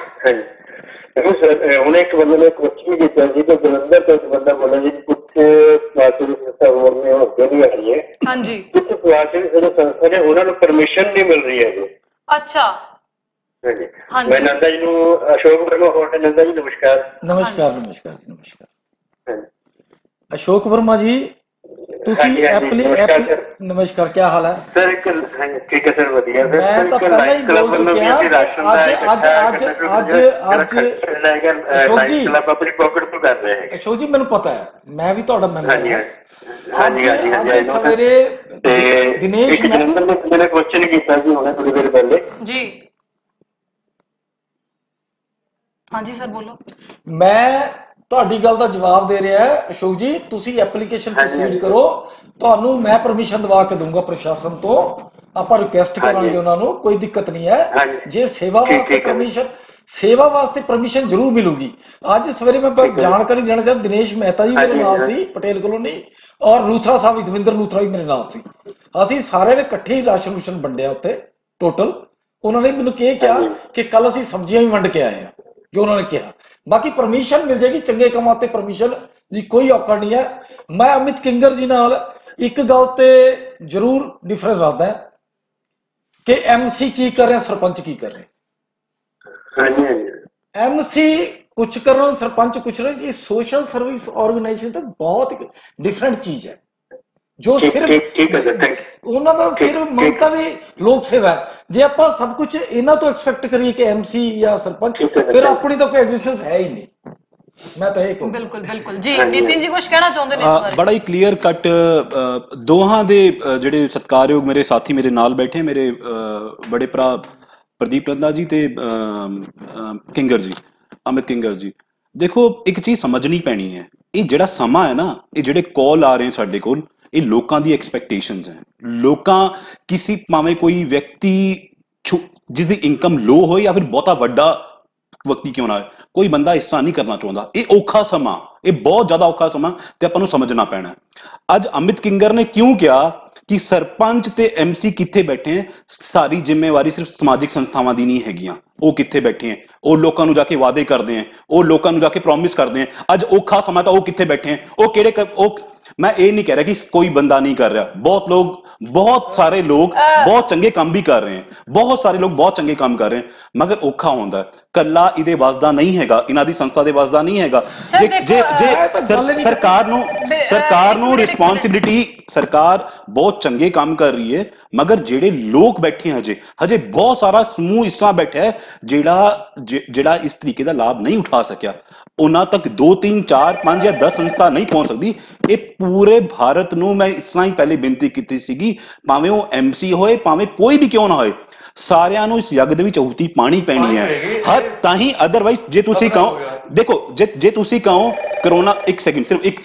ਸਰ ਉਹਨੇ ਇੱਕ ਬੰਦੇ ਨੇ ਕੁਐਸਚਨ ਕੀਤਾ ਜੀ ਕਿ ਜਲੰਧਰ ਤੋਂ ਇੱਕ ਬੰਦਾ ਬੋਲਿਆ ਜੀ ਕੁਝ ਸਮਾਜਿਕ ਸੰਸਥਾ ਹੋਰ ਨੇ ਉਹ ਅੱਗੇ ਨਹੀਂ ਆ ਰਹੀ ਹੈ। ਹਾਂਜੀ, ਕੁਝ ਸਮਾਜਿਕ ਸੰਸਥਾ ਨੇ ਉਹਨਾਂ ਨੂੰ ਪਰਮਿਸ਼ਨ ਨਹੀਂ ਮਿਲ ਰਹੀ ਹੈ ਜੀ। ਅੱਛਾ ਹਾਂਜੀ, ਮੈਂ ਨੰਦਾ ਜੀ ਨੂੰ ਅਸ਼ੋਕ ਵਰਮਾ ਹੋਟਲ। ਨੰਦਾ ਜੀ ਨਮਸਕਾਰ। नमस्कार अशोक वर्मा जी, नमस्कार, क्या हाल है सर? ठीक है सर, बढ़िया सर। मैं तो पहले ही बोल चुका अपनी पॉकेट तो कर रहे हैं। अशोक जी मैंने पता है, मैं भी ਤੁਹਾਡਾ ਮੈਂਬਰ ਹਾਂ। ਅੱਜ ਸਵੇਰੇ ਦਿਨੇਸ਼ मैंने क्वेश्चन ਕੀਤਾ ਸੀ ਹੁਣੇ ਥੋੜੀ ਦੇਰ ਪਹਿਲੇ ਜੀ। ਹਾਂਜੀ ਸਰ ਬੋਲੋ। ਮੈਂ ਤੁਹਾਡੀ ਗੱਲ ਦਾ ਜਵਾਬ ਦੇ ਰਿਹਾ ਹੈ ਅਸ਼ੋਕ ਜੀ। ਤੁਸੀਂ ਐਪਲੀਕੇਸ਼ਨ ਪ੍ਰੋਸੀਡ ਕਰੋ, ਤੁਹਾਨੂੰ ਮੈਂ ਪਰਮਿਸ਼ਨ ਦਵਾ ਕੇ ਦੂੰਗਾ ਪ੍ਰਸ਼ਾਸਨ ਤੋਂ। ਆਪਾਂ ਰਿਕੁਐਸਟ ਕਰਾਂਗੇ ਉਹਨਾਂ ਨੂੰ, ਕੋਈ ਦਿੱਕਤ ਨਹੀਂ ਹੈ। ਜੇ ਸੇਵਾ ਵਾਸਤੇ ਪਰਮਿਸ਼ਨ ਜ਼ਰੂਰ ਮਿਲੂਗੀ। ਅੱਜ ਸਵੇਰੇ ਮੈਂ ਜਾਣਕਾਰੀ ਦੇਣਾ ਚਾਹੁੰਦਾ, ਦਿਨੇਸ਼ ਮਹਿਤਾ ਜੀ ਮੇਰੇ ਨਾਲ ਸੀ ਪਟੇਲ ਕਲੋਨੀ, ਔਰ ਲੂਥਰਾ ਸਾਹਿਬ ਦਵਿੰਦਰ ਲੂਥਰਾ ਵੀ ਮੇਰੇ ਨਾਲ ਸੀ। ਅਸੀਂ ਸਾਰਿਆਂ ਨੇ ਇਕੱਠੇ ਹੀ ਰਾਸ਼ਨ ਵੰਡਿਆ ਉੱਤੇ ਟੋਟਲ। ਉਹਨਾਂ ਨੇ ਮੈਨੂੰ ਕਿਹਾ ਕਿ ਕੱਲ ਅਸੀਂ ਸਬਜ਼ੀਆਂ ਵੀ ਵੰਡ ਕੇ ਆਏ ਹਾਂ, ਜੋ ਉਹਨਾਂ ਨੇ ਕਿਹਾ। ਬਾਕੀ ਪਰਮਿਸ਼ਨ ਮਿਲ ਜਾਏਗੀ, ਚੰਗੇ ਕੰਮਾਂ ਤੇ ਪਰਮਿਸ਼ਨ ਦੀ ਕੋਈ ਔਕੜ ਨਹੀਂ ਹੈ। ਮੈਂ ਅਮਿਤ ਕਿੰਗਰ ਜੀ ਨਾਲ ਇੱਕ ਗੱਲ ਤੇ ਜ਼ਰੂਰ ਡਿਫਰੈਂਸ ਰੱਖਦਾ ਕਿ ਐਮਸੀ ਕੀ ਕਰ ਰਿਹਾ, ਸਰਪੰਚ ਕੀ ਕਰ ਰਿਹਾ। ਐਮਸੀ ਕੁਛ ਕਰ ਰਹੇ, ਸਰਪੰਚ ਕੁਛ ਰਹੇ। ਇਹ ਸੋਸ਼ਲ ਸਰਵਿਸ ਆਰਗੇਨਾਈਜੇਸ਼ਨ ਤਾਂ ਬਹੁਤ ਡਿਫਰੈਂਟ ਚੀਜ਼ ਹੈ। ਜੋ ਸਿਰਫ ਉਹਨਾਂ ਦਾ ਸਿਰਫ ਮੰਤਵ ਵੀ ਲੋਕ ਸੇਵਾ ਹੈ। ਜੇ ਆਪਾਂ ਸਭ ਕੁਝ ਇਹਨਾਂ ਤੋਂ ਐਕਸਪੈਕਟ ਕਰੀਏ ਕਿ ਐਮਸੀ ਜਾਂ ਸਰਪੰਚ, ਫਿਰ ਆਪਣੀ ਤਾਂ ਕੋਈ ਐਗਜ਼ਿਸਟੈਂਸ ਹੈ ਹੀ ਨਹੀਂ। ਮੈਂ ਤਾਂ ਇਹ ਕਹੂੰ। ਬਿਲਕੁਲ ਜੀ। ਨਿਤਿਨ ਜੀ ਕੁਝ ਕਹਿਣਾ ਚਾਹੁੰਦੇ ਨੇ ਇਸ ਬਾਰੇ? ਬੜਾ ਹੀ ਕਲੀਅਰ ਕੱਟ ਦੋਹਾਂ ਦੇ ਜਿਹੜੇ ਸਤਿਕਾਰਯੋਗ ਮੇਰੇ ਸਾਥੀ ਮੇਰੇ ਨਾਲ ਬੈਠੇ, ਮੇਰੇ ਬੜੇ ਭਰਾ ਪ੍ਰਦੀਪ ਨੰਦਾ ਜੀ ਤੇ ਕਿੰਗਰ ਜੀ, ਅਮਿਤ ਕਿੰਗਰ ਜੀ। ਦੇਖੋ ਇੱਕ ਚੀਜ਼ ਸਮਝਣੀ ਪੈਣੀ ਹੈ, ਇਹ ਜਿਹੜਾ ਸਮਾਂ ਹੈ ਨਾ, ਇਹ ਜਿਹੜੇ ਕਾਲ ਆ ਰਹੇ ਸਾਡੇ ਕੋਲ, ਇਹ ਲੋਕਾਂ ਦੀ ਐਕਸਪੈਕਟੇਸ਼ਨਸ ਹੈ। ਲੋਕਾਂ ਕਿਸੇ ਭਾਵੇਂ ਕੋਈ ਵਿਅਕਤੀ ਜਿਸ ਦੀ ਇਨਕਮ ਲੋ ਹੋਏ ਜਾਂ ਫਿਰ ਬਹੁਤਾ ਵੱਡਾ ਵਿਅਕਤੀ ਕਿਉਂ ਨਾ ਹੋਏ, ਕੋਈ ਬੰਦਾ ਇਸ ਤਰ੍ਹਾਂ ਨਹੀਂ ਕਰਨਾ ਚਾਹੁੰਦਾ। ਇਹ ਔਖਾ ਸਮਾਂ, ਇਹ ਬਹੁਤ ਜ਼ਿਆਦਾ ਔਖਾ ਸਮਾਂ ਤੇ ਆਪਾਂ ਨੂੰ ਸਮਝਣਾ ਪੈਣਾ। ਅੱਜ ਅਮਿਤ ਕਿੰਗਰ ਨੇ ਕਿਉਂ ਕਿਹਾ ਕਿ ਸਰਪੰਚ ਤੇ ਐਮਸੀ ਕਿੱਥੇ ਬੈਠੇ ਹੈ, ਸਾਰੀ ਜ਼ਿੰਮੇਵਾਰੀ ਸਿਰਫ ਸਮਾਜਿਕ ਸੰਸਥਾਵਾਂ ਦੀ ਨਹੀਂ ਹੈਗੀਆਂ। ਉਹ ਕਿੱਥੇ ਬੈਠੇ ਹੈ, ਉਹ ਲੋਕਾਂ ਨੂੰ ਜਾ ਕੇ ਵਾਅਦੇ ਕਰਦੇ ਹੈ, ਉਹ ਲੋਕਾਂ ਨੂੰ ਜਾ ਕੇ ਪ੍ਰੋਮਿਸ ਕਰਦੇ ਹੈ। ਅੱਜ ਔਖਾ ਸਮਾਂ ਤਾਂ ਉਹ ਕਿੱਥੇ ਬੈਠੇ ਹੈ, ਉਹ ਕਿਹੜੇ ਮੈਂ ਇਹ ਨਹੀਂ ਕਹਿ ਰਿਹਾ ਕਿ ਕੋਈ ਬੰਦਾ ਨਹੀਂ ਕਰ ਰਿਹਾ। ਬਹੁਤ ਸਾਰੇ ਲੋਕ ਬਹੁਤ ਚੰਗੇ ਕੰਮ ਵੀ ਕਰ ਰਹੇ ਹੈ, ਬਹੁਤ ਸਾਰੇ ਲੋਕ ਬਹੁਤ ਚੰਗੇ ਕੰਮ ਕਰ ਰਹੇ ਹੈ, ਮਗਰ ਔਖਾ ਹੁੰਦਾ। ਕੱਲਾ ਇਹਦੇ ਵਸਦਾ ਨਹੀਂ ਹੈਗਾ, ਇਹਨਾਂ ਦੀ ਸੰਸਥਾ ਦੇ ਵਸਦਾ ਨਹੀਂ ਹੈਗਾ। ਜੇ ਸਰਕਾਰ ਨੂੰ ਰਿਸਪੌਂਸਿਬਿਲਿਟੀ, ਸਰਕਾਰ ਬਹੁਤ ਚੰਗੇ ਕੰਮ ਕਰ ਰਹੀ ਹੈ, ਮਗਰ ਜਿਹੜੇ ਲੋਕ ਬੈਠੇ ਹਜੇ ਬਹੁਤ ਸਾਰਾ ਸਮੂਹ ਇਸ ਤਰ੍ਹਾਂ ਬੈਠਾ ਹੈ ਜਿਹੜਾ ਇਸ ਤਰੀਕੇ ਦਾ ਲਾਭ ਨਹੀਂ ਉਠਾ ਸਕਿਆ। ਉਹਨਾਂ ਤੱਕ 2 3 4 5 ਜਾਂ 10 ਸੰਸਥਾ ਨਹੀਂ ਪਹੁੰਚ ਸਕਦੀ। ਇਹ ਪੂਰੇ ਭਾਰਤ ਨੂੰ ਮੈਂ ਇਸ ਤਰ੍ਹਾਂ ਹੀ ਪਹਿਲੇ ਬੇਨਤੀ ਕੀਤੀ ਸੀਗੀ, ਭਾਵੇਂ ਉਹ MC ਹੋਏ, ਭਾਵੇਂ ਕੋਈ ਵੀ ਕਿਉਂ ਨਾ ਹੋਏ, ਸਾਰਿਆਂ ਨੂੰ ਇਸ ਯੱਗ ਦੇ ਵਿੱਚ ਆਹੂਤੀ ਪਾਣੀ ਪੈਣੀ ਹੈ ਹਰ ਤਾਂ ਹੀ। ਅਦਰਵਾਈਜ਼ ਜੇ ਤੁਸੀਂ ਕਹੋ, ਦੇਖੋ ਜੇ ਤੁਸੀਂ ਕਹੋ ਕਰੋਨਾ, ਇੱਕ ਸੈਕਿੰਡ,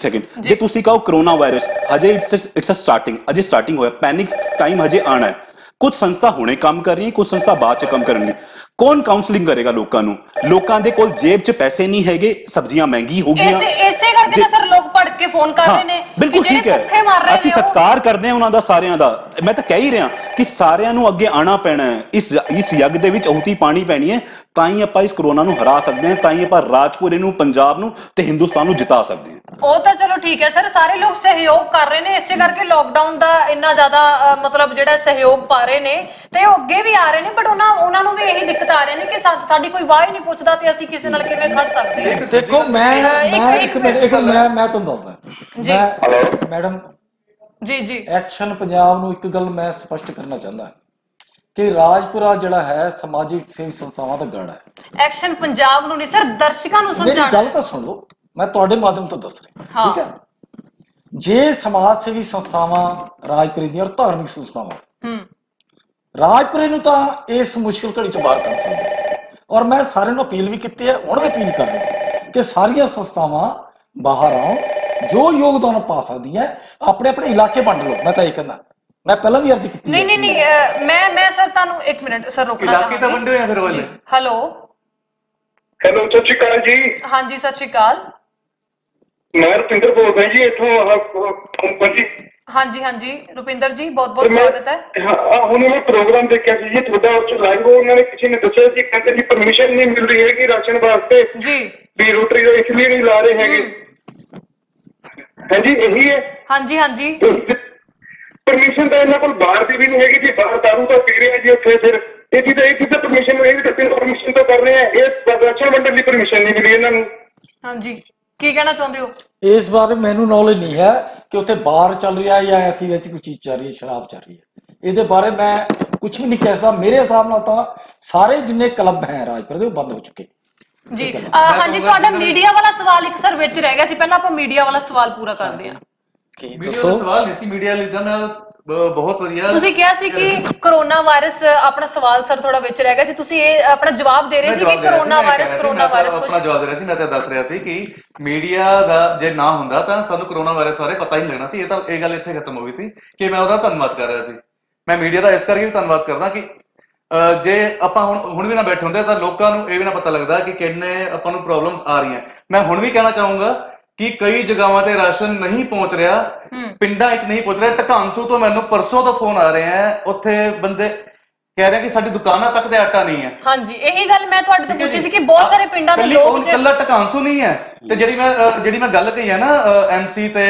ਜੇ ਤੁਸੀਂ ਕਹੋ ਕਰੋਨਾ ਵਾਇਰਸ ਹਜੇ ਇਟਸ ਅ ਸਟਾਰਟਿੰਗ, ਅਜੇ ਸਟਾਰਟਿੰਗ ਹੋਇਆ, ਪੈਨਿਕ ਟਾਈਮ ਹਜੇ ਆਣਾ ਹੈ। ਕੁਝ ਸੰਸਥਾ ਹੁਣੇ ਕੰਮ ਕਰ ਰਹੀ ਹੈ, ਕੁਝ ਸੰਸਥਾ ਬਾਅਦ ਚ ਕੰਮ ਕਰਨਗੀ। ਕੌਣ ਕਾਉਂਸਲਿੰਗ ਕਰੇਗਾ ਲੋਕਾਂ ਨੂੰ? ਲੋਕਾਂ ਦੇ ਕੋਲ ਜੇਬ 'ਚ ਪੈਸੇ ਨਹੀਂ ਹੈਗੇ, ਸਬਜ਼ੀਆਂ ਮਹਿੰਗੀ ਹੋ ਗਈਆਂ, ਇਸੇ ਕਰਕੇ ਤਾਂ ਸਰ ਲੋਕ ਭੜਕ ਕੇ ਫੋਨ ਕਰ ਰਹੇ ਨੇ। ਬਿਲਕੁਲ ਠੀਕ ਹੈ, ਅਸੀਂ ਸਤਿਕਾਰ ਕਰਦੇ ਹਾਂ ਉਹਨਾਂ ਦਾ, ਸਾਰਿਆਂ ਦਾ। ਮੈਂ ਤਾਂ ਕਹਿ ਹੀ ਰਿਹਾ ਕਿ ਸਾਰਿਆਂ ਨੂੰ ਅੱਗੇ ਆਣਾ ਪੈਣਾ ਹੈ, ਇਸ ਯੱਗ ਦੇ ਵਿੱਚ ਆਹੂਤੀ ਪਾਣੀ ਪੈਣੀ ਹੈ, ਤਾਂ ਹੀ ਆਪਾਂ ਇਸ ਕਰੋਨਾ ਨੂੰ ਹਰਾ ਸਕਦੇ ਹਾਂ, ਤਾਂ ਹੀ ਆਪਾਂ ਰਾਜਪੁਰੇ ਨੂੰ, ਪੰਜਾਬ ਨੂੰ ਤੇ ਹਿੰਦੁਸਤਾਨ ਨੂੰ ਜਿਤਾ ਸਕਦੇ ਹਾਂ। ਉਹ ਤਾਂ ਚਲੋ ਠੀਕ ਹੈ ਸਰ, ਸਾਰੇ ਲੋਕ ਸਹਿਯੋਗ ਕਰ ਰਹੇ ਨੇ, ਇਸੇ ਕਰਕੇ ਲੋਕਡਾਊਨ ਦਾ ਇੰਨਾ ਜ਼ਿਆਦਾ ਮਤਲਬ ਜਿਹੜਾ ਸਹਿਯੋਗ ਪਾ ਰਹੇ ਨੇ, ਤੇ ਉਹ ਅੱਗੇ ਵੀ ਆ ਰਹੇ ਨੇ। ਬਟ ਉਹਨਾਂ ਨੂੰ ਵੀ ਇਹੀ ਦਿੱਕਤ ਆ ਰਹੀ ਨੇ ਕਿ ਸਾਡੀ ਕੋਈ ਵਾਹ ਹੀ ਨਹੀਂ ਪੁੱਛਦਾ, ਤੇ ਅਸੀਂ ਕਿਸੇ ਨਾਲ ਕਿਵੇਂ ਖੜ ਸਕਦੇ ਹਾਂ। ਦੇਖੋ ਮੈਂ ਤੁਹਾਨੂੰ ਦੱਸਦਾ ਮੈਡਮ ਜੀ ਐਕਸ਼ਨ ਪੰਜਾਬ ਨੂੰ ਇੱਕ ਗੱਲ ਮੈਂ ਸਪਸ਼ਟ ਕਰਨਾ ਚਾਹੁੰਦਾ ਕਿ ਰਾਜਪੁਰਾ ਜਿਹੜਾ ਹੈ ਸਮਾਜਿਕ ਸੇਵੀ ਸੰਸਥਾਵਾਂ ਦਾ ਗੜ ਹੈ। ਐਕਸ਼ਨ ਪੰਜਾਬ ਨੂੰ ਨਹੀਂ ਸਰ, ਦਰਸ਼ਕਾਂ ਨੂੰ ਸਮਝਾਉਣਾ। ਮੇਰੀ ਗੱਲ ਤਾਂ ਸੁਣ ਲਓ, ਮੈਂ ਤੁਹਾਡੇ ਮਾਧਿਅਮ ਤੋਂ ਦੱਸ ਰਿਹਾ, ਠੀਕ ਹੈ? ਜੇ ਸਮਾਜ ਸੇਵੀ ਸੰਸਥਾਵਾਂ ਰਾਜਪੁਰੇ ਦੀਆਂ ਔਰ ਧਾਰਮਿਕ ਸੰਸਥਾਵਾਂ ਰਾਜਪੁਰੇ ਨੂੰ ਤਾਂ ਇਸ ਮੁਸ਼ਕਿਲ ਘੜੀ ਚੋਂ ਬਾਹਰ ਕੱਢ ਸਕਦੇ, ਔਰ ਮੈਂ ਸਾਰਿਆਂ ਨੂੰ ਅਪੀਲ ਵੀ ਕੀਤੀ ਹੈ, ਹੁਣ ਵੀ ਅਪੀਲ ਕਰ ਰਿਹਾ ਕਿ ਸਾਰੀਆਂ ਸੰਸਥਾਵਾਂ ਬਾਹਰ ਆਉਣ, ਜੋ ਯੋਗਦਾਨ ਪਾ ਸਕਦੀਆਂ ਆਪਣੇ ਆਪਣੇ ਇਲਾਕੇ ਵੰਡ ਲਓ। ਮੈਂ ਤਾਂ ਇਹ ਕਹਿੰਦਾ, ਮੈਂ ਪਹਿਲਾਂ ਵੀ ਅਰਜ਼ ਕੀਤੀ। ਨਹੀਂ ਮੈਂ ਸਰ ਤੁਹਾਨੂੰ 1 ਮਿੰਟ ਸਰ ਰੋਕਣਾ ਚਾਹਾਂਗੀ। ਇਲਾਕੇ ਤਾਂ ਵੰਡੇ ਹੋਏ ਫਿਰ ਵਾਲੇ। ਹੈਲੋ ਸਤਿ ਸ਼੍ਰੀ ਅਕਾਲ ਜੀ। ਹਾਂਜੀ ਸਤਿ ਸ਼੍ਰੀ ਅਕਾਲ, ਮੈਂ ਰੁਪਿੰਦਰ ਬੋਲਦਾ ਜੀ ਇੱਥੋਂ ਕੰਪਨੀ। ਹਾਂਜੀ ਰੁਪਿੰਦਰ ਜੀ, ਬਹੁਤ ਸਵਾਗਤ ਹੈ। ਹੁਣ ਮੈਂ ਪ੍ਰੋਗਰਾਮ ਦੇਖਿਆ ਸੀ ਜੀ ਤੁਹਾਡਾ, ਉਸ ਚ ਲਾਈਵ ਉਹਨਾਂ ਨੇ ਕਿਸੇ ਨੇ ਦੱਸਿਆ ਸੀ, ਕਹਿੰਦੇ ਜੀ ਪਰਮਿਸ਼ਨ ਨਹੀਂ ਮਿਲ ਰਹੀ ਹੈਗੀ ਰਾਸ਼ਨ ਵਾਸਤੇ ਜੀ, ਵੀ ਰੋਟਰੀ ਦਾ ਇਸ ਲਈ ਨਹੀਂ ਲਾ ਰਹੇ ਹੈਗੇ। ਹਾਂਜੀ ਇਹੀ ਹੈ। ਹਾਂਜੀ ਪਰਮਿਸ਼ਨ ਤਾਂ ਇਹਨਾਂ ਕੋਲ ਬਾਹਰ ਦੀ ਵੀ ਨਹੀਂ ਹੈਗੀ ਜੀ, ਬਾਹਰ ਦਾਰੂ ਤਾਂ ਪੀ ਰਹੇ ਜੀ ਉੱਥੇ, ਫਿਰ ਇਹਦੀ ਤਾਂ ਪਰਮਿਸ਼ਨ ਇਹ ਵੀ ਤਾਂ ਪਰਮਿਸ਼ਨ ਤਾਂ ਕਰ ਰਹੇ ਆ, ਇਹ ਰਾਸ਼ਨ ਵੰਡਣ ਦੀ ਪਰਮਿਸ਼ਨ ਨਹੀਂ ਮਿਲੀ ਇਹਨਾਂ ਨੂੰ। ਹਾਂਜੀ ਕੀ ਕਹਿਣਾ ਚਾਹੁੰਦੇ ਹੋ? ਇਸ ਬਾਰੇ ਮੈਨੂੰ ਨੌਲੇਜ ਨਹੀਂ ਹੈ ਕਿ ਉੱਥੇ ਬਾਰ ਚੱਲ ਰਿਹਾ ਜਾਂ ਐਸੀ ਵਿੱਚ ਕੋਈ ਚੀਜ਼ ਚੱਲ ਰਹੀ ਹੈ, ਸ਼ਰਾਬ ਚੱਲ ਰਹੀ ਹੈ, ਇਹਦੇ ਬਾਰੇ ਮੈਂ ਕੁਝ ਵੀ ਨਹੀਂ ਕਹਿ ਸਕਦਾ। ਮੇਰੇ ਹਿਸਾਬ ਨਾਲ ਤਾਂ ਸਾਰੇ ਜਿੰਨੇ ਕਲੱਬ ਹੈ ਰਾਜਪੁਰ ਦੇ ਉਹ ਬੰਦ ਹੋ ਚੁੱਕੇ ਜੀ। ਹਾਂਜੀ ਤੁਹਾਡਾ ਮੀਡੀਆ ਵਾਲਾ ਸਵਾਲ ਇੱਕ ਸਰ ਵਿੱਚ ਰਹਿ ਗਿਆ ਸੀ, ਪਹਿਲਾਂ ਆਪਾਂ ਮੀਡੀਆ ਵਾਲਾ ਸਵਾਲ ਪੂਰਾ ਕਰਦੇ ਹਾਂ। ਮੀਡੀਆ ਦਾ ਸਵਾਲ ਨਹੀਂ ਸੀ, ਮੀਡੀਆ ਲਈ ਤਾਂ ਮੈਂ ਬਹੁਤ ਵਧੀਆ। ਤੁਸੀਂ ਕਿਹਾ ਸੀ ਕਿ ਕਰੋਨਾ ਵਾਇਰਸ, ਆਪਣਾ ਸਵਾਲ ਸਰ ਥੋੜਾ ਵਿੱਚ ਰਹਿ ਗਿਆ ਸੀ, ਤੁਸੀਂ ਇਹ ਆਪਣਾ ਜਵਾਬ ਦੇ ਰਹੇ ਸੀ ਕਿ ਕਰੋਨਾ ਵਾਇਰਸ ਆਪਣਾ ਜਵਾਬ ਦੇ ਰਿਹਾ ਸੀ। ਮੈਂ ਤਾਂ ਦੱਸ ਰਿਹਾ ਸੀ ਕਿ ਮੀਡੀਆ ਦਾ ਜੇ ਨਾ ਹੁੰਦਾ ਤਾਂ ਸਾਨੂੰ ਕਰੋਨਾ ਵਾਇਰਸ ਬਾਰੇ ਪਤਾ ਹੀ ਲੱਗਣਾ ਸੀ। ਇਹ ਗੱਲ ਇੱਥੇ ਖਤਮ ਹੋ ਗਈ ਸੀ ਕਿ ਮੈਂ ਉਹਦਾ ਧੰਨਵਾਦ ਕਰ ਰਿਹਾ ਸੀ। ਮੈਂ ਮੀਡੀਆ ਦਾ ਇਸ ਕਰਕੇ ਵੀ ਧੰਨਵਾਦ ਕਰਦਾ ਕਿ ਜੇ ਆਪਾਂ ਹੁਣ ਵੀ ਨਾ ਬੈਠੇ ਹੁੰਦੇ ਤਾਂ ਲੋਕਾਂ ਨੂੰ ਇਹ ਵੀ ਨਾ ਪਤਾ ਲੱਗਦਾ ਕਿ ਕਿੰਨੇ ਆਪਾਂ ਨੂੰ ਪ੍ਰੋਬਲਮਸ ਆ ਰਹੀਆਂ। ਮੈਂ ਹੁਣ ਵੀ ਕਹਿਣਾ ਚਾਹੂੰਗਾ ਕਿ ਕਈ ਜਗ੍ਹਾਵਾਂ ਤੇ ਰਾਸ਼ਨ ਨਹੀਂ ਪਹੁੰਚ ਰਿਹਾ, ਪਿੰਡਾਂ ਵਿੱਚ ਨਹੀਂ ਪਹੁੰਚ ਰਿਹਾ। ਢਕਾਂਸੂ ਤੋਂ ਮੈਨੂੰ ਪਰਸੋਂ ਤੋਂ ਫੋਨ ਆ ਰਹੇ ਹੈ, ਉੱਥੇ ਬੰਦੇ ਕਹਿ ਰਹੇ ਕਿ ਸਾਡੀ ਦੁਕਾਨਾਂ ਤੱਕ ਤੇ ਆਟਾ ਨਹੀਂ ਹੈ। ਹਾਂਜੀ ਇਹੀ ਗੱਲ ਮੈਂ ਤੁਹਾਡੇ ਤੋਂ ਪੁੱਛੀ ਸੀ ਕਿ ਬਹੁਤ ਸਾਰੇ ਪਿੰਡਾਂ ਦੇ ਲੋਕ ਕੱਲਾ ਢਕਾਂਸੂ ਨਹੀਂ ਹੈ। ਤੇ ਜਿਹੜੀ ਮੈਂ ਗੱਲ ਕਹੀ ਹੈ ਨਾ MC ਤੇ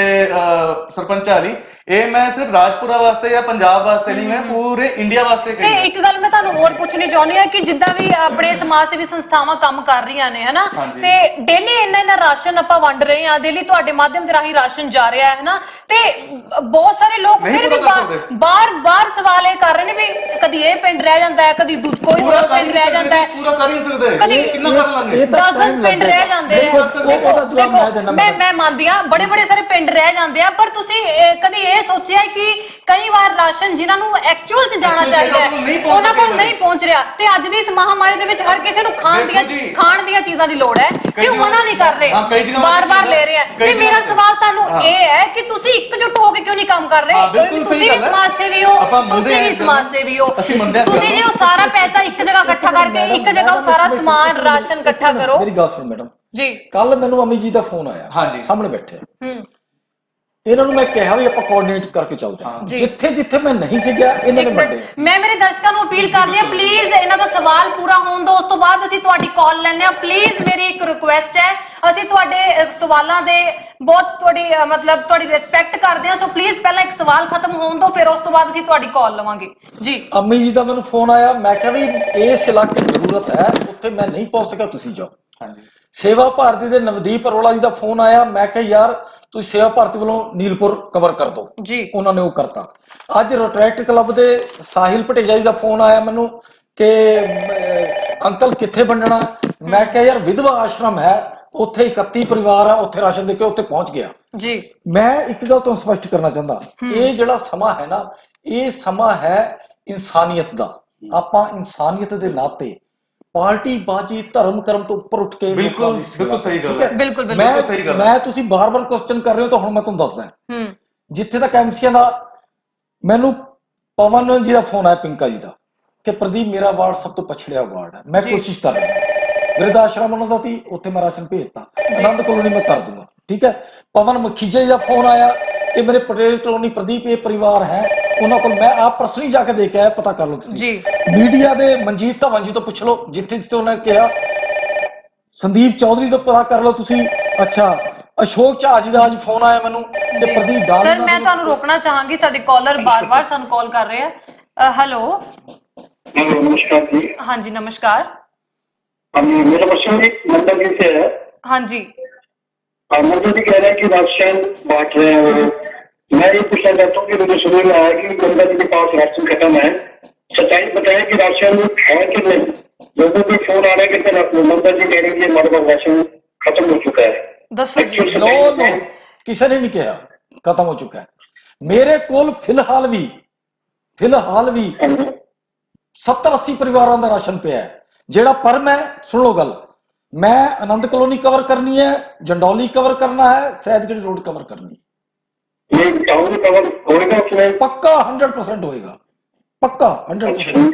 ਸਰਪੰਚ ਵਾਲੀ, ਇਹ ਮੈਂ ਸਿਰਫ ਰਾਜਪੁਰਾ ਵਾਸਤੇ ਜਾਂ ਪੰਜਾਬ ਵਾਸਤੇ ਨਹੀਂ, ਮੈਂ ਪੂਰੇ ਇੰਡੀਆ ਵਾਸਤੇ ਕਹੀ। ਤੇ ਇੱਕ ਗੱਲ ਮੈਂ ਤੁਹਾਨੂੰ ਹੋਰ ਪੁੱਛਣੀ ਚਾਹੁੰਦੀ ਹਾਂ ਕਿ ਜਿੱਦਾਂ ਵੀ ਆਪਣੇ ਸਮਾਜ ਸੇਵੀ ਸੰਸਥਾਵਾਂ ਕੰਮ ਕਰ ਰਹੀਆਂ ਨੇ ਹਨਾ, ਤੇ ਡੇਲੀ ਇੰਨਾ ਰਾਸ਼ਨ ਆਪਾਂ ਵੰਡ ਰਹੇ ਹਾਂ, ਡੇਲੀ ਤੁਹਾਡੇ ਮਾਧਿਅਮ ਦੇ ਰਾਹੀਂ ਰਾਸ਼ਨ ਜਾ ਰਿਹਾ ਹੈ ਹਨਾ, ਤੇ ਬਹੁਤ ਸਾਰੇ ਲੋਕ ਫਿਰ ਵੀ ਬਾਰ ਸਵਾਲ ਇਹ ਕਰ ਰਹੇ ਨੇ ਵੀ ਕਦੀ ਇਹ ਪਿੰਡ ਰਹਿ ਜਾਂਦਾ ਹੈ, ਕਦੀ ਕੋਈ ਹੋਰ ਪਿੰਡ ਰਹਿ ਜਾਂਦਾ ਹੈ, ਪੂਰਾ ਕਰ ਹੀ ਸਕਦੇ, ਕਿੰਨਾ ਕਰ ਲਾਂਗੇ, 10 ਪਿੰਡ ਰਹਿ ਜਾਂਦੇ ਆ। ਮੈਂ ਮੰਨਦੀ ਹਾਂ ਬੜੇ ਸਾਰੇ ਪਿੰਡ ਰਹਿ ਜਾਂਦੇ ਆ, ਪਰ ਤੁਸੀਂ ਕਦੀ ਇਹ ਸੋਚਿਆ ਕਿ ਕਈ ਵਾਰ ਰਾਸ਼ਨ ਜਿਨ੍ਹਾਂ ਨੂੰ ਐਕਚੁਅਲ 'ਚ ਜਾਣਾ ਚਾਹੀਦਾ ਉਹਨਾਂ ਕੋਲ ਨਹੀਂ ਪਹੁੰਚ ਰਿਹਾ, ਤੇ ਅੱਜ ਦੀ ਇਸ ਮਹਾਮਾਰੀ ਦੇ ਵਿੱਚ ਹਰ ਕਿਸੇ ਨੂੰ ਖਾਣ ਦੀਆਂ ਚੀਜ਼ਾਂ ਦੀ ਲੋੜ ਹੈ, ਕਿਉਂ ਮਨਾ ਨਹੀਂ ਕਰ ਰਹੇ, ਬਾਰ-ਬਾਰ ਲੈ ਰਹੇ ਆ। ਤੇ ਮੇਰਾ ਸਵਾਲ ਤੁਹਾਨੂੰ ਇਹ ਹੈ ਕਿ ਤੁਸੀਂ ਇਕਜੁੱਟ ਹੋ ਕੇ ਕਿਉਂ ਨਹੀਂ ਕੰਮ ਕਰ ਰਹੇ? ਤੁਸੀਂ ਵੀ ਸਮਾਜ ਸੇਵੀ ਹੋ, ਤੁਸੀਂ ਵੀ ਸਮਾਜ ਸੇਵੀ ਹੋ, ਤੁਸੀਂ ਜੇ ਉਹ ਸਾਰਾ ਪੈਸਾ ਇੱਕ ਜਗ੍ਹਾ ਇਕੱਠਾ ਕਰਕੇ ਇੱਕ ਜਗ੍ਹਾ ਉਹ ਸਾਰਾ ਸਮਾਨ ਰਾਸ਼ਨ ਇਕੱਠਾ ਕਰੋ। ਮੇਰੀ ਗੱਲ ਸੁਣ ਮੈਡਮ ਜੀ, ਕੱਲ ਮੈਨੂੰ ਅਮੀ ਜੀ ਦਾ ਫੋਨ ਆਇਆ, ਸਾਹਮਣੇ ਬੈਠੇ, ਇਹਨਾਂ ਨੂੰ ਮੈਂ ਕਿਹਾ ਵੀ ਆਪਾਂ ਕੋਆਰਡੀਨੇਟ ਕਰਕੇ ਚੱਲਦੇ ਹਾਂ। ਜਿੱਥੇ ਜਿੱਥੇ ਮੈਂ ਨਹੀਂ ਸੀ ਗਿਆ ਇਹਨਾਂ ਨੇ ਵੱਡੇ। ਮੈਂ ਮੇਰੇ ਦਰਸ਼ਕਾਂ ਨੂੰ ਅਪੀਲ ਕਰਦੀ ਹਾਂ, ਪਲੀਜ਼ ਇਹਨਾਂ ਦਾ ਸਵਾਲ ਪੂਰਾ ਹੋਣ ਦਿਓ, ਉਸ ਤੋਂ ਬਾਅਦ ਅਸੀਂ ਤੁਹਾਡੀ ਕਾਲ ਲੈਣੇ ਆ। ਪਲੀਜ਼ ਮੇਰੀ ਇੱਕ ਰਿਕੁਐਸਟ ਹੈ, ਅਸੀਂ ਤੁਹਾਡੇ ਸਵਾਲਾਂ ਦੇ ਬਹੁਤ ਮਤਲਬ ਤੁਹਾਡੀ ਰਿਸਪੈਕਟ ਕਰਦੇ ਹਾਂ, ਸੋ ਪਲੀਜ਼ ਪਹਿਲਾਂ ਇੱਕ ਸਵਾਲ ਖਤਮ ਹੋਣ ਦਿਓ, ਫਿਰ ਉਸ ਤੋਂ ਬਾਅਦ ਅਸੀਂ ਤੁਹਾਡੀ ਕਾਲ ਲਵਾਂਗੇ ਜੀ। ਅੰਮੀ ਜੀ ਦਾ ਮੈਨੂੰ ਫੋਨ ਆਇਆ, ਮੈਂ ਕਿਹਾ ਵੀ ਇਸ ਇਲਾਕੇ ਜ਼ਰੂਰਤ ਹੈ, ਉੱਥੇ ਮੈਂ ਨਹੀਂ ਪਹੁੰਚ ਸਕਿਆ, ਤੁਸੀਂ ਜਾਓ। ਸੇਵਾ ਭਾਰਤੀ ਦੇ ਨਵਦੀਪ ਅਰੋੜਾ ਜੀ ਦਾ ਫੋਨ ਆਇਆ, ਮੈਂ ਕਿਹਾ ਯਾਰ ਤੁਸੀਂ ਸੇਵਾ ਭਾਰਤੀ ਵੱਲੋਂ ਨੀਲਪੁਰ ਕਵਰ ਕਰ ਦਿਓ ਜੀ, ਉਹਨਾਂ ਨੇ ਉਹ ਕਰਤਾ। ਅੱਜ ਰੋਟਰੈਕਟ ਕਲੱਬ ਦੇ ਸਾਹਿਲ ਭਟੇਜਾ ਜੀ ਦਾ ਫੋਨ ਆਇਆ ਮੈਨੂੰ ਕਿ ਅੰਕਲ ਕਿੱਥੇ ਵੰਡਣਾ, ਮੈਂ ਕਿਹਾ ਯਾਰ ਵਿਧਵਾ ਆਸ਼ਰਮ ਹੈ ਉੱਥੇ 31 ਪਰਿਵਾਰ ਆ, ਉੱਥੇ ਰਾਸ਼ਨ ਦੇ ਕੇ ਉੱਥੇ ਪਹੁੰਚ ਗਿਆ ਜੀ। ਮੈਂ ਇੱਕ ਗੱਲ ਤੋਂ ਸਪਸ਼ਟ ਕਰਨਾ ਚਾਹੁੰਦਾ, ਇਹ ਜਿਹੜਾ ਸਮਾਂ ਹੈ ਨਾ, ਇਹ ਸਮਾਂ ਹੈ ਇਨਸਾਨੀਅਤ ਦਾ। ਆਪਾਂ ਇਨਸਾਨੀਅਤ ਦੇ ਨਾਤੇ ਪਾਰਟੀ ਬਾਜੀ ਧਰਮ ਕਰਮ ਤੋਂ ਉੱਪਰ ਉੱਠ ਕੇ ਬਿਲਕੁਲ ਸਹੀ ਗੱਲ ਹੈ, ਬਿਲकुल ਸਹੀ ਗੱਲ ਹੈ। ਮੈਂ ਤੁਸੀਂ ਬਾਰ-ਬਾਰ ਕੁਐਸਚਨ ਕਰ ਰਹੇ ਹੋ ਤਾਂ ਹੁਣ ਮੈਂ ਤੁਹਾਨੂੰ ਦੱਸਦਾ। ਜਿੱਥੇ ਤੱਕ ਐਮਸੀਆਂ ਦਾ, ਮੈਨੂੰ ਪਵਨ ਜੀ ਦਾ ਫੋਨ ਆਇਆ, ਪਿੰਕਾ ਜੀ ਦਾ, ਕਿ ਪ੍ਰਦੀਪ ਮੇਰਾ ਵਾਰਡ ਸਭ ਤੋਂ ਪਛੜਿਆ ਵਾਰਡ ਹੈ, ਮੈਂ ਕੋਸ਼ਿਸ਼ ਕਰ ਰਿਹਾ। ਵਿਰਧ ਆਸ਼ਰਮ ਉਹਨਾਂ ਦਾ ਸੀ, ਉੱਥੇ ਮੈਂ ਰਾਸ਼ਨ ਭੇਜਤਾ। ਆਨੰਦ ਕਲੋਨੀ ਮੈਂ ਕਰ ਦੂੰਗਾ, ਠੀਕ ਹੈ। ਪਵਨ ਮਖੀਜਾ ਜੀ ਦਾ ਫੋਨ ਆਇਆ ਕਿ ਮੇਰੇ ਪਟੇਲ ਕਲੋਨੀ ਪ੍ਰਦੀਪ ਇਹ ਪਰਿਵਾਰ ਹੈ, ਉਹਨਾਂ ਕੋਲ ਮੈਂ ਆਪ ਪਰਸਨਲੀ ਜਾ ਕੇ ਦੇਖ ਆਇਆ, ਪਤਾ ਕਰ ਲਓ ਤੁਸੀਂ। ਮੀਡੀਆ ਦੇ ਮਨਜੀਤ ਧਵਨ ਜੀ ਤੋਂ ਪੁੱਛ ਲਓ, ਜਿੱਥੇ ਜਿੱਥੇ ਉਹਨਾਂ ਨੇ ਕਿਹਾ। ਸੰਦੀਪ ਚੌਧਰੀ ਤੋਂ ਪਤਾ ਕਰ ਲਓ ਤੁਸੀਂ। ਅੱਛਾ, ਅਸ਼ੋਕ ਝਾ ਜੀ ਦਾ ਅੱਜ ਫੋਨ ਆਇਆ ਮੈਨੂੰ ਤੇ ਪ੍ਰਦੀਪ ਡਾਲ। ਸਰ ਮੈਂ ਤੁਹਾਨੂੰ ਰੋਕਣਾ ਚਾਹਾਂਗੀ, ਸਾਡੇ ਕਾਲਰ ਬਾਰ-ਬਾਰ ਸਾਨੂੰ ਕਾਲ ਕਰ ਰਹੇ ਆ। ਹੈਲੋ नमस्कार जी। हाँ जी नमस्कार। हाँ जी, मेरा क्वेश्चन जी मंडल जी से है। हाँ जी। मंडल जी कह रहे हैं कि राशन बांट रहे हैं वो। मैं ये पूछना चाहता हूँ कि मुझे सुनने में आया कि मंडल जी के पास राशन खत्म है, सच्चाई बताएं कि राशन है कि नहीं। लोगों को फोन आ रहा है कि मंडल जी कह रहे हैं कि हमारे पास राशन खत्म हो चुका है। दसो जी। नो किसी ने नहीं कहा खत्म हो चुका है। मेरे को फिलहाल भी 70-80 परिवारों का राशन पे है जेड़ा। पर मैं सुन लो गल, मैं आनंद कॉलोनी कवर करनी है, जंडौली कवर करना है, सैदगढ़ रोड कवर करनी है। ये टाउन कवर होएगा उसमें? पक्का 100% होएगा, पक्का 100%।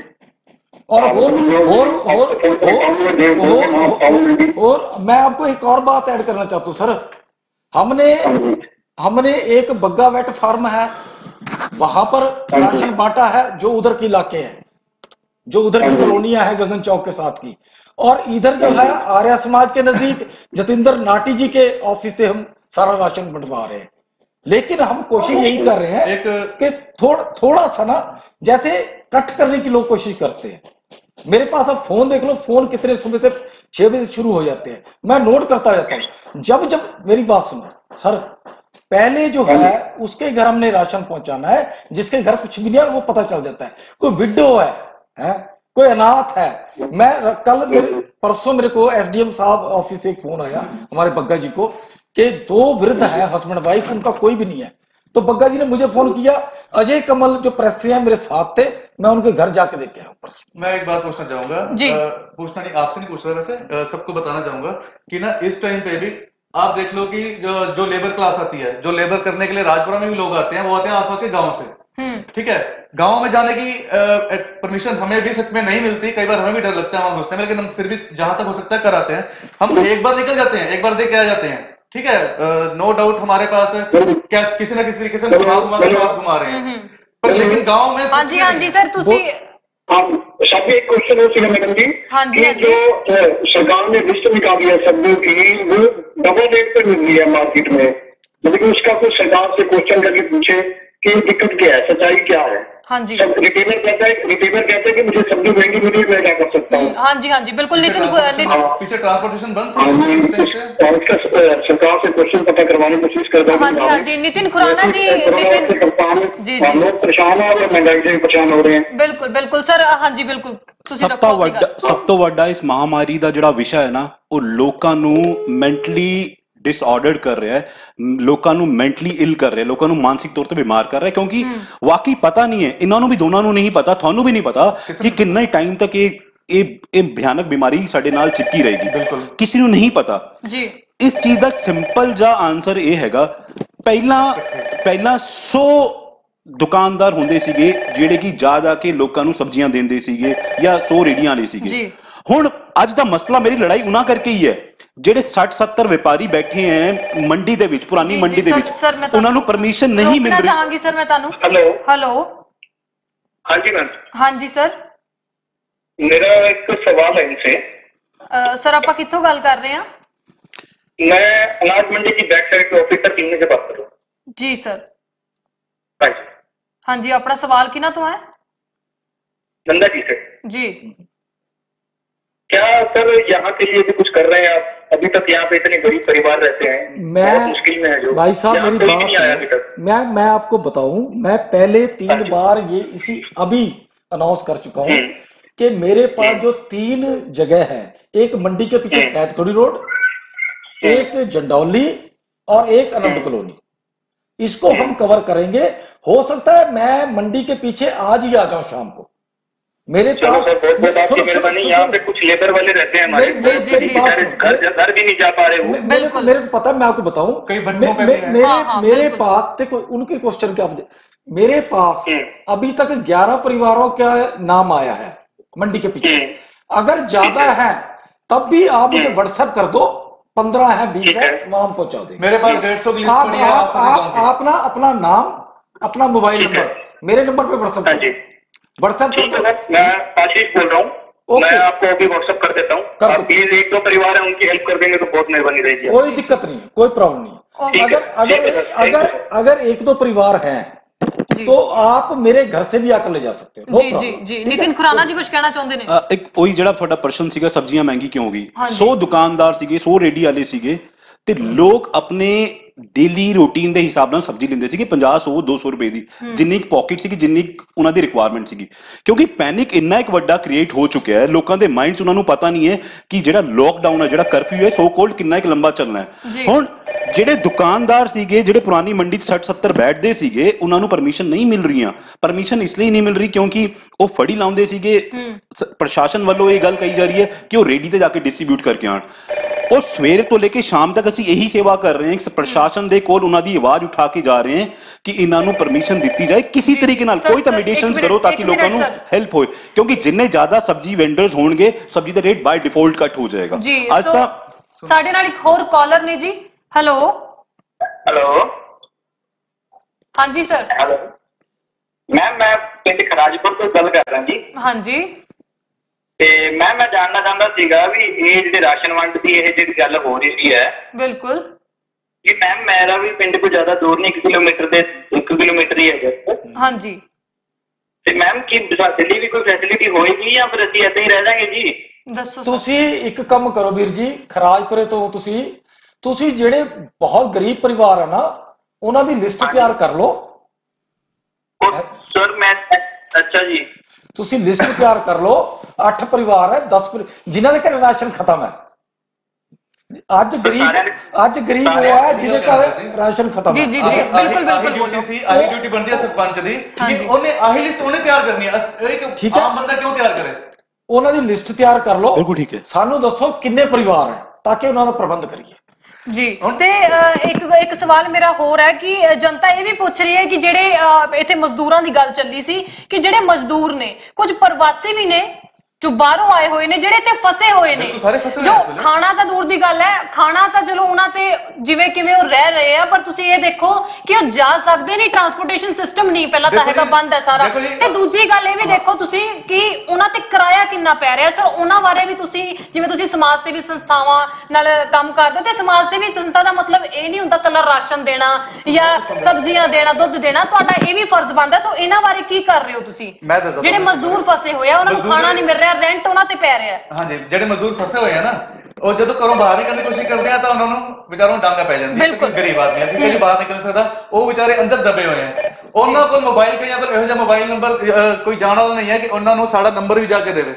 और मैं आपको एक और बात ऐड करना चाहता हूँ सर। हमने एक बग्गा वेट फार्म है, वहां पर राशन बांटा है, जो उधर के इलाके हैं, जो उधर की कॉलोनियां है गगन चौक के साथ की। और इधर जो है आर्य समाज के नजदीक जतिंदर नाटी जी के ऑफिस से हम सारा राशन बंटवा रहे हैं। लेकिन हम कोशिश यही कर रहे हैं कि थोड़ा सा ना, जैसे कट करने की लोग कोशिश करते हैं। मेरे पास अब फोन देख लो, फोन कितने सुबह से 6 बजे शुरू हो जाते हैं, मैं नोट करता जाता हूँ। जब मेरी बात सुनो सर, पहले जो है उसके घर हमने राशन पहुंचाना है, जिसके घर कुछ भी नहीं है वो पता चल जाता है। कोई विडो है, कोई अनाथ है। मैं परसों मेरे को एसडीएम साहब ऑफिस से एक फोन आया हमारे बग्गा जी को कि 2 वृद्ध हैं, हस्बैंड वाइफ, उनका कोई भी नहीं है। तो बग्गा जी ने मुझे फोन किया, अजय कमल जो प्रेस से है मेरे साथ थे, मैं उनके घर जाके देख के आया ऊपर से। मैं एक बात पूछना चाहूंगा, पूछना नहीं, आपसे नहीं पूछ रहा, वैसे सबको बताना चाहूंगा कि ना इस टाइम पे भी आप देख लो कि जो लेबर क्लास आती है, जो लेबर करने के लिए राजपुरा में भी लोग आते हैं, वो आते हैं आसपास के गांव से। ठीक है, गांव में जाने की परमिशन हमें भी सच में नहीं मिलती, कई बार हमें भी डर लगता है वहां घुसने में, लेकिन हम फिर भी जहां तक हो सकता है कराते हैं। हम एक बार निकल जाते हैं, एक बार देख के आ जाते हैं, ठीक है। नो डाउट हमारे पास किसी ना किसी तरीके से घुमा रहे हैं, पर लेकिन गाँव में। हाँ जी सर, सभी एक क्वेश्चन है मैडम जी, जो सरकार ने लिस्ट निकाली है सब्जियों की, वो डबल रेट पर मिल रही है मार्केट में, लेकिन उसका कुछ सरकार से क्वेश्चन करके पूछे कि दिक्कत क्या है, सच्चाई क्या है। हाँ जी। रिटेलर कहता है कि मुझे सब्जी महंगी मिली, मैं क्या कर सकता हूँ। हाँ जी बिल्कुल। नितिन पीछे ट्रांसपोर्टेशन बंद था, इसका सरकार से क्वेश्चन पता करवाने की कोशिश करता हूँ। हाँ जी नितिन खुराना जी, लोग परेशान हो रहे हैं, महंगाई से परेशान हो रहे हैं। बिल्कुल सर, हाँ जी बिल्कुल। ਸਭ ਤੋਂ ਵੱਡਾ ਇਸ ਮਹਾਮਾਰੀ ਦਾ ਜਿਹੜਾ ਵਿਸ਼ਾ ਹੈ ਨਾ, ਉਹ ਲੋਕਾਂ ਨੂੰ ਮੈਂਟਲੀ डिसऑर्डर्ड कर रहा है, लोगों ਨੂੰ ਮੈਂਟਲੀ ਇਲ ਕਰ ਰਿਹਾ, ਲੋਕਾਂ ਨੂੰ ਮਾਨਸਿਕ ਤੌਰ ਤੇ ਬਿਮਾਰ ਕਰ ਰਿਹਾ, ਕਿਉਂਕਿ ਵਾਕਈ ਪਤਾ ਨਹੀਂ ਹੈ ਇਹਨਾਂ ਨੂੰ ਵੀ, ਦੋਨਾਂ ਨੂੰ ਨਹੀਂ ਪਤਾ, ਤੁਹਾਨੂੰ ਵੀ ਨਹੀਂ ਪਤਾ ਕਿ ਕਿੰਨਾ ਟਾਈਮ ਤੱਕ ਇਹ ਭਿਆਨਕ ਬਿਮਾਰੀ ਸਾਡੇ ਨਾਲ ਚਿਪਕੀ ਰਹੇਗੀ, ਕਿਸੇ ਨੂੰ ਨਹੀਂ ਪਤਾ ਜੀ। ਇਸ ਚੀਜ਼ ਦਾ ਸਿੰਪਲ ਜਿਹਾ ਆਨਸਰ ਇਹ ਹੈਗਾ, ਪਹਿਲਾਂ 100 ਦੁਕਾਨਦਾਰ ਹੁੰਦੇ ਸੀਗੇ ਜਿਹੜੇ ਕਿ ਜਾ ਕੇ ਲੋਕਾਂ ਨੂੰ ਸਬਜ਼ੀਆਂ ਦਿੰਦੇ ਸੀਗੇ, ਜਾਂ 100 ਰੇੜੀਆਂ ਵਾਲੇ ਸੀਗੇ। ਹੁਣ ਅੱਜ ਦਾ ਮਸਲਾ, ਮੇਰੀ ਲੜਾਈ ਉਹਨਾਂ ਕਰਕੇ ਹੀ ਹੈ ਜਿਹੜੇ 60-70 ਵਪਾਰੀ ਬੈਠੇ ਹੈ ਮੰਡੀ ਦੇ ਵਿੱਚ, ਪੁਰਾਣੀ ਮੰਡੀ ਦੇ ਵਿੱਚ, ਉਹਨਾਂ ਨੂੰ ਪਰਮਿਸ਼ਨ ਨਹੀਂ ਮਿਲ ਰਹੀ। ਚਾਹਾਂਗੀ ਸਰ ਮੈਂ ਤੁਹਾਨੂੰ। हेलो हाँ जी मैम। हाँ जी सर, मेरा एक सवाल है इनसे। सर ਆਪਾਂ ਕਿੱਥੋਂ ਗੱਲ ਕਰ ਰਹੇ हैं? मैं अनाज मंडी की बैक साइड के ऑफिसर टीम से बात कर रहा हूँ। जी सर। हाँ जी। हाँ जी, अपना सवाल किना तो है? नंदा जी से। जी। क्या सर यहाँ के लिए भी कुछ कर रहे हैं आप? अभी तक यहाँ पे इतने गरीब परिवार रहते हैं, बहुत मुश्किल में है जो। भाई साहब मेरी बात नहीं आया अभी तक। मैं आपको बताऊं, मैं पहले 3 बार ये इसी अभी अनाउंस कर चुका हूं कि मेरे पास जो 3 जगह है, एक मंडी के पीछे सैदखड़ी रोड, एक जंडौली और एक अनंत कॉलोनी, इसको हम कवर करेंगे। हो सकता है मैं मंडी के पीछे आज ही आ जाऊं शाम को। मेरे पास आपकी मेहरबानी, यहाँ पे कुछ लेबर वाले रहते हैं हमारे, घर भी नहीं जा पा रहे वो। मेरे को पता है, मैं आपको बताऊं, मेरे पास देखो उनके क्वेश्चन क्या, मेरे पास अभी तक 11 परिवारों का नाम आया है मंडी के पीछे। अगर ज्यादा है तब भी आप मुझे व्हाट्सएप कर दो, 15 है 20 है, वहां हम पहुंचा देंगे। मेरे पास 150 की लिस्ट पड़ी है। आप ना अपना नाम, अपना मोबाइल नंबर मेरे नंबर पे व्हाट्सएप कर दो। व्हाट्सएप मैं आशीष बोल रहा हूँ, मैं आपको अभी व्हाट्सएप कर देता हूँ। आप प्लीज 1-2 परिवार है उनकी हेल्प कर देंगे तो बहुत मेहरबानी रहेगी। कोई दिक्कत नहीं है, कोई प्रॉब्लम नहीं। अगर 1-2 परिवार हैं तो आप मेरे घर से भी आकर ले जा सकते हो। जी जी जी। नितिन खुराना जी कुछ कहना चाਹੁੰਦੇ ਨੇ? ਇੱਕ ਉਹੀ ਜਿਹੜਾ ਤੁਹਾਡਾ ਪ੍ਰਸ਼ਨ ਸੀਗਾ, ਸਬਜ਼ੀਆਂ ਮਹਿੰਗੀ ਕਿਉਂ ਹੋ ਗਈ? 100 ਦੁਕਾਨਦਾਰ ਸੀਗੇ, 100 ਰੇਡੀ ਵਾਲੇ ਸੀਗੇ ਤੇ ਲੋਕ ਆਪਣੇ ਡੇਲੀ ਰੂਟੀਨ ਦੇ ਹਿਸਾਬ ਨਾਲ ਸਬਜ਼ੀ ਲੈਂਦੇ ਸੀਗੇ 50, 100, 200 ਰੁਪਏ ਦੀ, ਜਿੰਨੀ ਇੱਕ ਪਾਕਟ ਸੀਗੀ, ਜਿੰਨੀ ਉਹਨਾਂ ਦੀ ਰਿਕੁਆਇਰਮੈਂਟ ਸੀਗੀ। ਕਿਉਂਕਿ ਪੈਨਿਕ ਇੰਨਾ ਇੱਕ ਵੱਡਾ ਕ੍ਰੀਏਟ ਹੋ ਚੁੱਕਿਆ ਹੈ, ਲੋਕਾਂ ਦੇ ਮਾਈਂਡ 'ਚ ਉਹਨਾਂ ਨੂੰ ਪਤਾ ਨਹੀਂ ਹੈ ਕਿ ਜਿਹੜਾ ਲੋਕਡਾਊਨ ਹੈ, ਜਿਹੜਾ ਕਰਫਿਊ ਹੈ, ਸੋ ਕੋਲਡ ਕਿੰਨਾ ਇੱਕ ਲੰਬਾ ਚੱਲਣਾ ਹੈ। ਹੁਣ ਜਿਹੜੇ ਦੁਕਾਨਦਾਰ ਸੀਗੇ, ਜਿਹੜੇ ਪੁਰਾਣੀ ਮੰਡੀ 'ਚ 60-70 ਬੈਠਦੇ ਸੀਗੇ, ਉਹਨਾਂ ਨੂੰ ਪਰਮਿਸ਼ਨ ਨਹੀਂ ਮਿਲ ਰਹੀਆਂ। ਪਰਮਿਸ਼ਨ ਇਸ ਲਈ ਨਹੀਂ ਮਿਲ ਰਹੀ ਕਿਉਂਕਿ ਉਹ ਫੜੀ ਲਾਉਂਦੇ ਸੀਗੇ। ਪ੍ਰਸ਼ਾਸਨ ਵੱਲੋਂ ਇਹ ਗੱਲ ਕਹੀ ਜਾ ਰਹੀ ਹੈ ਕਿ ਉਹ ਰੇਡੀ ਤੇ ਜਾ ਕੇ ਡਿਸਟ੍ਰੀਬਿਊਟ ਕਰਕੇ ਆਉਣ। और सवेरे तो लेके शाम तक ਅਸੀਂ यही सेवा कर रहे हैं, प्रशासन ਦੇ ਕੋਲ ਉਹਨਾਂ ਦੀ ਆਵਾਜ਼ ਉਠਾ ਕੇ ਜਾ ਰਹੇ हैं कि ਇਹਨਾਂ ਨੂੰ परमिशन ਦਿੱਤੀ ਜਾਏ ਕਿਸੇ ਤਰੀਕੇ ਨਾਲ, ਕੋਈ ਤਾਂ ਮੀਡੀਏਸ਼ਨਸ ਕਰੋ ਤਾਂ ਕਿ ਲੋਕਾਂ ਨੂੰ ਹੈਲਪ ਹੋਏ। ਕਿਉਂਕਿ ਜਿੰਨੇ ਜ਼ਿਆਦਾ ਸਬਜ਼ੀ ਵੈਂਡਰਸ ਹੋਣਗੇ, ਸਬਜ਼ੀ ਦਾ ਰੇਟ ਬਾਈ ਡਿਫਾਲਟ ਕੱਟ ਹੋ ਜਾਏਗਾ। ਅੱਜ ਤਾਂ ਸਾਡੇ ਨਾਲ ਇੱਕ ਹੋਰ ਕਾਲਰ ਨੇ ਜੀ। Hello hello. ਹਾਂਜੀ ਸਰ। ਹੈਲੋ ਮੈਮ, ਮੈਂ ਪਿੰਡ ਖਰਾਜਪੁਰ ਤੋਂ ਗੱਲ ਕਰ ਰਿਹਾ ਜੀ। ਹਾਂਜੀ। ਤੇ ਮੈਂ ਜਾਣਨਾ ਚਾਹੁੰਦਾ ਸੀਗਾ ਵੀ ਇਹ ਜਿਹੜੇ ਰਾਸ਼ਨ ਵੰਡ ਦੀ ਇਹ ਜਿਹੜੀ ਗੱਲ ਹੋ ਰਹੀ ਹੈ, ਬਿਲਕੁਲ, ਕਿ ਮੈਮ ਮੇਰਾ ਵੀ ਪਿੰਡ ਕੋਈ ਜ਼ਿਆਦਾ ਦੂਰ ਨਹੀਂ, 1 ਕਿਲੋਮੀਟਰ ਹੀ ਹੈਗਾ। ਹਾਂਜੀ। ਤੇ ਮੈਮ ਕੀ ਸਾਡੇ ਲਈ ਵੀ ਕੋਈ ਫੈਸਿਲਿਟੀ ਹੋਏਗੀ ਜਾਂ ਫਿਰ ਅਸੀਂ ਏਦਾਂ ਹੀ ਰਹਿ ਜਾਾਂਗੇ ਜੀ? ਦੱਸੋ। ਤੁਸੀਂ ਇੱਕ ਕੰਮ ਕਰੋ ਵੀਰ ਜੀ, ਖਰਾਜਪੁਰੇ ਤੋਂ ਤੁਸੀਂ ਜਿਹੜੇ ਬਹੁਤ ਗਰੀਬ ਪਰਿਵਾਰ ਹੈ ਨਾ, ਉਹਨਾਂ ਦੀ ਲਿਸਟ ਤਿਆਰ ਕਰ ਲਓ। ਸਰ ਮੈਂ ਅੱਛਾ ਜੀ, ਤੁਸੀਂ ਲਿਸਟ ਤਿਆਰ ਕਰ ਲਓ। 8 ਪਰਿਵਾਰ ਹੈ, 10 ਜਿਨ੍ਹਾਂ ਦੇ ਘਰ ਰਾਸ਼ਨ ਖਤਮ ਹੈ। ਅੱਜ ਗਰੀਬ ਹੋਇਆ ਹੈ ਜਿਹਦੇ ਘਰ ਰਾਸ਼ਨ ਖਤਮ ਹੈ। ਜੀ ਜੀ ਜੀ, ਬਿਲਕੁਲ ਡਿਊਟੀ ਸੀ, ਆਹੀ ਡਿਊਟੀ ਬਣਦੀ ਹੈ ਸਰਪੰਚ ਦੀ ਕਿ ਉਹਨੇ ਆਹੀ ਲਿਸਟ ਉਹਨੇ ਤਿਆਰ ਕਰਨੀ ਹੈ। ਇੱਕ ਆਮ ਬੰਦਾ ਕਿਉਂ ਤਿਆਰ ਕਰੇ? ਉਹਨਾਂ ਦੀ ਲਿਸਟ ਤਿਆਰ ਕਰ ਲਓ। ਬਿਲਕੁਲ ਠੀਕ ਹੈ। ਸਾਨੂੰ ਦੱਸੋ ਕਿੰਨੇ ਪਰਿਵਾਰ ਹੈ ਤਾਂ ਕਿ ਉਹਨਾਂ ਦਾ ਪ੍ਰਬੰਧ ਕਰੀਏ। ਜੀ। ਤੇ ਇੱਕ ਸਵਾਲ ਮੇਰਾ ਹੋਰ ਹੈ ਕਿ ਜਨਤਾ ਇਹ ਵੀ ਪੁੱਛ ਰਹੀ ਹੈ ਕਿ ਜਿਹੜੇ ਇੱਥੇ ਮਜ਼ਦੂਰਾਂ ਦੀ ਗੱਲ ਚੱਲੀ ਸੀ ਕਿ ਜਿਹੜੇ ਮਜ਼ਦੂਰ ਨੇ, ਕੁਝ ਪ੍ਰਵਾਸੀ ਵੀ ਨੇ ਜੋ ਬਾਹਰੋਂ ਆਏ ਹੋਏ ਨੇ, ਜਿਹੜੇ ਤੇ ਫਸੇ ਹੋਏ ਨੇ, ਜੋ ਖਾਣਾ ਤਾਂ ਦੂਰ ਦੀ ਗੱਲ ਹੈ, ਖਾਣਾ ਤਾਂ ਚਲੋ ਉਹਨਾਂ ਤੇ ਜਿਵੇਂ ਕਿਵੇਂ ਉਹ ਰਹਿ ਰਹੇ ਆ, ਪਰ ਤੁਸੀਂ ਇਹ ਦੇਖੋ ਕਿ ਉਹ ਜਾ ਸਕਦੇ ਨਹੀਂ, ਟਰਾਂਸਪੋਰਟੇਸ਼ਨ ਸਿਸਟਮ ਨਹੀਂ ਪਹਿਲਾਂ ਤਾਂ ਹੈਗਾ, ਬੰਦ ਹੈ ਸਾਰਾ। ਤੇ ਦੂਜੀ ਗੱਲ ਇਹ ਵੀ ਦੇਖੋ ਤੁਸੀਂ ਕਿ ਉਹਨਾਂ ਤੇ ਕਿਰਾਇਆ ਕਿੰਨਾ ਪੈ ਰਿਹਾ। ਸਰ ਉਹਨਾਂ ਬਾਰੇ ਵੀ ਤੁਸੀਂ, ਜਿਵੇਂ ਤੁਸੀਂ ਸਮਾਜ ਸੇਵੀ ਸੰਸਥਾਵਾਂ ਨਾਲ ਕੰਮ ਕਰਦੇ ਹੋ, ਤੇ ਸਮਾਜ ਸੇਵੀ ਸੰਸਥਾ ਦਾ ਮਤਲਬ ਇਹ ਨਹੀਂ ਹੁੰਦਾ ਕੱਲਾ ਰਾਸ਼ਨ ਦੇਣਾ ਜਾਂ ਸਬਜ਼ੀਆਂ ਦੇਣਾ, ਦੁੱਧ ਦੇਣਾ, ਤੁਹਾਡਾ ਇਹ ਵੀ ਫਰਜ਼ ਬਣਦਾ। ਸੋ ਇਹਨਾਂ ਬਾਰੇ ਕੀ ਕਰ ਰਹੇ ਹੋ ਤੁਸੀਂ? ਜਿਹੜੇ ਮਜ਼ਦੂਰ ਫਸੇ ਹੋਏ ਆ, ਉਹਨਾਂ ਨੂੰ ਖਾਣਾ ਨਹੀਂ ਮਿਲ ਰਿਹਾ, ਰੈਂਟ ਉਹਨਾਂ ਤੇ ਪੈ ਰਿਹਾ। ਹਾਂਜੀ, ਜਿਹੜੇ ਮਜ਼ਦੂਰ ਫਸੇ ਹੋਏ ਆ ਨਾ, ਉਹ ਜਦੋਂ ਘਰੋਂ ਬਾਹਰ ਨਿਕਲਣ ਦੀ ਕੋਸ਼ਿਸ਼ ਕਰਦੇ ਆ ਤਾਂ ਉਹਨਾਂ ਨੂੰ ਵਿਚਾਰਾਂ ਨੂੰ ਡਾਂਗਾ ਪੈ ਜਾਂਦੀ ਹੈ। ਗਰੀਬ ਆਦਮੀ ਆ, ਠੀਕ ਹੈ ਜੀ, ਬਾਹਰ ਨਿਕਲ ਸਕਦਾ, ਉਹ ਵਿਚਾਰੇ ਅੰਦਰ ਦਬੇ ਹੋਏ ਆ। ਉਹਨਾਂ ਕੋਲ ਮੋਬਾਈਲ ਕਈਆਂ ਕੋਲ ਇਹੋ ਜਿਹਾ ਮੋਬਾਈਲ ਨੰਬਰ ਕੋਈ ਜਾਣਾ ਨਹੀਂ ਹੈ ਕਿ ਉਹਨਾਂ ਨੂੰ ਸਾਡਾ ਨੰਬਰ ਵੀ ਜਾ ਕੇ ਦੇਵੇ।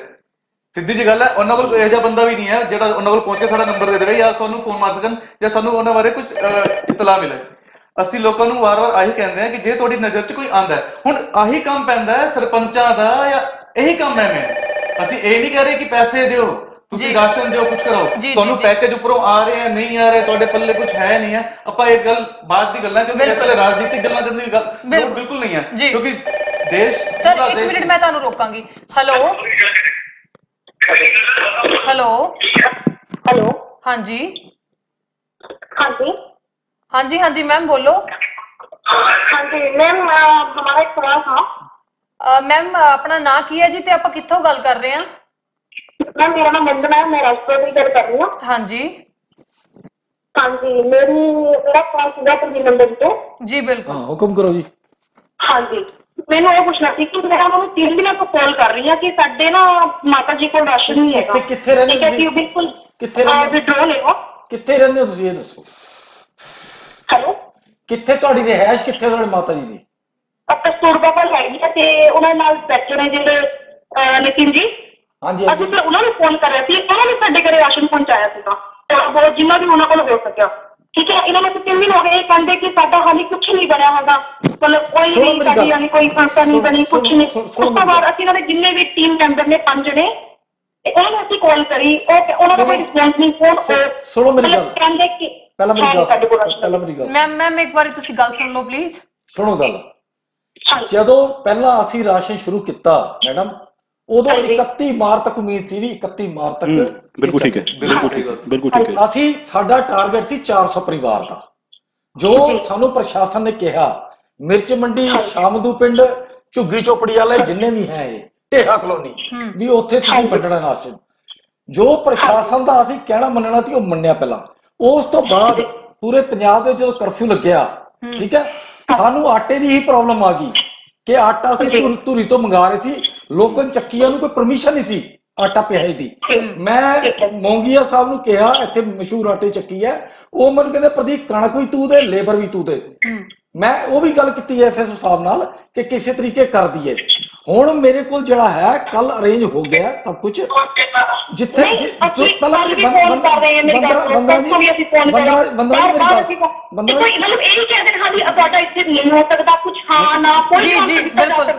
ਸਿੱਧੀ ਜੀ ਗੱਲ ਹੈ, ਉਹਨਾਂ ਕੋਲ ਇਹੋ ਜਿਹਾ ਬੰਦਾ ਵੀ ਨਹੀਂ ਹੈ ਜਿਹੜਾ ਉਹਨਾਂ ਕੋਲ ਪਹੁੰਚ ਕੇ ਸਾਡਾ ਨੰਬਰ ਦੇ ਦੇਵੇ ਜਾਂ ਸਾਨੂੰ ਫੋਨ ਮਾਰ ਸਕਣ ਜਾਂ ਸਾਨੂੰ ਉਹਨਾਂ ਬਾਰੇ ਕੁਝ ਇਤਲਾ ਮਿਲੇ। ਅਸੀਂ ਲੋਕਾਂ ਨੂੰ ਵਾਰ-ਵਾਰ ਆਹੀ ਕਹਿੰਦੇ ਹਾਂ ਕਿ ਜੇ ਤੁਹਾਡੀ ਨਜ਼ਰ 'ਚ ਕੋਈ ਆਂਦਾ ਹੈ, ਹੁਣ ਆਹੀ ਕੰਮ ਪੈਂਦਾ ਹੈ ਸਰਪੰਚਾਂ ਦਾ ਜਾਂ ਇਹੀ ਕੰਮ ਹੈ ਮੇਨ। ਅਸੀਂ ਇਹ ਨਹੀਂ ਕਹਿ ਰਹੇ ਕਿ ਪੈਸੇ ਦਿਓ, ਤੁਸੀਂ ਰਾਸ਼ਨ ਦਿਓ, ਕੁਝ ਕਰੋ, ਤੁਹਾਨੂੰ ਪੈਕੇਜ ਉੱਪਰੋਂ ਆ ਰਹੇ ਆ ਨਹੀਂ ਆ ਰਹੇ, ਤੁਹਾਡੇ ਪੱਲੇ ਕੁਝ ਹੈ ਨਹੀਂ ਹੈ। ਆਪਾਂ ਇਹ ਗੱਲ ਬਾਤ ਦੀ ਗੱਲਾਂ, ਕਿਉਂਕਿ ਇਸ ਵੇਲੇ ਰਾਜਨੀਤਿਕ ਗੱਲਾਂ ਕਰਨ ਦੀ ਗੱਲ ਬਿਲਕੁਲ ਨਹੀਂ ਹੈ, ਕਿਉਂਕਿ ਦੇਸ਼ ਸਰ ਇੱਕ ਮਿੰਟ ਮੈਂ ਤੁਹਾਨੂੰ ਰੋਕਾਂਗੀ। ਹੈਲੋ ਹੈਲੋ ਹੈਲੋ हाँ जी हाँ जी हाँ जी हाँ जी मैम बोलो। हाँ जी मैम, हमारा एक सवाल था। मैम अपना ना की है जी ते आप कित्थों गल कर रहे हैं? मैम मेरा नाम वंदना है, मैं राजपुर की गल कर रही हूँ। हाँ जी हाँ जी, मेरा सवाल सीधा प्रदीप नंदा जी तो। जी बिल्कुल। हाँ हुक्म करो जी। हाँ जी, मैंने वो पूछना सी कि मैं उन्होंने 3 दिन तो कॉल कर रही हूँ कि साडे ना माता जी को राशन नहीं है। कित्थे रहंदे ठीक है तुसीं? कि बिल्कुल कित्थे रहंदे? विड्रॉ ले लो। कित्थे रहंदे हो तुसीं, ये दसो। हेलो, कित्थे तुहाडी रिहाइश कित्थे तुहाडे माता जी दी? कस्तूरबा कोल हैगी है ते उन्होंने नाल बैठे ने जिहड़े नितिन जी। हाँ जी हाँ ਅਸੀਂ जी। ਫਿਰ ਉਹਨਾਂ ਨੂੰ ਫੋਨ ਕਰ ਰਹੇ ਸੀ, ਉਹਨਾਂ ਨੇ ਸਾਡੇ ਘਰੇ ਰਾਸ਼ਨ ਪਹੁੰਚਾਇਆ ਸੀਗਾ ਬਹੁਤ ਜਿੰਨਾ ਵੀ ਉਹਨਾਂ ਕੋਲ ਹੋ ਸਕਿਆ। ਠੀਕ ਹੈ, ਇਹਨਾਂ ਨੇ 3 ਦਿਨ ਹੋ ਗਏ ਇਹ ਕਹਿੰਦੇ ਕਿ ਸਾਡਾ ਹਾਲੇ ਕੁਝ ਨਹੀਂ ਬਣਿਆ ਹੈਗਾ, ਮਤਲਬ ਕੋਈ ਵੀ ਸਾਡੀ ਹਾਲੇ ਕੋਈ ਸੰਸਥਾ ਨਹੀਂ ਬਣੀ, ਕੁਝ ਨਹੀਂ। ਉਸ ਤੋਂ ਬਾਅਦ ਅਸੀਂ ਇਹਨਾਂ ਦੇ ਜਿੰਨੇ ਵੀ ਟੀਮ ਮੈਂਬਰ ਨੇ 5 ਜਣੇ, ਉਹਨਾਂ ਨੂੰ ਅਸੀਂ ਕਾਲ ਕਰੀ, ਉਹ ਉਹਨਾਂ ਦਾ ਕੋਈ ਰਿਸਪੌਂਸ ਨਹੀਂ। ਫੋਨ ਸੁਣੋ ਮੇਰੀ ਗੱਲ, ਕਹਿੰਦੇ ਕਿ ਪਹਿਲਾਂ ਮੇਰੀ ਗੱਲ ਮੈਮ ਇੱਕ ਵਾਰੀ ਤੁਸੀਂ ਗੱਲ ਸੁਣ ਲਓ ਪਲੀਜ਼। ਸੁਣੋ ਗੱਲ। ਜਦੋਂ ਪਹਿਲਾਂ ਅਸੀਂ ਰਾਸ਼ਨ ਸ਼ੁਰੂ ਕੀਤਾ ਮੈਡਮ, ਉਦੋਂ 31 ਮਾਰਚ ਤੱਕ ਉਮੀਦ ਸੀ ਵੀ 31 ਮਾਰਚ ਤੱਕ। ਬਿਲਕੁਲ ਠੀਕ ਹੈ, ਬਿਲਕੁਲ ਠੀਕ ਹੈ। ਅਸੀਂ ਸਾਡਾ ਟਾਰਗੇਟ ਸੀ 400 ਪਰਿਵਾਰ ਦਾ, ਜੋ ਸਾਨੂੰ ਪ੍ਰਸ਼ਾਸਨ ਨੇ ਕਿਹਾ ਮਿਰਚ ਮੰਡੀ, ਸ਼ਾਮਦੂ ਪਿੰਡ, ਝੁੱਗੀ ਚੋਪੜੀ ਵਾਲੇ ਜਿੰਨੇ ਵੀ ਹੈ ਢੇਹਾ ਕਲੋਨੀ ਵੀ ਉੱਥੇ ਤੁਸੀਂ ਵੰਡਣਾ ਰਾਸ਼ਨ। ਜੋ ਪ੍ਰਸ਼ਾਸਨ ਦਾ ਅਸੀਂ ਕਹਿਣਾ ਮੰਨਣਾ ਸੀ ਉਹ ਮੰਨਿਆ ਪਹਿਲਾਂ। ਉਸ ਤੋਂ ਬਾਅਦ ਪੂਰੇ ਪੰਜਾਬ ਦੇ ਜਦੋਂ ਕਰਫਿਊ ਲੱਗਿਆ, ਠੀਕ ਹੈ, ਸਾਨੂੰ ਆਟੇ ਦੀ ਹੀ ਪ੍ਰੋਬਲਮ ਆ ਗਈ ਕਿ ਆਟਾ ਅਸੀਂ ਧੂਰੀ ਤੋਂ ਮੰਗਾ ਰਹੇ ਸੀ, ਲੋਕਾਂ ਚੱਕੀਆਂ ਨੂੰ ਕੋਈ ਪਰਮਿਸ਼ਨ ਨਹੀਂ ਸੀ ਆਟਾ ਪਿਆਏ ਦੀ। ਮੈਂ ਮੋਂਗੀਆ ਸਾਹਿਬ ਨੂੰ ਕਿਹਾ, ਇੱਥੇ ਮਸ਼ਹੂਰ ਆਟੇ ਚੱਕੀ ਹੈ, ਉਹ ਮੈਨੂੰ ਕਹਿੰਦੇ ਪ੍ਰਦੀਪ ਕਣਕ ਵੀ ਤੂੰ ਦੇ, ਲੇਬਰ ਵੀ ਤੂੰ ਦੇ। ਮੈਂ ਉਹ ਵੀ ਗੱਲ ਕੀਤੀ ਐਫਐਸਓ ਸਾਹਿਬ ਨਾਲ ਕਿ ਕਿਸੇ ਤਰੀਕੇ ਕਰ ਦਈਏ। ਹੁਣ ਮੇਰੇ ਕੋਲ ਜਿਹੜਾ ਹੈ ਕੱਲ ਅਰੇਂਜ ਹੋ ਗਿਆ ਸਭ ਕੁਝ, ਜਿੱਥੇ ਪਹਿਲਾਂ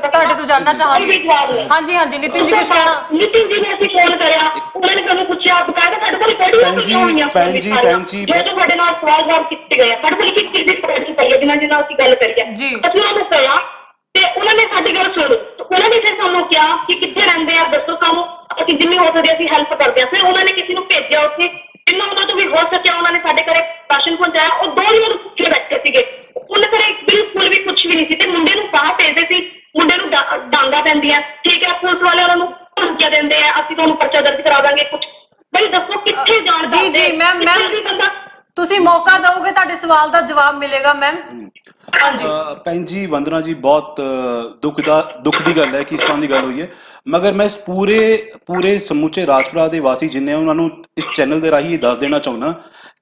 ਤੁਹਾਡੇ ਤੋਂ ਜਾਣਨਾ ਚਾਹਾਂਗੀ। ਹਾਂਜੀ ਹਾਂਜੀ ਨਿਤਿਨ ਜੀ ਕੁਝ ਕਹਿਣਾ? ਨਿਤਿਨ ਜੀ ਨੇ ਅਸੀਂ ਫੋਨ ਕਰਿਆ, ਉਹਨਾਂ ਨੇ ਸਾਨੂੰ ਪੁੱਛਿਆ ਬਕਾਇਦਾ ਸਾਡੇ ਕੋਲ ਕਿਹੜੀਆਂ ਹੋਈਆਂ ਜੋ ਤੁਹਾਡੇ ਨਾਲ ਸਵਾਲ ਜਵਾਬ ਕੀਤੇ ਗਏ, ਸਾਡੇ ਕੋਲ ਇੱਕ ਚੀਜ਼ ਦੀ ਪ੍ਰੋਬਲਮ ਪਈ ਹੈ ਜਿਨ੍ਹਾਂ ਜਿਹਨਾਂ ਅਸੀਂ ਗੱਲ ਕਰੀਏ। ਅਸੀਂ ਉਹਨੂੰ ਕਿਹਾ ਤੇ ਉਹਨਾਂ ਨੇ ਸਾਡੀ ਗੱਲ ਸੁਣੀ, ਉਹਨਾਂ ਨੇ ਫਿਰ ਸਾਨੂੰ ਕਿਹਾ ਕਿ ਕਿੱਥੇ ਰਹਿੰਦੇ ਆ ਦੱਸੋ ਸਾਨੂੰ, ਅਸੀਂ ਜਿੰਨੀ ਹੋ ਸਕਦੀ ਅਸੀਂ ਹੈਲਪ ਕਰਦੇ ਹਾਂ। ਫਿਰ ਉਹਨਾਂ ਨੇ ਕਿਸੇ ਨੂੰ ਭੇਜਿਆ ਉੱਥੇ, ਜਿੰਨਾ ਉਹਨਾਂ ਤੋਂ ਵੀ ਹੋ ਸਕਿਆ ਉਹਨਾਂ ਨੇ ਸਾਡੇ ਘਰੇ ਰਾਸ਼ਨ ਪਹੁੰਚਾਇਆ। ਉਹ 2 ਦਿਨ ਭੁੱਖੇ ਬੈਠੇ ਸੀਗੇ, ਉਹਨਾਂ ਘਰੇ ਬਿਲਕੁਲ ਵੀ ਕੁਝ ਵੀ ਨਹੀਂ ਸੀ ਤੇ ਮੁੰਡੇ ਨੂੰ ਬਾਹਰ ਭੇਜਦੇ ਸੀ, ਮੁੰਡੇ ਨੂੰ ਡਾਂਗਾ ਪੈਂਦੀਆਂ। ਠੀਕ ਹੈ, ਪੁਲਿਸ ਵਾਲੇ ਉਹਨਾਂ ਨੂੰ ਧਮਕੀਆਂ ਦਿੰਦੇ ਆ, ਅਸੀਂ ਤੁਹਾਨੂੰ ਪਰਚਾ ਦਰਜ ਕਰਾ ਦਾਂਗੇ ਕੁਝ। ਬਈ ਦੱਸੋ ਕਿੱਥੇ ਜਾਣ ਦਾ? ਜੀ ਮੈਮ ਤੁਸੀਂ ਮੌਕਾ ਦਿਓਗੇ, ਤੁਹਾਡੇ ਸਵਾਲ ਦਾ ਜਵਾਬ ਮਿਲੇਗਾ ਮੈਮ। ਹਾਂਜੀ ਭੈਣ ਜੀ ਵੰਦਨਾ ਜੀ, ਬਹੁਤ ਦੁੱਖ ਦੀ ਗੱਲ ਹੈ ਕਿ ਇਸ ਤਰ੍ਹਾਂ ਦੀ ਗੱਲ ਹੋਈ ਹੈ, ਮਗਰ ਮੈਂ ਇਸ ਪੂਰੇ ਸਮੁੱਚੇ ਰਾਜਪੁਰਾ ਦੇ ਵਾਸੀ ਜਿੰਨੇ ਉਹਨਾਂ ਨੂੰ ਇਸ ਚੈਨਲ ਦੇ ਰਾਹੀਂ ਦੱਸ ਦੇਣਾ ਚਾਹੁੰਦਾ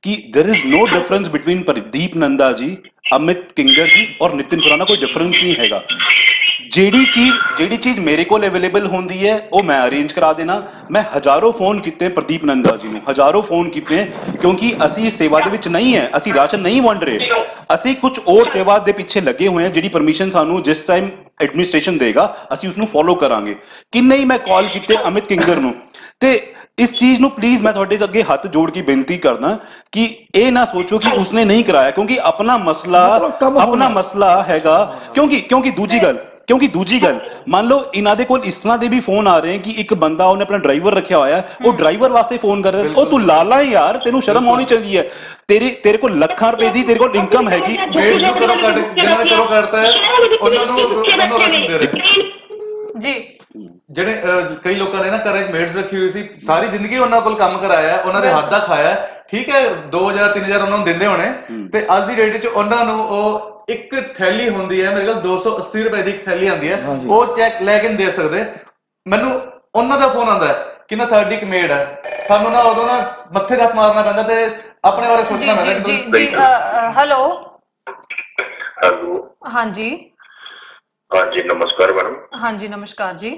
ਕਿ there is no difference between Pradeep Nanda ji, Amit Kinger ji और नितिन खुराना। कोई डिफरेंस नहीं हैगा। ਜਿਹੜੀ ਚੀਜ਼ ਮੇਰੇ ਕੋਲ ਅਵੇਲੇਬਲ ਹੁੰਦੀ ਹੈ ਉਹ ਮੈਂ ਅਰੇਂਜ ਕਰਾ ਦੇਣਾ। ਮੈਂ ਹਜ਼ਾਰੋਂ ਫੋਨ ਕੀਤੇ ਪ੍ਰਦੀਪ ਨੰਦਾ ਜੀ ਨੂੰ, ਹਜ਼ਾਰੋਂ ਫੋਨ ਕੀਤੇ, ਕਿਉਂਕਿ ਅਸੀਂ ਇਸ ਸੇਵਾ ਦੇ ਵਿੱਚ ਨਹੀਂ ਹੈ, ਅਸੀਂ ਰਾਸ਼ਨ ਨਹੀਂ ਵੰਡ ਰਹੇ, ਅਸੀਂ ਕੁਝ ਹੋਰ ਸੇਵਾ ਦੇ ਪਿੱਛੇ ਲੱਗੇ ਹੋਏ ਹਾਂ। ਜਿਹੜੀ ਪਰਮਿਸ਼ਨ ਸਾਨੂੰ ਜਿਸ ਟਾਈਮ ਐਡਮਿਨਿਸਟ੍ਰੇਸ਼ਨ ਦੇਗਾ ਅਸੀਂ ਉਸ ਨੂੰ ਫੋਲੋ ਕਰਾਂਗੇ। ਕਿੰਨੇ ਹੀ ਮੈਂ ਕਾਲ ਕੀਤੇ ਅਮਿਤ ਕਿੰਗਰ ਨੂੰ। ਤੇ ਇਸ ਚੀਜ਼ ਨੂੰ ਪਲੀਜ਼ ਮੈਂ ਤੁਹਾਡੇ ਅੱਗੇ ਹੱਥ ਜੋੜ ਕੇ ਬੇਨਤੀ ਕਰਦਾ ਕਿ ਇਹ ਨਾ ਸੋਚੋ ਕਿ ਉਸਨੇ ਨਹੀਂ ਕਰਾਇਆ, ਕਿਉਂਕਿ ਆਪਣਾ ਮਸਲਾ ਹੈਗਾ। ਕਿਉਂਕਿ ਦੂਜੀ ਗੱਲ ਮੰਨ ਲਓ ਇਹਨਾਂ ਦੇ ਕੋਲ ਇਸ ਤਰ੍ਹਾਂ ਦੇ ਵੀ ਫੋਨ ਆ ਰਹੇ ਕਿ ਇੱਕ ਬੰਦਾ ਉਹਨੇ ਆਪਣਾ ਡਰਾਈਵਰ ਰੱਖਿਆ ਹੋਇਆ, ਉਹ ਡਰਾਈਵਰ ਵਾਸਤੇ ਫੋਨ ਕਰ ਰਿਹਾ। ਉਹ ਤੂੰ ਲਾਲਾ ਯਾਰ, ਤੈਨੂੰ ਸ਼ਰਮ ਆਉਣੀ ਚਾਹੀਦੀ ਹੈ। ਤੇਰੇ ਕੋਲ ਲੱਖਾਂ ਰੁਪਏ ਦੀ ਤੇਰੇ ਕੋਲ ਇਨਕਮ ਹੈਗੀ। ਜੀ ਜਿਹੜੇ ਕਈ ਲੋਕਾਂ ਨੇ ਨਾ ਘਰੇ ਮੇਡਸ ਰੱਖੀ ਹੋਈ ਸੀ, ਸਾਰੀ ਜ਼ਿੰਦਗੀ ਉਹਨਾਂ ਕੋਲ ਕੰਮ ਕਰਾਇਆ, ਉਹਨਾਂ ਦੇ ਹੱਥ ਦਾ ਖਾਇਆ। ਠੀਕ ਹੈ, 2000-3000 ਉਹਨਾਂ ਨੂੰ ਦਿੰਦੇ ਹੋਣੇ, ਤੇ ਅੱਜ ਦੀ ਡੇਟ 'ਚ ਉਹਨਾਂ ਨੂੰ ਉਹ ਇੱਕ ਥੈਲੀ ਹੁੰਦੀ ਹੈ, ਮੇਰੇ ਕੋਲ 280 ਰੁਪਏ ਦੀ ਇੱਕ ਥੈਲੀ ਆਉਂਦੀ ਹੈ, ਉਹ ਚੈੱਕ ਲੈ ਕੇ ਨਹੀਂ ਦੇ ਸਕਦੇ। ਮੈਨੂੰ ਉਹਨਾਂ ਦਾ ਫੋਨ ਆਉਂਦਾ ਕਿ ਨਾ ਸਾਡੀ ਇੱਕ ਮੇਡ ਹੈ, ਸਾਨੂੰ ਨਾ ਉਦੋਂ ਨਾ ਮੱਥੇ ਦਾ ਮਾਰਨਾ ਪੈਂਦਾ ਤੇ ਆਪਣੇ ਬਾਰੇ ਸੋਚਣਾ ਪੈਂਦਾ। ਹੈਲੋ ਹਾਂਜੀ ਹਾਂਜੀ ਨਮਸਕਾਰ ਮੈਡਮ। ਹਾਂਜੀ ਨਮਸਕਾਰ ਜੀ।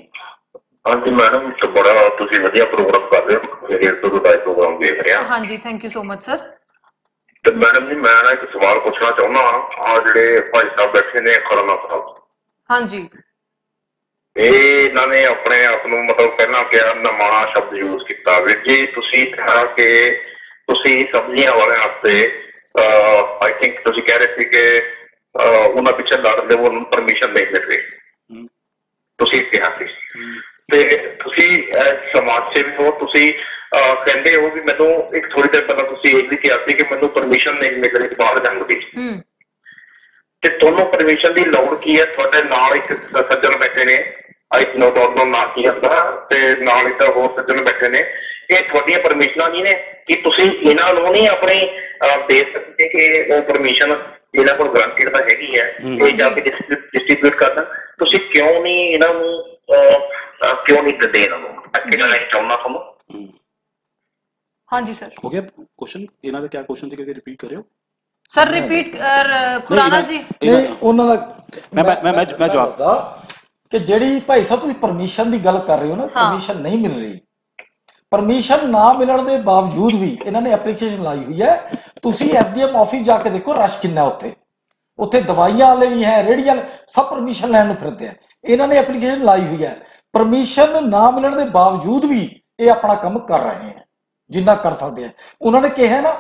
ਹਾਂਜੀ ਮੈਡਮ, ਬੜਾ ਤੁਸੀਂ ਵਧੀਆ ਪ੍ਰੋਗਰਾਮ ਕਰ ਰਹੇ ਹੋ, ਮੇਰੇ ਤੋਂ ਦਾ ਪ੍ਰੋਗਰਾਮ ਦੇਖ ਰਿਹਾ। ਹਾਂਜੀ thank you so much sir. ਤੇ ਮੈਡਮ ਜੀ ਮੈਂ ਨਾ ਇੱਕ ਸਵਾਲ ਪੁੱਛਣਾ ਚਾਹੁੰਦਾ, ਆ ਜਿਹੜੇ ਭਾਈ ਸਾਹਿਬ ਬੈਠੇ ਨੇ ਖੁਰਾਨਾ ਸਾਹਿਬ, ਹਾਂਜੀ, ਇਹਨਾਂ ਨੇ ਆਪਣੇ ਆਪ ਨੂੰ ਮਤਲਬ ਪਹਿਲਾਂ ਕਿਹਾ ਨਮਾਣਾ ਸ਼ਬਦ ਯੂਜ਼ ਕੀਤਾ। ਵੀਰ ਜੀ ਤੁਸੀਂ ਕਿਹਾ ਕਿ ਤੁਸੀਂ ਸਬਜ਼ੀਆਂ ਵਾਲਿਆਂ ਵਾਸਤੇ ਆਈ ਥਿੰਕ ਤੁਸੀਂ ਕਹਿ ਰਹੇ ਸੀ ਕਿ ਉਹਨਾਂ ਪਿੱਛੇ ਲੜਦੇ ਉਹਨਾਂ ਨੂੰ ਪਰਮਿਸ਼ਨ ਨਹੀਂ ਮਿਲ ਰਹੀ, ਤੁਸੀਂ ਕਿਹਾ ਸੀ। ਤੇ ਤੁਸੀਂ ਸਮਾਜ ਸੇਵੀ ਹੋ, ਤੁਸੀਂ ਕਹਿੰਦੇ ਹੋ ਵੀ ਮੈਨੂੰ ਇੱਕ ਥੋੜੀ ਦੇਰ ਪਹਿਲਾਂ ਤੁਸੀਂ ਇਹ ਵੀ ਕਿਹਾ ਸੀ ਕਿ ਮੈਨੂੰ ਪਰਮਿਸ਼ਨ ਨਹੀਂ ਮਿਲ ਰਹੀ ਬਾਹਰ ਜਾਣ ਦੀ, ਤੇ ਤੁਹਾਨੂੰ ਪਰਮਿਸ਼ਨ ਦੀ ਲੋੜ ਕੀ ਹੈ? ਤੁਹਾਡੇ ਨਾਲ ਇੱਕ ਸੱਜਣ ਬੈਠੇ ਨੇ, ਆਈ ਨੋ ਡੋਟ ਨੋ ਨਾ ਕੀ ਹੁੰਦਾ, ਤੇ ਨਾਲ ਇੱਕ ਹੋਰ ਸੱਜਣ ਬੈਠੇ ਨੇ, ਇਹ ਤੁਹਾਡੀਆਂ ਪਰਮਿਸ਼ਨਾਂ ਨਹੀਂ ਨੇ ਕਿ ਤੁਸੀਂ ਇਹਨਾਂ ਨੂੰ ਨਹੀਂ ਆਪਣੇ ਦੇ ਸਕਦੇ ਕਿ ਉਹ ਪਰਮਿਸ਼ਨ ਇਹਨਾਂ ਕੋਲ ਗਰੰਟਿਡ ਤਾਂ ਹੈਗੀ ਹੈ ਇਹ ਜਾ ਕੇ ਡਿਸਟ੍ਰੀਬਿਊਟ ਕਰਨਾ, ਤੁਸੀਂ ਕਿਉਂ ਨਹੀਂ ਇਹਨਾਂ ਨੂੰ ਕਿਉਂ ਨਹੀਂ ਦਿੰਦੇ ਇਹਨਾਂ ਨੂੰ? ਅੱਗੇ ਜਾਣਾ ਚਾਹੁੰਦਾ ਤੁਹਾਨੂੰ। ਹਾਂਜੀ ਸਰ, ਹੋ ਗਿਆ ਕੁਐਸਚਨ ਇਹਨਾਂ ਦਾ? ਕਿਆ ਕੁਐਸਚਨ ਸੀ ਕਿ ਰਿਪੀਟ ਕਰਿਓ ਸਰ, ਰਿਪੀਟ ਖੁਰਾਨਾ ਜੀ। ਉਹਨਾਂ ਦਾ ਮੈਂ ਜਵਾਬ ਦਾ ਕਿ ਜਿਹੜੀ ਭਾਈ ਸਾਹਿਬ ਤੁਸੀਂ ਪਰਮਿਸ਼ਨ ਦੀ ਗੱਲ ਕਰ ਰਹੇ ਹੋ ਨਾ, ਪਰਮਿਸ਼ਨ ਨਹੀਂ ਮਿਲ ਰਹੀ, ਪਰਮਿਸ਼ਨ ਨਾ ਮਿਲਣ ਦੇ ਬਾਵਜੂਦ ਵੀ ਇਹਨਾਂ ਨੇ ਐਪਲੀਕੇਸ਼ਨ ਲਾਈ ਹੋਈ ਹੈ। ਤੁਸੀਂ ਐਸਡੀਐਮ ਆਫਿਸ ਜਾ ਕੇ ਦੇਖੋ ਰਸ਼ ਕਿੰਨਾ ਉੱਥੇ ਦਵਾਈਆਂ ਵਾਲੇ ਵੀ ਹੈ, ਰੇਹੜੀਆਂ ਸਭ ਪਰਮਿਸ਼ਨ ਲੈਣ ਨੂੰ ਫਿਰਦੇ ਆ। ਇਹਨਾਂ ਨੇ ਐਪਲੀਕੇਸ਼ਨ ਲਾਈ ਹੋਈ ਹੈ, ਪਰਮਿਸ਼ਨ ਨਾ ਮਿਲਣ ਦੇ ਬਾਵਜੂਦ ਵੀ ਇਹ ਆਪਣਾ ਕੰਮ ਕਰ ਰਹੇ ਹੈ ਜਿੰਨਾ ਕਰ ਸਕਦੇ ਆ। ਉਹਨਾਂ ਨੇ ਕਿਹਾ ਨਾ,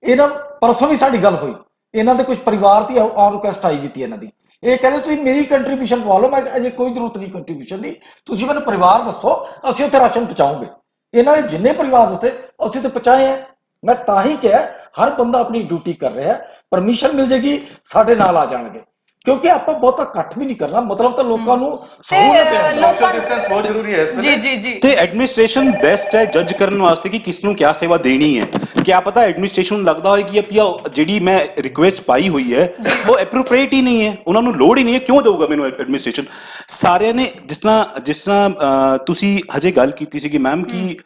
ਇਹਨਾਂ ਪਰਸੋਂ ਵੀ ਸਾਡੀ ਗੱਲ ਹੋਈ, ਇਹਨਾਂ ਦੇ ਕੁਝ ਪਰਿਵਾਰ ਦੀ ਆਨ ਰਿਕੁਐਸਟ ਆਈ ਕੀਤੀ ਇਹਨਾਂ ਦੀ, ਇਹ ਕਹਿੰਦੇ ਤੁਸੀਂ ਮੇਰੀ ਕੰਟਰੀਬਿਊਸ਼ਨ ਪਵਾ ਲਓ। ਮੈਂ ਅਜੇ ਕੋਈ ਜ਼ਰੂਰਤ ਨਹੀਂ ਕੰਟਰੀਬਿਊਸ਼ਨ ਦੀ, ਤੁਸੀਂ ਮੈਨੂੰ ਪਰਿਵਾਰ ਦੱਸੋ, ਅਸੀਂ ਉੱਥੇ ਰਾਸ਼ਨ ਪਹੁੰਚਾਉਂਗੇ। ਇਹਨਾਂ ਨੇ ਜਿੰਨੇ ਪਰਿਵਾਰ ਦੱਸੇ ਅਸੀਂ ਤੇ ਪਹੁੰਚਾਏ ਆ। ਮੈਂ ਤਾਂ ਹੀ ਕਿਹਾ ਹਰ ਬੰਦਾ ਆਪਣੀ ਡਿਊਟੀ ਕਰ ਰਿਹਾ, ਪਰਮਿਸ਼ਨ ਮਿਲ ਜੇਗੀ ਸਾਡੇ ਨਾਲ ਆ ਜਾਣਗੇ, ਕਿਉਂਕਿ ਆਪਾਂ ਬਹੁਤਾ ਇਕੱਠ ਵੀ ਨਹੀਂ ਕਰਨਾ, ਮਤਲਬ ਤਾਂ ਲੋਕਾਂ ਨੂੰ ਸਹੂਲਤ ਹੈ, ਸੋਸ਼ਲ ਡਿਸਟੈਂਸ ਬਹੁਤ ਜ਼ਰੂਰੀ ਹੈ ਇਸ ਵੇਲੇ। ਜੀ ਜੀ ਜੀ। ਤੇ ਐਡਮਿਨਿਸਟ੍ਰੇਸ਼ਨ ਬੈਸਟ ਹੈ ਜੱਜ ਕਰਨ ਵਾਸਤੇ ਕਿ ਕਿਸ ਨੂੰ ਕਿਆ ਸੇਵਾ ਦੇਣੀ ਹੈ। ਕਿਆ ਪਤਾ ਐਡਮਿਨਿਸਟ੍ਰੇਸ਼ਨ ਨੂੰ ਲੱਗਦਾ ਹੋਏ ਕਿ ਜਿਹੜੀ ਮੈਂ ਰਿਕੁਐਸਟ ਪਾਈ ਹੋਈ ਹੈ ਉਹ ਐਪਰੋਪ੍ਰੀਏਟ ਹੀ ਨਹੀਂ ਹੈ, ਉਹਨਾਂ ਨੂੰ ਲੋੜ ਹੀ ਨਹੀਂ ਹੈ, ਕਿਉਂ ਦੇਊਗਾ ਮੈਨੂੰ ਐਡਮਿਨਿਸਟ੍ਰੇਸ਼ਨ? ਸਾਰਿਆਂ ਨੇ ਜਿਸ ਤਰ੍ਹਾਂ ਤੁਸੀਂ ਹਜੇ ਗੱਲ ਕੀਤੀ ਸੀ ਕਿ ਮੈਮ ਕਿ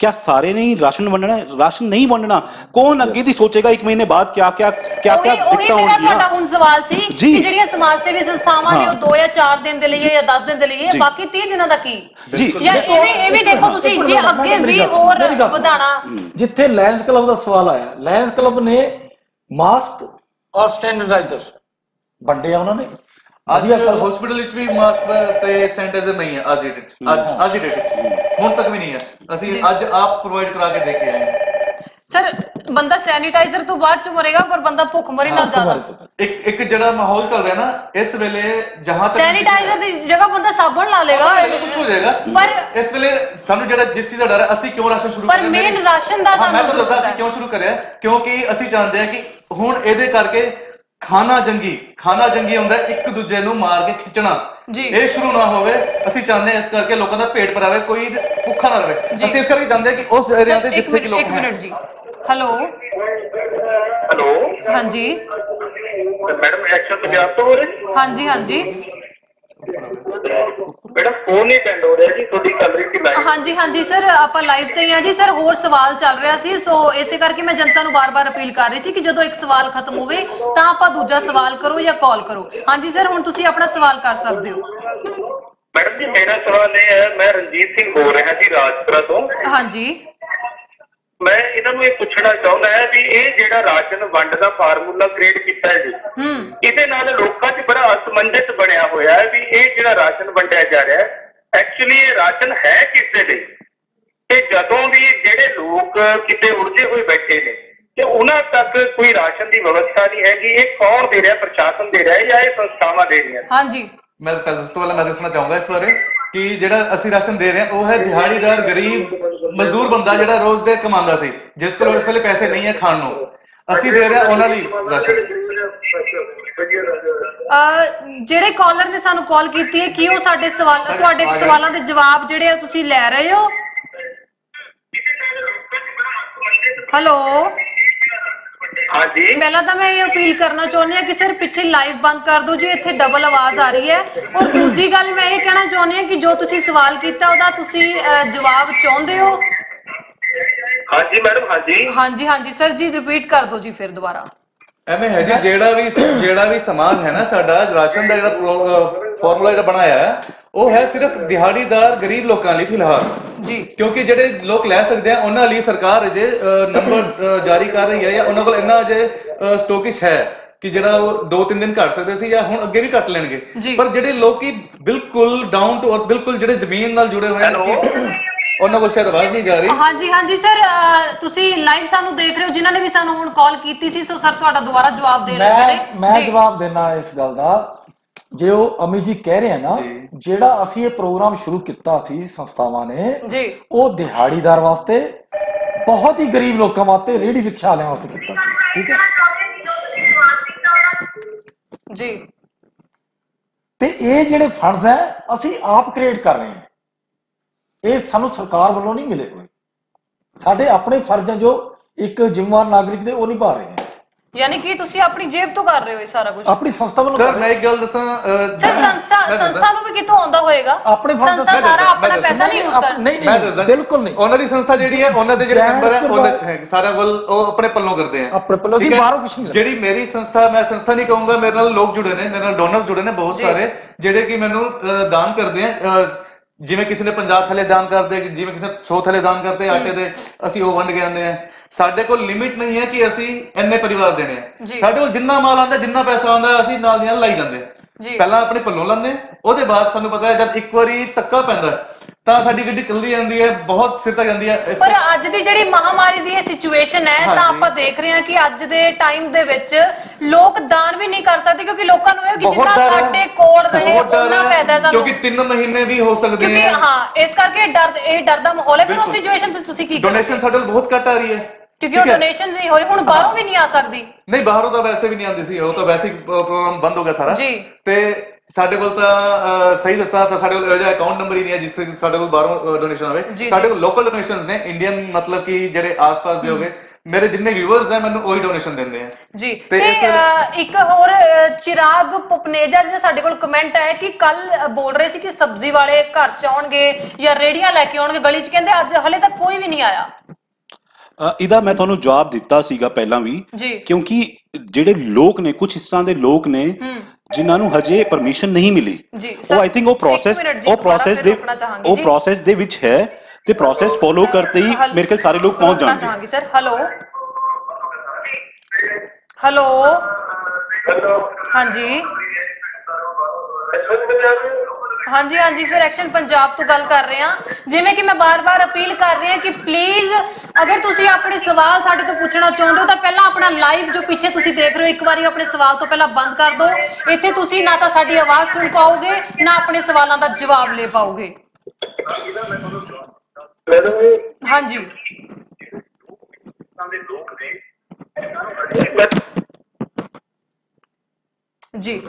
क्या सारे ने राशन वंडना है? राशन नहीं वंडना, कौन अगे दी सोचेगा एक महीने बाद क्या दिक्कतें होंगी। ਹੁਣ ਸਵਾਲ ਸੀ ਕਿ ਜਿਹੜੀਆਂ ਸਮਾਜ ਸੇਵੀ ਸੰਸਥਾਵਾਂ ਨੇ ਉਹ 2 ਜਾਂ 4 ਦਿਨ ਦੇ ਲਈ ਜਾਂ 10 ਦਿਨ ਦੇ ਲਈ, ਬਾਕੀ 30 ਦਿਨਾਂ ਦਾ ਕੀ? ਜੀ ਇਹ ਵੀ ਦੇਖੋ ਤੁਸੀਂ, ਜੇ ਅੱਗੇ ਵੀ ਹੋਰ ਵਧਾਣਾ। ਜਿੱਥੇ ਲਾਇਨਸ ਕਲੱਬ ਦਾ ਸਵਾਲ ਆਇਆ, ਲਾਇਨਸ ਕਲੱਬ ਨੇ ਮਾਸਕ ਔਰ ਸਟੈਂਡਰਡਾਈਜ਼ਰ ਵੰਡੇ ਆ ਉਹਨਾਂ ਨੇ। ਅੱਜ ਹਸਪੀਟਲ ਵਿੱਚ ਵੀ ਮਾਸਕ ਤੇ ਸੈਨੀਟਾਈਜ਼ਰ ਨਹੀਂ ਹੈ ਅੱਜ ਦੀ ਡੇਟ 'ਚ, ਹੁਣ ਤੱਕ ਵੀ ਨਹੀਂ ਹੈ। ਅਸੀਂ ਅੱਜ ਆਪ ਪ੍ਰੋਵਾਈਡ ਕਰਾ ਕੇ ਦੇ ਕੇ ਆਏ ਹਾਂ। ਸਰ, ਬੰਦਾ ਸੈਨੀਟਾਈਜ਼ਰ ਤੋਂ ਬਾਅਦ ਚ ਮਰੇਗਾ ਪਰ ਬੰਦਾ ਭੁੱਖ ਮਰੇ ਨਾ ਜ਼ਿਆਦਾ। ਇੱਕ ਜਿਹੜਾ ਮਾਹੌਲ ਚੱਲ ਰਿਹਾ ਨਾ ਇਸ ਵੇਲੇ, ਜਹਾਂ ਤੱਕ ਸੈਨੀਟਾਈਜ਼ਰ ਦੀ ਜਗ੍ਹਾ ਬੰਦਾ ਸਾਬਣ ਲਾ ਲੇਗਾ, ਕੁਝ ਹੋ ਜਾਏਗਾ। ਪਰ ਇਸ ਵੇਲੇ ਸਾਨੂੰ ਜਿਹੜਾ ਜਿਸ ਚੀਜ਼ ਦਾ ਡਰ ਹੈ, ਅਸੀਂ ਕਿਉਂ ਰਾਸ਼ਨ ਸ਼ੁਰੂ ਪਰ ਮੇਨ ਰਾਸ਼ਨ ਦਾ ਸਾਨੂੰ ਮੈਂ ਤਾਂ ਦੱਸਦਾ ਅਸੀਂ ਕਿਉਂ ਸ਼ੁਰੂ ਕਰਿਆ, ਕਿਉਂਕਿ ਅਸੀਂ ਚਾਹੁੰਦੇ ਹਾਂ ਕਿ ਹੁਣ ਇਹਦੇ ਕਰਕੇ ਖਾਣਾ ਜੰਗੀ ਹੁੰਦਾ ਇੱਕ ਦੂਜੇ ਨੂੰ ਮਾਰ ਕੇ ਖਿੱਚਣਾ, ਇਹ ਸ਼ੁਰੂ ਨਾ ਹੋਵੇ। ਅਸੀਂ ਚਾਹੁੰਦੇ ਹਾਂ ਇਸ ਕਰਕੇ ਲੋਕਾਂ ਦਾ ਪੇਟ ਭਰਾਵੇ, ਕੋਈ ਭੁੱਖਾ ਨਾ ਰਹੇ। ਅਸੀਂ ਇਸ ਕਰਕੇ ਚਾਹੁੰਦੇ ਹਾਂ ਕਿ ਉਸ ਏਰੀਆ ਤੇ ਜਿੱਥੇ ਕਿ ਲੋਕ ਇੱਕ ਮਿੰਟ ਜੀ। ਹੈਲੋ ਹਾਂਜੀ ਮੈਡਮ, ਐਕਸ਼ਨ ਪੰਜਾਬ ਤੋਂ ਹੋ ਰਹੇ? ਹਾਂਜੀ ਹਾਂਜੀ ਮੈਡਮ, ਫੋਨ ਨਹੀਂ ਅਟੈਂਡ ਹੋ ਰਿਹਾ ਜੀ, ਤੁਹਾਡੀ ਚੱਲ ਰਹੀ ਸੀ ਲਾਈਵ। ਹਾਂਜੀ ਹਾਂਜੀ ਸਰ, ਆਪਾਂ ਲਾਈਵ ਤੇ ਹੀ ਆ ਜੀ। ਸਰ, ਹੋਰ ਸਵਾਲ ਚੱਲ ਰਿਹਾ ਸੀ, ਸੋ ਇਸੇ ਕਰਕੇ ਮੈਂ ਜਨਤਾ ਨੂੰ ਬਾਰ-ਬਾਰ ਅਪੀਲ ਕਰ ਰਹੀ ਸੀ ਕਿ ਜਦੋਂ ਇੱਕ ਸਵਾਲ ਖਤਮ ਹੋਵੇ ਤਾਂ ਆਪਾਂ ਦੂਜਾ ਸਵਾਲ ਕਰੋ ਜਾਂ ਕਾਲ ਕਰੋ। ਹਾਂਜੀ ਸਰ, ਹੁਣ ਤੁਸੀਂ ਆਪਣਾ ਸਵਾਲ ਕਰ ਸਕਦੇ ਹੋ। ਮੈਡਮ ਜੀ, ਮੇਰਾ ਸਵਾਲ ਇਹ ਹੈ, ਮੈਂ ਰਣਜੀਤ ਸਿੰਘ ਬੋਲ ਰਿਹਾ ਜੀ ਰਾਜਪੁਰਾ ਤੋਂ। ਹਾਂਜੀ, ਮੈਂ ਇਹਨਾਂ ਨੂੰ ਇਹ ਪੁੱਛਣਾ ਚਾਹੁੰਦਾ ਹੈ ਵੀ ਇਹ ਜਿਹੜਾ ਰਾਸ਼ਨ ਵੰਡ ਦਾ ਫਾਰਮੂਲਾ ਕ੍ਰੀਏਟ ਕੀਤਾ ਹੈ ਜੀ, ਇਹਦੇ ਨਾਲ ਲੋਕਾਂ 'ਚ ਬੜਾ ਅਸਮੰਜਸ ਬਣਿਆ ਹੋਇਆ ਹੈ ਵੀ ਇਹ ਜਿਹੜਾ ਰਾਸ਼ਨ ਵੰਡਿਆ ਜਾ ਰਿਹਾ ਹੈ, ਐਕਚੁਅਲੀ ਇਹ ਰਾਸ਼ਨ ਹੈ ਕਿਸ ਦੇ ਲਈ? ਤੇ ਜਦੋਂ ਵੀ ਜਿਹੜੇ ਲੋਕ ਕਿਤੇ ਉਲਝੇ ਹੋਏ ਬੈਠੇ ਨੇ ਤੇ ਉਹਨਾਂ ਤੱਕ ਕੋਈ ਰਾਸ਼ਨ ਦੀ ਵਿਵਸਥਾ ਨਹੀਂ ਹੈਗੀ, ਇਹ ਕੌਣ ਦੇ ਰਿਹਾ? ਪ੍ਰਸ਼ਾਸਨ ਦੇ ਰਿਹਾ ਜਾਂ ਇਹ ਸੰਸਥਾਵਾਂ ਦੇ ਰਹੀਆਂ? ਹਾਂਜੀ, ਮੈਂ ਉਸ ਤੋਂ ਪਹਿਲਾਂ ਮੈਂ ਦੱਸਣਾ ਚਾਹੂੰਗਾ ਇਸ ਬਾਰੇ ਕਿ ਜਿਹੜਾ ਅਸੀਂ ਰਾਸ਼ਨ ਦੇ ਰਹੇ ਹਾਂ ਉਹ ਹੈ ਦਿਹਾੜੀਦਾਰ ਗਰੀਬ ਮਜ਼ਦੂਰ ਬੰਦਾ ਜਿਹੜਾ ਰੋਜ਼ ਦੇ ਕਮਾਉਂਦਾ ਸੀ, ਜਿਸ ਕੋਲ ਇਸ ਵੇਲੇ ਪੈਸੇ ਨਹੀਂ ਹੈ ਖਾਣ ਨੂੰ, ਅਸੀਂ ਦੇ ਰਹੇ ਹਾਂ ਉਹਨਾਂ ਲਈ ਰਾਸ਼ਨ। ਜਿਹੜੇ ਕਾਲਰ ਨੇ ਸਾਨੂੰ ਕਾਲ ਕੀਤੀ ਹੈ, ਕੀ ਉਹ ਸਾਡੇ ਤੁਹਾਡੇ ਸਵਾਲਾਂ ਦੇ ਜਵਾਬ ਜਿਹੜੇ ਤੁਸੀਂ ਲੈ ਰਹੇ ਹੋ? ਹੈਲੋ ਹਾਂਜੀ, ਪਹਿਲਾਂ ਤਾਂ ਮੈਂ ਇਹ ਅਪੀਲ ਕਰਨਾ ਚਾਹੁੰਦੀ ਹਾਂ ਕਿ ਸਰ ਪਿੱਛੇ ਲਾਈਵ ਬੰਦ ਕਰ ਦਿਓ ਜੀ, ਇੱਥੇ ਡਬਲ ਆਵਾਜ਼ ਆ ਰਹੀ ਹੈ। ਔਰ ਦੂਜੀ ਗੱਲ ਮੈਂ ਇਹ ਕਹਿਣਾ ਚਾਹੁੰਦੀ ਹਾਂ ਕਿ ਜੋ ਤੁਸੀਂ ਸਵਾਲ ਕੀਤਾ ਉਹਦਾ ਤੁਸੀਂ ਜਵਾਬ ਚਾਹੁੰਦੇ ਹੋ? ਹਾਂਜੀ ਮੈਡਮ, ਹਾਂਜੀ ਸਰ ਜੀ, ਰਿਪੀਟ ਕਰ ਦਿਓ ਜੀ ਫਿਰ ਦੁਬਾਰਾ। ਐਵੇਂ ਹੈ ਜੀ, ਜਿਹੜਾ ਵੀ ਸਮਾਨ ਹੈ ਨਾ ਸਾਡਾ ਰਾਸ਼ਨ ਦਾ ਜਿਹੜਾ ਫਾਰਮੂਲਾ ਜਿਹੜਾ ਬਣਾਇਆ ਹੈ ਉਹ ਹੈ ਸਿਰਫ ਦਿਹਾੜੀਦਾਰ ਗਰੀਬ ਲੋਕਾਂ ਲਈ ਫਿਲਹਾਲ ਜੀ, ਕਿਉਂਕਿ ਜਿਹੜੇ ਲੋਕ ਲੈ ਸਕਦੇ ਆ ਉਹਨਾਂ ਲਈ ਸਰਕਾਰ ਅਜੇ ਨੰਬਰ ਜਾਰੀ ਕਰ ਰਹੀ ਹੈ, ਜਾਂ ਉਹਨਾਂ ਕੋਲ ਇੰਨਾ ਅਜੇ ਸਟੋਕਿਸ਼ ਹੈ ਕਿ ਜਿਹੜਾ ਉਹ 2-3 ਦਿਨ ਘੱਟ ਸਕਦੇ ਸੀ ਜਾਂ ਹੁਣ ਅੱਗੇ ਵੀ ਘੱਟ ਲੈਣਗੇ। ਪਰ ਜਿਹੜੇ ਲੋਕੀ ਬਿਲਕੁਲ ਡਾਊਨ ਟੂ ਅਰਥ, ਬਿਲਕੁਲ ਜਿਹੜੇ ਜ਼ਮੀਨ ਨਾਲ ਜੁੜੇ ਹੋਏ ਹਨ, ਉਹਨਾਂ ਕੋਲ ਸ਼ਾਇਦ ਆਵਾਜ਼ ਨਹੀਂ ਜਾ ਰਹੀ। ਹਾਂਜੀ ਸਰ, ਤੁਸੀਂ ਲਾਈਵ ਸਾਨੂੰ ਦੇਖ ਰਹੇ ਹੋ, ਜਿਨ੍ਹਾਂ ਨੇ ਵੀ ਸਾਨੂੰ ਹੁਣ ਕਾਲ ਕੀਤੀ ਸੀ, ਸੋ ਸਰ ਤੁਹਾਡਾ ਦੁਬਾਰਾ ਜਵਾਬ ਦੇਣ ਲੱਗੇ ਨੇ। ਮੈਂ ਜਵਾਬ ਦੇਣਾ ਇਸ ਗੱਲ ਦਾ, ਜੇ ਉਹ ਅਮੀ ਜੀ ਕਹਿ ਰਹੇ ਆ ਨਾ, ਜਿਹੜਾ ਅਸੀਂ ਇਹ ਪ੍ਰੋਗਰਾਮ ਸ਼ੁਰੂ ਕੀਤਾ ਸੀ ਸੰਸਥਾਵਾਂ ਨੇ, ਉਹ ਦਿਹਾੜੀਦਾਰ ਵਾਸਤੇ ਬਹੁਤ ਹੀ ਗਰੀਬ ਲੋਕਾਂ ਵਾਸਤੇ, ਰੇਹੜੀ ਰਿਕਸ਼ਾ ਵਾਲਿਆਂ ਵਾਸਤੇ ਕੀਤਾ ਸੀ, ਠੀਕ ਹੈ ਜੀ। ਤੇ ਇਹ ਜਿਹੜੇ ਫੰਡਸ ਹੈ ਅਸੀਂ ਆਪ ਕ੍ਰੀਏਟ ਕਰ ਰਹੇ ਹਾਂ, ਇਹ ਸਾਨੂੰ ਸਰਕਾਰ ਵੱਲੋਂ ਨਹੀਂ ਮਿਲੇ ਕੋਈ, ਸਾਡੇ ਆਪਣੇ ਫਰਜ਼ ਹੈ ਜੋ ਇੱਕ ਜ਼ਿੰਮੇਵਾਰ ਨਾਗਰਿਕ ਦੇ, ਉਹ ਨਿਭਾ ਰਹੇ ਹਾਂ। ਯਾਨੀ ਕਿ ਤੁਸੀਂ ਆਪਣੀ ਜੇਬ ਤੋਂ ਕਰ ਰਹੇ ਹੋ ਇਹ ਸਾਰਾ ਕੁਝ, ਆਪਣੀ ਸੰਸਥਾ ਵੱਲੋਂ। ਸਰ ਮੈਂ ਇੱਕ ਗੱਲ ਦੱਸਾਂ, ਸਰ ਸੰਸਥਾ ਨੂੰ ਵੀ ਕਿੱਥੋਂ ਆਉਂਦਾ ਹੋਏਗਾ? ਆਪਣੇ ਫੰਡ ਸਾਰਾ ਆਪਣਾ ਪੈਸਾ ਨਹੀਂ ਯੂਜ਼ ਕਰਦਾ। ਨਹੀਂ, ਬਿਲਕੁਲ ਨਹੀਂ। ਉਹਨਾਂ ਦੀ ਸੰਸਥਾ ਜਿਹੜੀ ਹੈ, ਉਹਨਾਂ ਦੇ ਜਿਹੜੇ ਮੈਂਬਰ ਹੈ, ਉਹਨਾਂ ਚ ਸਾਰਾ ਕੁਝ ਉਹ ਆਪਣੇ ਪੱਲੋਂ ਕਰਦੇ ਆ, ਆਪਣੇ ਪੱਲੋਂ, ਅਸੀਂ ਬਾਹਰੋਂ ਕੁਝ ਨਹੀਂ। ਜਿਹੜੀ ਮੇਰੀ ਸੰਸਥਾ, ਮੈਂ ਸੰਸਥਾ ਨਹੀਂ ਕਹੂੰਗਾ, ਮੇਰੇ ਨਾਲ ਲੋਕ ਜੁੜੇ ਨੇ, ਮੇਰੇ ਨਾਲ ਡੋਨਰਸ ਜੁੜੇ ਨੇ ਬਹੁਤ ਸਾਰੇ, ਜਿਹੜੇ ਕਿ ਮੈਨੂੰ ਦਾਨ ਕਰਦੇ ਆ। ਜਿਵੇਂ ਕਿਸੇ ਨੇ 50 ਥੈਲੇ ਦਾਨ ਕਰਦੇ, ਜਿਵੇਂ ਕਿਸੇ 100 ਥੈਲੇ ਦਾਨ ਕਰਦੇ ਆਟੇ ਦੇ, ਅਸੀਂ ਉਹ ਵੰਡ ਕੇ ਆਉਂਦੇ ਆ। ਸਾਡੇ ਕੋਲ ਲਿਮਿਟ ਨਹੀਂ ਹੈ ਕਿ ਅਸੀਂ ਇੰਨੇ ਪਰਿਵਾਰ ਦੇਣੇ ਆ, ਸਾਡੇ ਕੋਲ ਜਿੰਨਾ ਮਾਲ ਆਉਂਦਾ, ਜਿੰਨਾ ਪੈਸਾ ਆਉਂਦਾ, ਅਸੀਂ ਨਾਲ ਦੀ ਨਾਲ ਲਾਈ ਜਾਂਦੇ। ਪਹਿਲਾਂ ਆਪਣੇ ਪੱਲੋਂ ਲਾਉਂਦੇ, ਉਹਦੇ ਬਾਅਦ ਸਾਨੂੰ ਪਤਾ ਹੈ ਜਦ ਇੱਕ ਵਾਰੀ ਟੱਕਾ ਪੈਂਦਾ ਤਾਂ ਸਾਡੀ ਗੱਡੀ ਚੱਲਦੀ ਜਾਂਦੀ ਹੈ, ਬਹੁਤ ਸਿਰ ਤੱਕ ਜਾਂਦੀ ਹੈ। ਪਰ ਅੱਜ ਦੀ ਜਿਹੜੀ ਮਹਾਮਾਰੀ ਦੀ ਇਹ ਸਿਚੁਏਸ਼ਨ ਹੈ, ਤਾਂ ਆਪਾਂ ਦੇਖ ਰਹੇ ਹਾਂ ਕਿ ਅੱਜ ਦੇ ਟਾਈਮ ਦੇ ਵਿੱਚ ਲੋਕ ਦਾਨ ਵੀ ਨਹੀਂ ਕਰ ਸਕਦੇ, ਕਿਉਂਕਿ ਲੋਕਾਂ ਨੂੰ ਇਹ ਕਿ ਜਿੰਨਾ ਸਾਡੇ ਕੋਲ ਰਹੇ ਉਹਨਾਂ ਫਾਇਦਾ ਸਾਨੂੰ, ਕਿਉਂਕਿ 3 ਮਹੀਨੇ ਵੀ ਹੋ ਸਕਦੇ ਹੈ। ਹਾਂ, ਇਸ ਕਰਕੇ ਇਹ ਡਰ ਦਾ ਮਾਹੌਲ ਹੈ। ਫਿਰ ਉਸ ਸਿਚੁਏਸ਼ਨ ਤੇ ਤੁਸੀਂ ਕੀ ਕਰੋਗੇ? ਡੋਨੇਸ਼ਨ ਸਾਡੇ ਕੋਲ ਬਹੁਤ ਘੱਟ ਆ ਰਹੀ ਹੈ, ਕਿਉਂਕਿ ਉਹ ਡੋਨੇਸ਼ਨ ਨਹੀਂ ਹੋ ਰਹੀ, ਹੁਣ ਬਾਹਰੋਂ ਵੀ ਨਹੀਂ ਆ ਸਕਦੀ। ਨਹੀਂ, ਬਾਹਰੋਂ ਤਾਂ ਵੈਸੇ ਵੀ ਨਹੀਂ ਆਉਂਦੀ ਸੀ, ਉਹ ਤਾਂ ਵੈਸੇ ਹੀ ਪ੍ਰੋਗਰਾਮ ਬੰਦ ਹੋ ਗਿਆ ਸਾਰਾ ਜੀ। ਤੇ ਸਾਡੇ ਕੋਲ ਤਾਂ ਸਹੀ ਦੱਸਾਂ ਤਾਂ ਸਾਡੇ ਕੋਲ ਇਹੋ ਜਿਹਾ ਅਕਾਊਂਟ ਨੰਬਰ ਹੀ ਨਹੀਂ ਹੈ ਜਿੱਥੇ ਸਾਡੇ ਕੋਲ ਬਾਹਰੋਂ ਡੋਨੇਸ਼ਨ ਆਵੇ। ਸਾਡੇ ਕੋਲ ਲੋਕਲ ਡੋਨੇਸ਼ਨਸ ਨੇ, ਇੰਡੀਅਨ, ਮਤਲਬ ਕਿ ਜਿਹੜੇ ਆਸ-ਪਾਸ ਦੇ ਹੋਗੇ, ਮੇਰੇ ਜਿੰਨੇ ਵਿਊਅਰਸ ਹੈ ਮੈਨੂੰ ਉਹੀ ਡੋਨੇਸ਼ਨ ਦਿੰਦੇ ਆ ਜੀ। ਤੇ ਇੱਕ ਹੋਰ ਚਿਰਾਗ ਪੁਪਨੇਜਾ ਜੀ ਸਾਡੇ ਕੋਲ ਕਮੈਂਟ ਆਇਆ ਕਿ ਕੱਲ ਬੋਲ ਰਹੇ ਸੀ ਕਿ ਸਬਜ਼ੀ ਵਾਲੇ ਘਰ ਚ ਆਉਣਗੇ ਜਾਂ ਰੇੜੀਆਂ ਲੈ ਕੇ ਆਉਣਗੇ ਗਲੀ ਚ, ਕਹਿੰਦੇ ਅੱਜ ਹਲੇ ਤੱਕ ਕੋਈ ਵੀ ਨਹੀਂ ਆਇਆ। ਇਹਦਾ ਮੈਂ ਤੁਹਾਨੂੰ ਜਵਾਬ ਦਿੱਤਾ ਸੀਗਾ ਪਹਿਲਾਂ ਵੀ, ਕਿਉਂਕਿ ਜਿਹੜੇ ਲੋਕ ਨੇ, ਕੁਝ ਹਿੱਸਾਂ ਦੇ ਲੋਕ ਨੇ ਜਿਨ੍ਹਾਂ ਨੂੰ ਹਜੇ ਪਰਮਿਸ਼ਨ ਨਹੀਂ ਮਿਲੀ, ਉਹ ਆਈ ਥਿੰਕ ਉਹ ਪ੍ਰੋਸੈਸ ਦੇ ਵਿੱਚ ਹੈ, ਤੇ ਪ੍ਰੋਸੈਸ ਫੋਲੋ ਕਰਤੇ ਹੀ ਮੇਰੇ ਖਿਆਲ ਸਾਰੇ ਲੋਕ ਪਹੁੰਚ ਜਾਣਗੇ। ਸਰ ਹੈਲੋ ਹੈਲੋ ਹਾਂਜੀ ਹਾਂਜੀ ਹਾਂਜੀ ਸਰ, ਐਕਸ਼ਨ ਪੰਜਾਬ ਤੋਂ ਗੱਲ ਕਰ ਰਹੇ ਹਾਂ। ਜਿਵੇਂ ਕਿ ਮੈਂ ਬਾਰ-ਬਾਰ ਅਪੀਲ ਕਰ ਰਹੀ ਹਾਂ ਕਿ ਪਲੀਜ਼ ਅਗਰ ਤੁਸੀਂ ਆਪਣੇ ਸਵਾਲ ਸਾਡੇ ਤੋਂ ਪੁੱਛਣਾ ਚਾਹੁੰਦੇ ਹੋ ਤਾਂ ਪਹਿਲਾਂ ਆਪਣਾ ਲਾਈਵ ਜੋ ਪਿੱਛੇ ਤੁਸੀਂ ਦੇਖ ਰਹੇ ਹੋ, ਇੱਕ ਵਾਰੀ ਆਪਣੇ ਸਵਾਲ ਤੋਂ ਪਹਿਲਾਂ ਬੰਦ ਕਰ ਦਿਓ। ਇੱਥੇ ਤੁਸੀਂ ਨਾ ਤਾਂ ਸਾਡੀ ਆਵਾਜ਼ ਸੁਣ ਪਾਓਗੇ, ਨਾ ਆਪਣੇ ਸਵਾਲਾਂ ਦਾ ਜਵਾਬ ਲੈ ਪਾਓਗੇ। ਹਾਂਜੀ ਜੀ।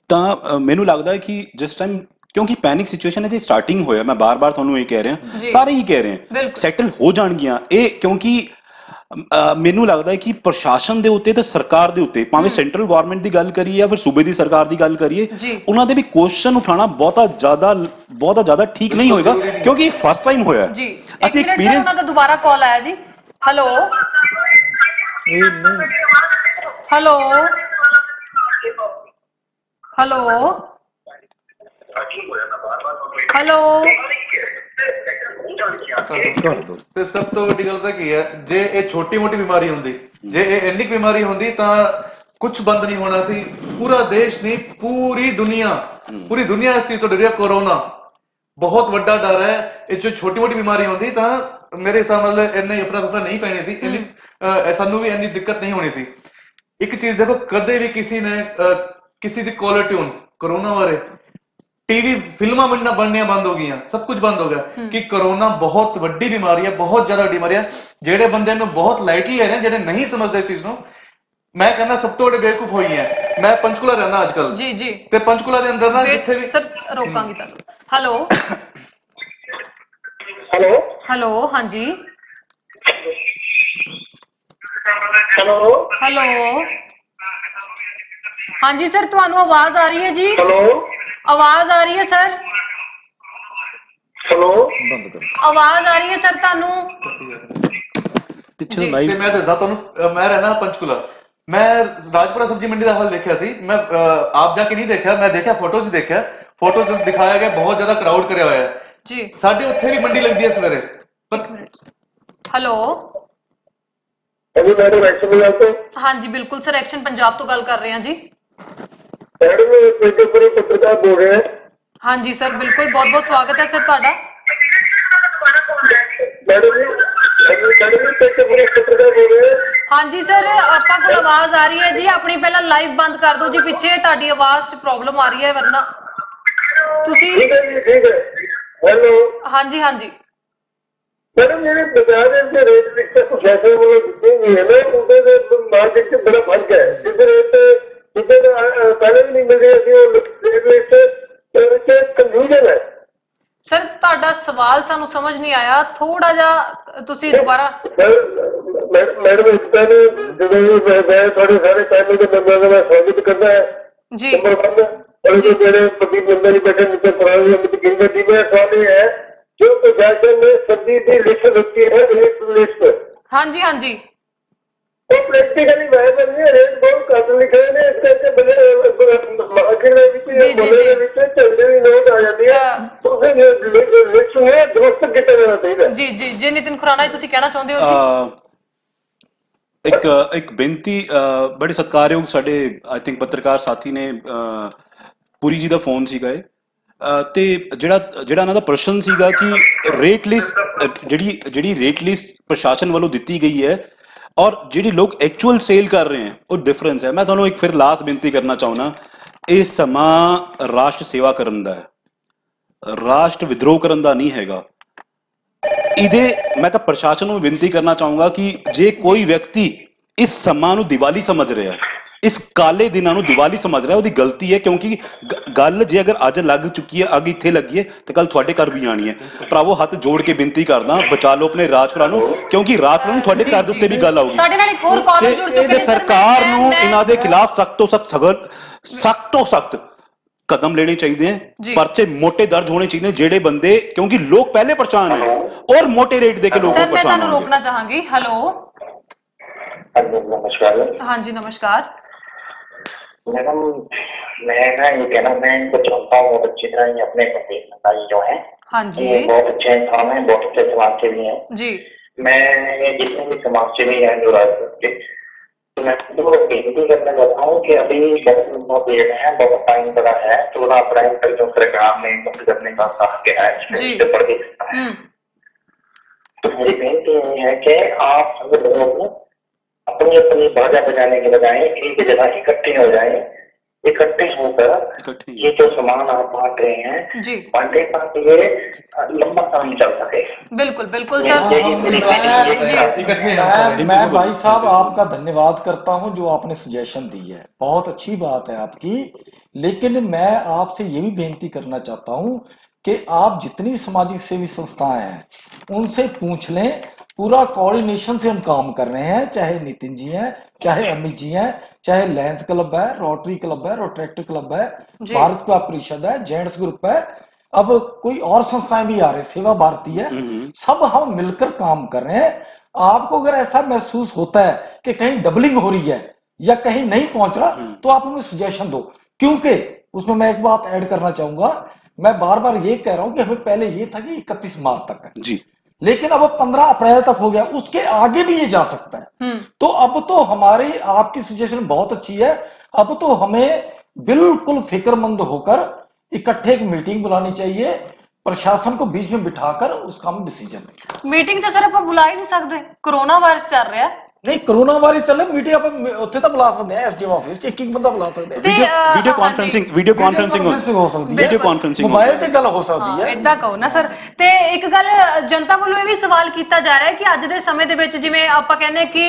ਤਾਂ ਮੈਨੂੰ ਲੱਗਦਾ ਹੈ ਕਿ ਜਿਸ ਟਾਈਮ, ਕਿਉਂਕਿ ਪੈਨਿਕ ਸਿਚੁਏਸ਼ਨ ਹੈ ਜੀ, ਸਟਾਰਟਿੰਗ ਹੋਇਆ, ਮੈਂ ਬਾਰ-ਬਾਰ ਤੁਹਾਨੂੰ ਇਹ ਕਹਿ ਰਿਹਾ, ਸਾਰੇ ਹੀ ਕਹਿ ਰਹੇ, ਸੈਟਲ ਹੋ ਜਾਣਗੀਆਂ ਇਹ, ਕਿਉਂਕਿ ਮੈਨੂੰ ਲੱਗਦਾ ਹੈ ਕਿ ਪ੍ਰਸ਼ਾਸਨ ਦੇ ਉੱਤੇ ਤੇ ਸਰਕਾਰ ਦੇ ਉੱਤੇ, ਭਾਵੇਂ ਸੈਂਟਰਲ ਗਵਰਨਮੈਂਟ ਦੀ ਗੱਲ ਕਰੀਏ ਜਾਂ ਫਿਰ ਸੂਬੇ ਦੀ ਸਰਕਾਰ ਦੀ ਗੱਲ ਕਰੀਏ, ਉਹਨਾਂ ਦੇ ਵੀ ਕੁਐਸਚਨ ਉਠਾਉਣਾ ਬਹੁਤਾ ਜ਼ਿਆਦਾ ਠੀਕ ਨਹੀਂ ਹੋਏਗਾ, ਕਿਉਂਕਿ ਫਸਟ ਟਾਈਮ ਹੋਇਆ ਜੀ। ਅਸੀਂ ਐਕਸਪੀਰੀਅੰਸ, ਉਹਨਾਂ ਦਾ ਦੁਬਾਰਾ ਕਾਲ ਆਇਆ ਜੀ। Hello hello hello hello. ਤੇ ਸਭ ਤੋਂ ਵੱਡੀ ਗੱਲ ਤਾਂ ਕੀ ਹੈ, ਜੇ ਇਹ ਛੋਟੀ ਮੋਟੀ ਬਿਮਾਰੀ ਹੁੰਦੀ, ਜੇ ਇਹ ਇੰਨੀ ਬਿਮਾਰੀ ਹੁੰਦੀ ਤਾਂ ਕੁਝ ਬੰਦ ਨਹੀਂ ਹੋਣਾ ਸੀ। ਪੂਰਾ ਦੇਸ਼ ਨਹੀਂ, ਪੂਰੀ ਦੁਨੀਆ ਇਸ ਚੀਜ਼ ਤੋਂ ਡਰੀ ਹੈ। ਕੋਰੋਨਾ ਬਹੁਤ ਵੱਡਾ ਡਰ ਹੈ, ਇਹ ਜੋ ਛੋਟੀ ਮੋਟੀ ਬਿਮਾਰੀ ਹੁੰਦੀ ਤਾਂ ਮੇਰੇ ਹਿਸਾਬ ਨਾਲ ਇੰਨੀ ਅਫਰਾ ਤਫਰਾ ਨਹੀਂ ਪੈਣੀ ਸੀ, ਸਾਨੂੰ ਵੀ ਇੰਨੀ ਦਿੱਕਤ ਨਹੀਂ ਹੋਣੀ ਸੀ। ਇੱਕ ਚੀਜ਼ ਦੇਖੋ, ਕਦੇ ਵੀ ਕਿਸੇ ਦੀ ਕਾਲਰ ਟਿਊਨ ਕੋਰੋਨਾ ਬਾਰੇ, ਟੀਵੀ ਫਿਲਮਾਂ ਬਣਨੀਆਂ ਬੰਦ ਹੋ ਗਈਆਂ, ਸਭ ਕੁਝ ਬੰਦ ਹੋ ਗਿਆ ਕਿ ਕੋਰੋਨਾ ਬਹੁਤ ਵੱਡੀ ਬਿਮਾਰੀ ਹੈ, ਬਹੁਤ ਜ਼ਿਆਦਾ ਵੱਡੀ ਬਿਮਾਰੀ ਹੈ। ਜਿਹੜੇ ਬੰਦੇ ਨੂੰ ਬਹੁਤ ਲਾਈਟਲੀ ਲੈ ਰਹੇ, ਜਿਹੜੇ ਨਹੀਂ ਸਮਝਦੇ ਇਸ ਚੀਜ਼ ਨੂੰ, ਮੈਂ ਕਹਿੰਦਾ ਸਭ ਤੋਂ ਵੱਡੇ ਬੇਵਕੂਫ ਹੋਈ ਹੈ। ਮੈਂ ਪੰਚਕੂਲਾ ਰਹਿੰਦਾ ਅੱਜ ਕੱਲ ਜੀ ਜੀ, ਤੇ ਪੰਚਕੂਲਾ ਦੇ ਅੰਦਰ ਨਾ ਜਿੱਥੇ ਵੀ ਸਰ ਰੋਕਾਂਗੀ ਤੁਹਾਨੂੰ। ਹੈਲੋ ਹੈਲੋ ਹਾਂਜੀ ਹੈਲੋ ਹਾਂਜੀ ਸਰ, ਤੁਹਾਨੂੰ ਆਵਾਜ਼ ਆ ਰਹੀ ਹੈ ਜੀ? ਹੈਲੋ, ਆਵਾਜ਼ ਆ ਰਹੀ ਹੈ ਸਰ? ਹੈਲੋ, ਆਵਾਜ਼ ਆ ਰਹੀ ਹੈ ਸਰ ਤੁਹਾਨੂੰ? ਪਿੱਛੇ ਲਾਈਵ ਤੇ ਮੈਂ ਦੱਸਾਂ ਤੁਹਾਨੂੰ, ਮੈਂ ਰਹਿਣਾ ਪੰਚਕੂਲਾ, ਮੈਂ ਰਾਜਪੁਰਾ ਸਬਜ਼ੀ ਮੰਡੀ ਦਾ ਹਾਲ ਦੇਖਿਆ ਸੀ। ਮੈਂ ਆਪ ਜਾ ਕੇ ਨਹੀਂ ਦੇਖਿਆ, ਮੈਂ ਦੇਖਿਆ ਫੋਟੋਜ਼ ਦੇਖਿਆ, ਫੋਟੋਜ਼ ਦਿਖਾਇਆ ਗਿਆ, ਬਹੁਤ ਜ਼ਿਆਦਾ ਕਰਾਊਡ ਕਰਿਆ ਹੋਇਆ ਹੈ ਜੀ। ਸਾਡੇ ਉੱਥੇ ਵੀ ਮੰਡੀ ਲੱਗਦੀ ਹੈ ਸਵੇਰੇ। ਹੈਲੋ ਹਾਂਜੀ ਬਿਲਕੁਲ ਸਰ, ਐਕਸ਼ਨ ਪੰਜਾਬ ਤੋਂ ਗੱਲ ਕਰ ਰਹੇ ਹਾਂ ਜੀ। ਪੱਤਰਕਾਰ ਬੋਲ ਰਹੇ ਹਾਂ। ਹਾਂਜੀ ਸਰ ਬਿਲਕੁਲ, ਬਹੁਤ ਬਹੁਤ ਸਵਾਗਤ ਹੈ ਸਰ ਤੁਹਾਡਾ। ਹਾਂਜੀ ਸਰ, ਆਪਾਂ ਕੋਲ ਆਵਾਜ਼ ਆ ਰਹੀ ਹੈ ਜੀ ਆਪਣੀ, ਪਹਿਲਾਂ ਲਾਈਵ ਬੰਦ ਕਰ ਦਿਓ ਜੀ, ਪਿੱਛੇ ਤੁਹਾਡੀ ਆਵਾਜ਼ 'ਚ ਪ੍ਰੋਬਲਮ ਆ ਰਹੀ ਹੈ, ਵਰਨਾ ਤੁਸੀਂ। ਹੈਲੋ ਹਾਂਜੀ ਹਾਂਜੀ मैडम ਜਿਹੜੇ ਬਾਜ਼ਾਰ ਦੇ ਰੇਟ ਵਿੱਚ ਪ੍ਰਸ਼ਾਸਨ ਵੱਲੋਂ ਦਿੱਤੇ ਹੋਏ ਹੈ ਨਾ ਉਹਦੇ ਮਾਰਕੀਟ 'ਚ ਬੜਾ ਫਰਕ ਹੈ। ਜਿਹਦੇ ਰੇਟ ਪਹਿਲੇ ਵੀ ਨਹੀਂ ਮਿਲਦੇ ਅਸੀਂ ਉਹ ਰੇਟ ਵਿੱਚ ਕਨਫਿਊਜ਼ਨ ਹੈ। ਸਰ ਤੁਹਾਡਾ ਸਵਾਲ ਸਾਨੂੰ ਸਮਝ ਨਹੀਂ ਆਇਆ, ਥੋੜਾ ਜਿਹਾ ਤੁਸੀਂ ਦੁਬਾਰਾ। ਮੈਡਮ ਇਸ ਤਰ੍ਹਾਂ ਜਦੋਂ ਮੈਂ ਤੁਹਾਡੇ ਸਾਰੇ ਚੈਨਲ ਦੇ ਮੈਂਬਰਾਂ ਦਾ ਮੈਂ ਸਵਾਗਤ ਕਰਦਾ ਹੈ ਜੀ। ਨੰਬਰ 1 ਜਿਹੜੇ ਪ੍ਰਦੀਪ ਨੰਦਾ ਜੀ ਬੈਠੇ ਨੀਚੇ ਪੁਰਾਣੀ ਅਮਿਤ ਗਿੰਦਰ ਜੀ ਦਾ ਸਵਾਲ ਇਹ ਹੈ ਜੋ ਪ੍ਰਸ਼ਾਸਨ ਨੇ ਸਬਜ਼ੀ ਦੀ ਲਿਸਟ ਰੱਖੀ ਹੈ ਲਿਸਟ। ਹਾਂਜੀ ਹਾਂਜੀ ਉਹ ਪ੍ਰੈਕਟੀਕਲੀ ਵਾਇਬਲ ਨਹੀਂ, ਰੇਟ ਬਹੁਤ ਘੱਟ ਲਿਖੇ ਨੇ, ਇਸ ਕਰਕੇ ਮਾਰਕੀਟ ਦੇ ਵਿੱਚ ਬੋਲੇ ਦੇ ਵਿੱਚ ਝੰਡੇ ਦੀ ਨੋਟ ਆ ਜਾਂਦੀ ਹੈ। ਤੁਸੀਂ ਲਿਸਟ ਨੂੰ ਦੁਰਸਤ ਕੀਤਾ ਜਾਣਾ ਚਾਹੀਦਾ। ਜੀ ਜੀ ਜੀ ਨਿਤਿਨ ਖੁਰਾਣਾ ਤੁਸੀਂ ਕਹਿਣਾ ਚਾਹੁੰਦੇ ਹੋ? ਇੱਕ ਬੇਨਤੀ, ਬੜੇ ਸਤਿਕਾਰਯੋਗ ਸਾਡੇ ਆਈ ਥਿੰਕ ਪੱਤਰਕਾਰ ਸਾਥੀ ਨੇ ਪੁਰੀ ਜੀ ਦਾ ਫੋਨ ਸੀਗਾ ਇਹ, ਤੇ ਜਿਹੜਾ ਇਹਨਾਂ ਦਾ ਪ੍ਰਸ਼ਨ ਸੀਗਾ ਕਿ ਰੇਟ ਲਿਸਟ ਜਿਹੜੀ ਰੇਟ ਲਿਸਟ ਪ੍ਰਸ਼ਾਸਨ ਵੱਲੋਂ ਦਿੱਤੀ ਗਈ ਹੈ ਔਰ ਜਿਹੜੀ ਲੋਕ ਐਕਚੁਅਲ ਸੇਲ ਕਰ ਰਹੇ ਹੈ ਉਹ ਡਿਫਰੈਂਸ ਹੈ। ਮੈਂ ਤੁਹਾਨੂੰ ਇੱਕ ਫਿਰ ਲਾਸਟ ਬੇਨਤੀ ਕਰਨਾ ਚਾਹੁੰਦਾ, ਇਹ ਸਮਾਂ ਰਾਸ਼ਟਰ ਸੇਵਾ ਕਰਨ ਦਾ ਹੈ, ਰਾਸ਼ਟਰ ਵਿਦਰੋਹ ਕਰਨ ਦਾ ਨਹੀਂ ਹੈਗਾ। ਇਹਦੇ ਮੈਂ ਤਾਂ ਪ੍ਰਸ਼ਾਸਨ ਨੂੰ ਬੇਨਤੀ ਕਰਨਾ ਚਾਹੂੰਗਾ ਕਿ ਜੇ ਕੋਈ ਵਿਅਕਤੀ ਇਸ ਸਮਾਂ ਨੂੰ ਦੀਵਾਲੀ ਸਮਝ ਰਿਹਾ ਹੈ, ਇਸ ਕਾਲੇ ਦਿਨਾਂ ਨੂੰ ਦੀਵਾਲੀ ਸਮਝ ਰਿਹਾ, ਉਹਦੀ ਗਲਤੀ ਹੈ। ਕਿਉਂਕਿ ਗੱਲ ਜੇ ਅਗਰ ਅੱਜ ਲੱਗ ਚੁੱਕੀ ਹੈ, ਅੱਗ ਇੱਥੇ ਲੱਗੀ ਹੈ, ਤੇ ਕੱਲ ਤੁਹਾਡੇ ਘਰ ਵੀ ਆਣੀ ਹੈ। ਭਰਾਵੋ ਹੱਥ ਜੋੜ ਕੇ ਬੇਨਤੀ ਕਰਦਾ, ਬਚਾ ਲਓ ਆਪਣੇ ਰਾਜ ਭਰਾ ਨੂੰ, ਕਿਉਂਕਿ ਰਾਤ ਨੂੰ ਤੁਹਾਡੇ ਘਰ ਦੇ ਉੱਤੇ ਵੀ ਗੱਲ ਆਊਗੀ। ਸਾਡੇ ਨਾਲ ਇੱਕ ਹੋਰ ਕਾਲਰ ਜੁੜ ਚੁੱਕੇ ਨੇ। ਸਰਕਾਰ ਨੂੰ ਇਹਨਾਂ ਦੇ ਖਿਲਾਫ ਸਖਤ ਤੋਂ ਸਖਤ ਕਦਮ ਲੈਣੇ ਚਾਹੀਦੇ हैं, ਪਰਚੇ ਮੋਟੇ ਦਰਜ ਹੋਣੇ ਚਾਹੀਦੇ ਜਿਹੜੇ ਬੰਦੇ, ਕਿਉਂਕਿ ਲੋਕ ਪਹਿਲੇ ਪਰੇਸ਼ਾਨ ਹੈ ਔਰ ਮੋਟੇ ਰੇਟ ਦੇ ਕੇ ਲੋਕ ਸਰ ਮੈਂ ਪਰੇਸ਼ਾਨ ਤੁਹਾਨੂੰ ਰੋਕਣਾ ਚਾਹਾਂਗੀ। ਹੈਲੋ नमस्कार हाँ जी नमस्कार मैडम। मैं ना ये कहना मैं इनको जानता हूँ बहुत अच्छी तरह, ये अपने पति जो है हाँ जी बहुत अच्छे इंसान है, बहुत अच्छे समाज सेवी हैं जी। मैं ये जितने भी समाज सेवी हैं जो राजनीति के, तो मैं तो बेनती करना चाहता हूँ कि अभी बहुत देर है, बहुत टाइम पड़ा है, थोड़ा अप्लाई कर जो सरकार ने मुक्त करने का कहा गया है प्रदेश का, तो मेरी बेनती ये है कि आप सभी लोग अपनी अपनी बाजा बजाने के बजाय एक जगह इकट्ठे हो जाए, इकट्ठे होकर ये जो सामान आप बांट रहे हैं जी बांटे ताकि ये लंबा काम चल सके। बिल्कुल बिल्कुल सर। मैं भाई साहब आपका धन्यवाद करता हूं जो आपने सजेशन दी है, बहुत अच्छी बात है आपकी, लेकिन मैं आपसे ये भी बेनती करना चाहता हूं कि आप जितनी सामाजिक सेवी संस्थाएं हैं उनसे पूछ लें, पूरा कोऑर्डिनेशन से हम काम कर रहे हैं, चाहे नितिन जी हैं, चाहे अमित जी हैं, चाहे लायंस क्लब है, रोटरी क्लब है, रोटरेक्टर क्लब है, भारत का परिषद है, जेंट्स ग्रुप है, अब कोई और संस्थाएं भी आ रही, सेवा भारती है, सब हम मिलकर काम कर रहे हैं। आपको अगर ऐसा महसूस होता है कि कहीं डबलिंग हो रही है या कहीं नहीं पहुंच रहा, तो आप हमें सजेशन दो, क्योंकि उसमें मैं एक बात ऐड करना चाहूंगा, मैं बार बार ये कह रहा हूं कि हमें पहले ये था कि 31 मार्च तक है जी, लेकिन अब 15 अप्रैल तक हो गया, उसके आगे भी ये जा सकता है। तो अब तो हमारी आपकी सजेशन बहुत अच्छी है, अब तो हमें बिल्कुल फिक्रमंद होकर इकट्ठे एक मीटिंग बुलानी चाहिए, प्रशासन को बीच में बिठाकर उसका हम डिसीजन लेंगे। मीटिंग तो सर आप बुला ही नहीं सकते, कोरोना वायरस चल रहा है। नहीं कोरोना वायरस चले, मीटिंग आप ਉੱਥੇ ਤਾਂ ਬੁਲਾ ਸਕਦੇ ਆ, ਐਸਡੀਐਮ ਆਫਿਸ ਚ ਇੱਕ ਬੰਦਾ ਬੁਲਾ ਸਕਦੇ ਆ, ਵੀਡੀਓ ਕਾਨਫਰੈਂਸਿੰਗ ਹੋ ਸਕਦੀ ਹੈ, ਵੀਡੀਓ ਕਾਨਫਰੈਂਸਿੰਗ ਮੋਬਾਈਲ ਤੇ ਗੱਲ ਹੋ ਸਕਦੀ ਹੈ। ਇਦਾਂ ਕਹੋ ਨਾ ਸਰ। ਤੇ ਇੱਕ ਗੱਲ ਜਨਤਾ ਵੱਲੋਂ ਇਹ ਵੀ ਸਵਾਲ ਕੀਤਾ ਜਾ ਰਿਹਾ ਹੈ ਕਿ ਅੱਜ ਦੇ ਸਮੇਂ ਦੇ ਵਿੱਚ ਜਿਵੇਂ ਆਪਾਂ ਕਹਿੰਦੇ ਕਿ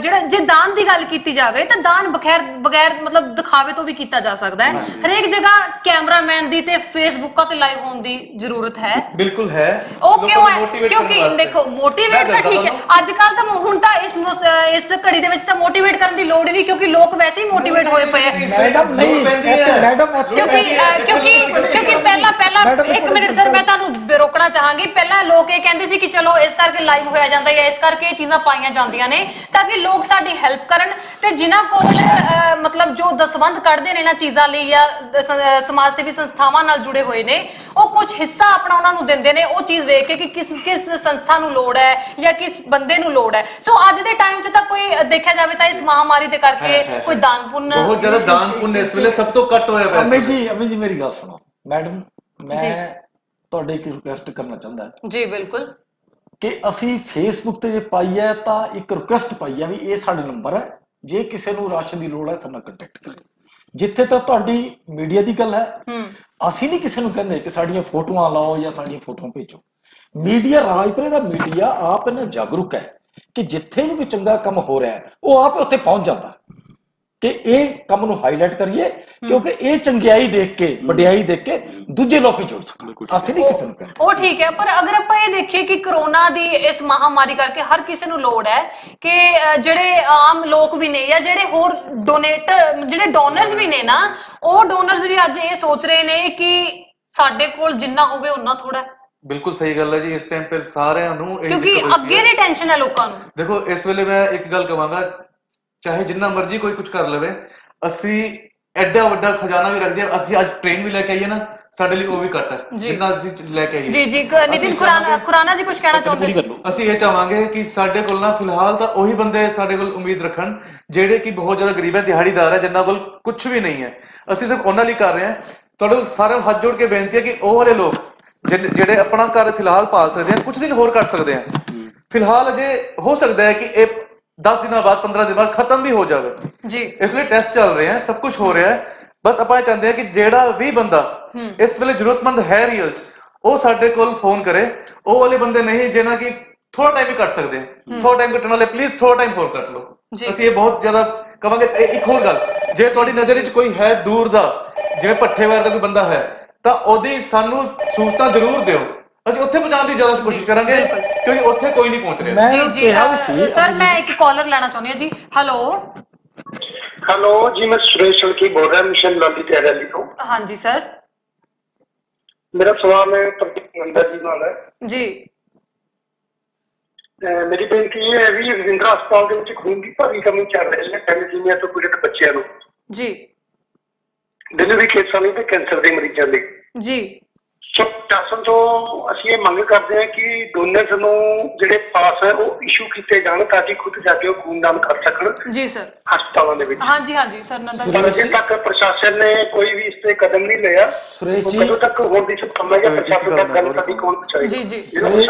ਜਿਹੜਾ ਜੇ ਦਾਨ ਦੀ ਗੱਲ ਕੀਤੀ ਜਾਵੇ ਤਾਂ ਦਾਨ ਬਗੈਰ ਮਤਲਬ ਦਿਖਾਵੇ ਤੋਂ ਵੀ ਕੀਤਾ ਜਾ ਸਕਦਾ ਹੈ। ਹਰੇਕ ਜਗ੍ਹਾ ਕੈਮਰਾਮੈਨ ਦੀ ਤੇ ਫੇਸਬੁੱਕਾਂ ਤੇ ਲਾਈਵ ਹੋਣ ਦੀ ਜ਼ਰੂਰਤ ਹੈ। ਬਿਲਕੁਲ ਹੈ। ਉਹ ਕਿਉਂ ਹੈ? ਕਿਉਂਕਿ ਦੇਖੋ ਮੋਟੀਵੇਟ ਤਾਂ ਠੀਕ ਹੈ, ਅੱਜ ਕੱਲ ਤਾਂ ਹੁਣ ਤਾਂ ਇਸ ਘੜੀ ਦੇ ਵਿੱਚ ਤਾਂ ਮੋਟੀਵੇਟ ਕਰਨ ਦੀ ਲੋੜ ਨਹੀਂ, ਕਿਉਂਕਿ ਲੋਕ ਵੈਸੇ ਹੀ ਮੋਟੀਵੇਟ ਹੋਏ ਪਏ ਆ। ਮੈਡਮ ਨਹੀਂ ਮੈਡਮ ਕਿਉਂਕਿ ਪਹਿਲਾਂ ਇੱਕ ਮਿੰਟ ਸਰ ਮੈਂ ਤੁਹਾਨੂੰ ਰੋਕਣਾ ਚਾਹਾਂਗੀ। ਪਹਿਲਾਂ ਲੋਕ ਇਹ ਕਹਿੰਦੇ ਸੀ ਕਿ ਚਲੋ ਇਸ ਕਰਕੇ ਲਾਈਵ ਹੋਇਆ ਜਾਂਦਾ ਹੈ, ਇਸ ਕਰਕੇ ਇਹ ਚੀਜ਼ਾਂ ਪਾਈਆਂ ਜਾਂਦੀਆਂ ਨੇ ਤਾਂ ਕਿ ਲੋਕ ਸਾਡੀ ਹੈਲਪ ਕਰਨ, ਤੇ ਜਿਨ੍ਹਾਂ ਕੋਲ ਮਤਲਬ ਜੋ ਦਸਵੰਧ ਕੱਢਦੇ ਨੇ ਇਹਨਾਂ ਚੀਜ਼ਾਂ ਲਈ ਜਾਂ ਸਮਾਜ ਸੇਵੀ ਸੰਸਥਾਵਾਂ ਨਾਲ ਜੁੜੇ ਹੋਏ ਨੇ, ਉਹ ਕੁਝ ਹਿੱਸਾ ਆਪਣਾ ਉਹਨਾਂ ਨੂੰ ਦਿੰਦੇ ਨੇ, ਉਹ ਚੀਜ਼ ਵੇਖ ਕੇ ਕਿ ਕਿਸ ਸੰਸਥਾ ਨੂੰ ਲੋੜ ਹੈ ਜਾਂ ਕਿਸ ਬੰਦੇ ਨੂੰ ਲੋੜ ਹੈ। ਸੋ ਅੱਜ ਦੇ ਟਾਈਮ 'ਚ ਤਾਂ ਕੋਈ ਦੇਖਿਆ ਜਾਵੇ ਤਾਂ ਇਸ ਮਹਾਮਾਰੀ ਦੇ ਕਰਕੇ ਕੋਈ ਦਾਨ ਪੁੰਨ ਬਹੁਤ ਜ਼ਿਆਦਾ ਦਾਨ ਪੁੰਨ ਇਸ ਵੇਲੇ ਸਭ ਤੋਂ ਘੱਟ ਹੋਇਆ ਵੈਸੇ। ਅਮਿਤ ਜੀ ਮੇਰੀ ਗੱਲ ਸੁਣੋ ਮੈਡਮ, ਮੈਂ ਤੁਹਾਡੇ ਇੱਕ ਰਿਕੁਐਸਟ ਕਰਨਾ ਚਾਹੁੰਦਾ ਜੀ। ਬਿਲਕੁਲ ਕਿ ਅਸੀਂ ਫੇਸਬੁੱਕ ਤੇ ਜੇ ਪਾਈ ਹੈ ਤਾਂ ਇੱਕ ਰਿਕੁਐਸਟ ਪਾਈ ਹੈ ਵੀ ਇਹ ਸਾਡੇ ਨੰਬਰ ਹੈ, ਜੇ ਕਿਸੇ ਨੂੰ ਰਾਸ਼ਨ ਦੀ ਲੋੜ ਹੈ ਸਾਡੇ ਨਾਲ ਕੰਟੈਕਟ ਕਰੇ। ਜਿੱਥੇ ਤੱਕ ਤੁਹਾਡੀ ਮੀਡੀਆ ਦੀ ਗੱਲ ਹੈ, ਅਸੀਂ ਨਹੀਂ ਕਿਸੇ ਨੂੰ ਕਹਿੰਦੇ ਕਿ ਸਾਡੀਆਂ ਫੋਟੋਆਂ ਲਾਓ ਜਾਂ ਸਾਡੀਆਂ ਫੋਟੋਆਂ ਭੇਜੋ, ਮੀਡੀਆ ਰਾਜਪੁਰੇ ਦਾ ਮੀਡੀਆ ਆਪ ਇਹਨਾਂ ਜਾਗਰੂਕ ਹੈ ਕਿ ਜਿੱਥੇ ਵੀ ਕੋਈ ਚੰਗਾ ਕੰਮ ਹੋ ਰਿਹਾ ਹੈ ਉਹ ਆਪ ਉੱਥੇ ਪਹੁੰਚ ਜਾਂਦਾ ਕਿ ਇਹ ਕੰਮ ਨੂੰ ਹਾਈਲਾਈਟ ਕਰੀਏ, ਕਿਉਂਕਿ ਇਹ ਚੰਗਿਆਈ ਦੇਖ ਕੇ, ਵਡਿਆਈ ਦੇਖ ਕੇ ਦੂਜੇ ਲੋਕ ਵੀ ਜੁੜ ਸਕਣ। ਅਸੀਂ ਨਹੀਂ ਕਿਸੇ ਨੂੰ ਕਹਿੰਦੇ ਉਹ ਠੀਕ ਹੈ, ਪਰ ਅਗਰ ਆਪਾਂ ਇਹ ਦੇਖੀਏ ਕਿ ਕਰੋਨਾ ਦੀ ਇਸ ਮਹਾਮਾਰੀ ਕਰਕੇ ਹਰ ਕਿਸੇ ਨੂੰ ਲੋੜ ਹੈ ਕਿ ਜਿਹੜੇ ਆਮ ਲੋਕ ਵੀ ਨੇ ਜਾਂ ਜਿਹੜੇ ਹੋਰ ਜਿਹੜੇ ਡੋਨਰਸ ਵੀ ਨੇ ਨਾ, ਉਹ ਡੋਨਰਸ ਵੀ ਅੱਜ ਇਹ ਸੋਚ ਰਹੇ ਨੇ ਕਿ ਸਾਡੇ ਕੋਲ ਜਿੰਨਾ ਹੋਵੇ ਉਨਾ ਥੋੜਾ। ਬਿਲਕੁਲ ਸਹੀ ਗੱਲ ਹੈ ਜੀ। ਇਸ ਟਾਈਮ ਤੇ ਸਾਰਿਆਂ ਨੂੰ ਕਿਉਂਕਿ ਅੱਗੇ ਦੀ ਟੈਨਸ਼ਨ ਹੈ ਲੋਕਾਂ ਨੂੰ। ਦੇਖੋ ਇਸ ਵੇਲੇ ਮੈਂ ਇੱਕ ਗੱਲ ਕਹਾਂਗਾ, ਚਾਹੇ ਜਿੰਨਾ ਮਰਜ਼ੀ ਕੋਈ ਕੁਝ ਕਰ ਲਵੇ, ਅਸੀਂ ਐਡਾ ਵੱਡਾ ਖਜ਼ਾਨਾ ਵੀ ਰੱਖਦੇ ਹਾਂ। ਅਸੀਂ ਅੱਜ ਟ੍ਰੇਨ ਵੀ ਲੈ ਕੇ ਆਈਏ ਨਾ, ਸਾਡੇ ਲਈ ਉਹ ਵੀ ਘੱਟ ਹੈ ਜਿੰਨਾ ਅਸੀਂ ਲੈ ਕੇ ਆਈਏ। ਜੀ ਜੀ ਨਿਤਿਨ ਖੁਰਾਨਾ ਜੀ ਕੁਝ ਕਹਿਣਾ ਚਾਹੁੰਦੇ? ਅਸੀਂ ਇਹ ਚਾਹਾਂਗੇ ਕਿ ਸਾਡੇ ਕੋਲ ਨਾ ਫਿਲਹਾਲ ਤਾਂ ਉਹੀ ਬੰਦੇ ਸਾਡੇ ਕੋਲ ਉਮੀਦ ਰੱਖਣ ਜਿਹੜੇ ਕਿ ਬਹੁਤ ਜ਼ਿਆਦਾ ਗਰੀਬ ਹੈ, ਦਿਹਾੜੀਦਾਰ ਹੈ, ਜਿਨ੍ਹਾਂ ਕੋਲ ਕੁਝ ਵੀ ਨਹੀਂ ਹੈ। ਅਸੀਂ ਸਿਰਫ ਉਹਨਾਂ ਲਈ ਕਰ ਰਹੇ ਹਾਂ। ਤੁਹਾਡੇ ਸਾਰਿਆਂ ਨੂੰ ਹੱਥ ਜੋੜ ਕੇ ਬੇਨਤੀ ਹੈ ਕਿ ਉਹ ਵਾਲੇ ਲੋਕ ਜਿਹੜੇ ਆਪਣਾ ਘਰ ਫਿਲਹਾਲ ਪਾਲ ਸਕਦੇ ਆ, ਕੁਝ ਦਿਨ ਹੋਰ ਕਰ ਸਕਦੇ ਆ। ਫਿਲਹਾਲ ਅਜੇ ਹੋ ਸਕਦਾ ਹੈ ਕਿ ਇਹ 10 ਦਿਨਾਂ ਬਾਅਦ 15 ਦਿਨ ਬਾਅਦ ਖਤਮ ਵੀ ਹੋ ਜਾਵੇ ਜੀ। ਇਸ ਲਈ ਟੈਸਟ ਚੱਲ ਰਹੇ ਹਨ, ਸਭ ਕੁਝ ਹੋ ਰਿਹਾ ਹੈ। ਬਸ ਆਪਾਂ ਇਹ ਚਾਹੁੰਦੇ ਹਾਂ ਕਿ ਜਿਹੜਾ ਵੀ ਬੰਦਾ ਇਸ ਵੇਲੇ ਜ਼ਰੂਰਤਮੰਦ ਹੈ ਰੀਅਲ ਚ, ਉਹ ਸਾਡੇ ਕੋਲ ਫੋਨ ਕਰੇ। ਉਹ ਵਾਲੇ ਬੰਦੇ ਨਹੀਂ ਜਿਹਨਾਂ ਕਿ ਥੋੜਾ ਟਾਈਮ ਵੀ ਕੱਟ ਸਕਦੇ ਆ। ਥੋੜਾ ਟਾਈਮ ਕੱਟਣ ਵਾਲੇ ਪਲੀਜ਼ ਥੋੜਾ ਟਾਈਮ ਹੋਰ ਕੱਟ ਲਓ। ਅਸੀਂ ਇਹ ਬਹੁਤ ਜ਼ਿਆਦਾ ਕਵਾਂਗੇ। ਇੱਕ ਹੋਰ ਗੱਲ, ਜੇ ਤੁਹਾਡੀ ਨਜ਼ਰ ਵਿੱਚ ਕੋਈ ਹੈ ਦੂਰ ਦਾ, ਜਿਵੇਂ ਭੱਠੇਵਾਰ ਦਾ ਕੋਈ ਬੰਦਾ ਹੈ, ਤਾਂ ਉਹਦੀ ਸਾਨੂੰ ਸੂਚਨਾ ਜ਼ਰੂਰ ਦਿਓ। ਅਸੀਂ ਉੱਥੇ ਪਹੁੰਚਾਉਣ ਦੀ ਜ਼ਿਆਦਾ ਕੋਸ਼ਿਸ਼ ਕਰਾਂਗੇ, ਕਿਉਂਕਿ ਉੱਥੇ ਕੋਈ ਨਹੀਂ ਪਹੁੰਚ ਰਿਹਾ। ਜੀ ਜੀ ਸਰ, ਮੈਂ ਇੱਕ ਕਾਲਰ ਲੈਣਾ ਚਾਹੁੰਦੀ ਹਾਂ ਜੀ। हेलो जी, मैं सुरेश शलकी बोल रहा मिशन लाली रैली तो। हाँ जी सर, मेरा सवाल है प्रदीप नंदा जी नाल है जी। मेरी बेनती ये है भी रजिंद्रा अस्पताल के खून की भारी कमी चल रही है थैलेसीमिया तो कुछ बच्चों को जी, डिलीवरी केसां लई ते कैंसर के मरीजों लई जी। सो प्रशासन तो ਅਸੀਂ ਇਹ ਮੰਗ ਕਰਦੇ ਹਾਂ ਕਿ ਡੋਨਰਸ ਨੂੰ ਜਿਹੜੇ ਪਾਸ ਹੈ ਉਹ ਇਸ਼ੂ ਕੀਤੇ ਜਾਣ ਤਾਂ ਕਿ ਖੁਦ ਜਾ ਕੇ ਉਹ ਖੂਨਦਾਨ ਕਰ ਸਕਣ ਜੀ ਸਰ, ਹਸਪਤਾਲਾਂ ਦੇ ਵਿੱਚ। ਹਾਂਜੀ ਹਾਂਜੀ ਸਰ, ਨੰਦਾ ਅਜੇ ਤੱਕ ਪ੍ਰਸ਼ਾਸਨ ਨੇ ਕੋਈ ਵੀ ਇਸ ਤੇ ਕਦਮ ਨਹੀਂ ਲਿਆ। ਸੁਰੇਸ਼ ਜੀ, ਕਦੋਂ ਤੱਕ ਹੋਣ ਦੀ ਸੰਭਾਵਨਾ ਹੈ? ਪ੍ਰਸ਼ਾਸਨ ਤੱਕ ਗੱਲ ਸਾਡੀ ਕੌਣ ਪਹੁੰਚਾਏਗਾ? ਜੀ ਜੀ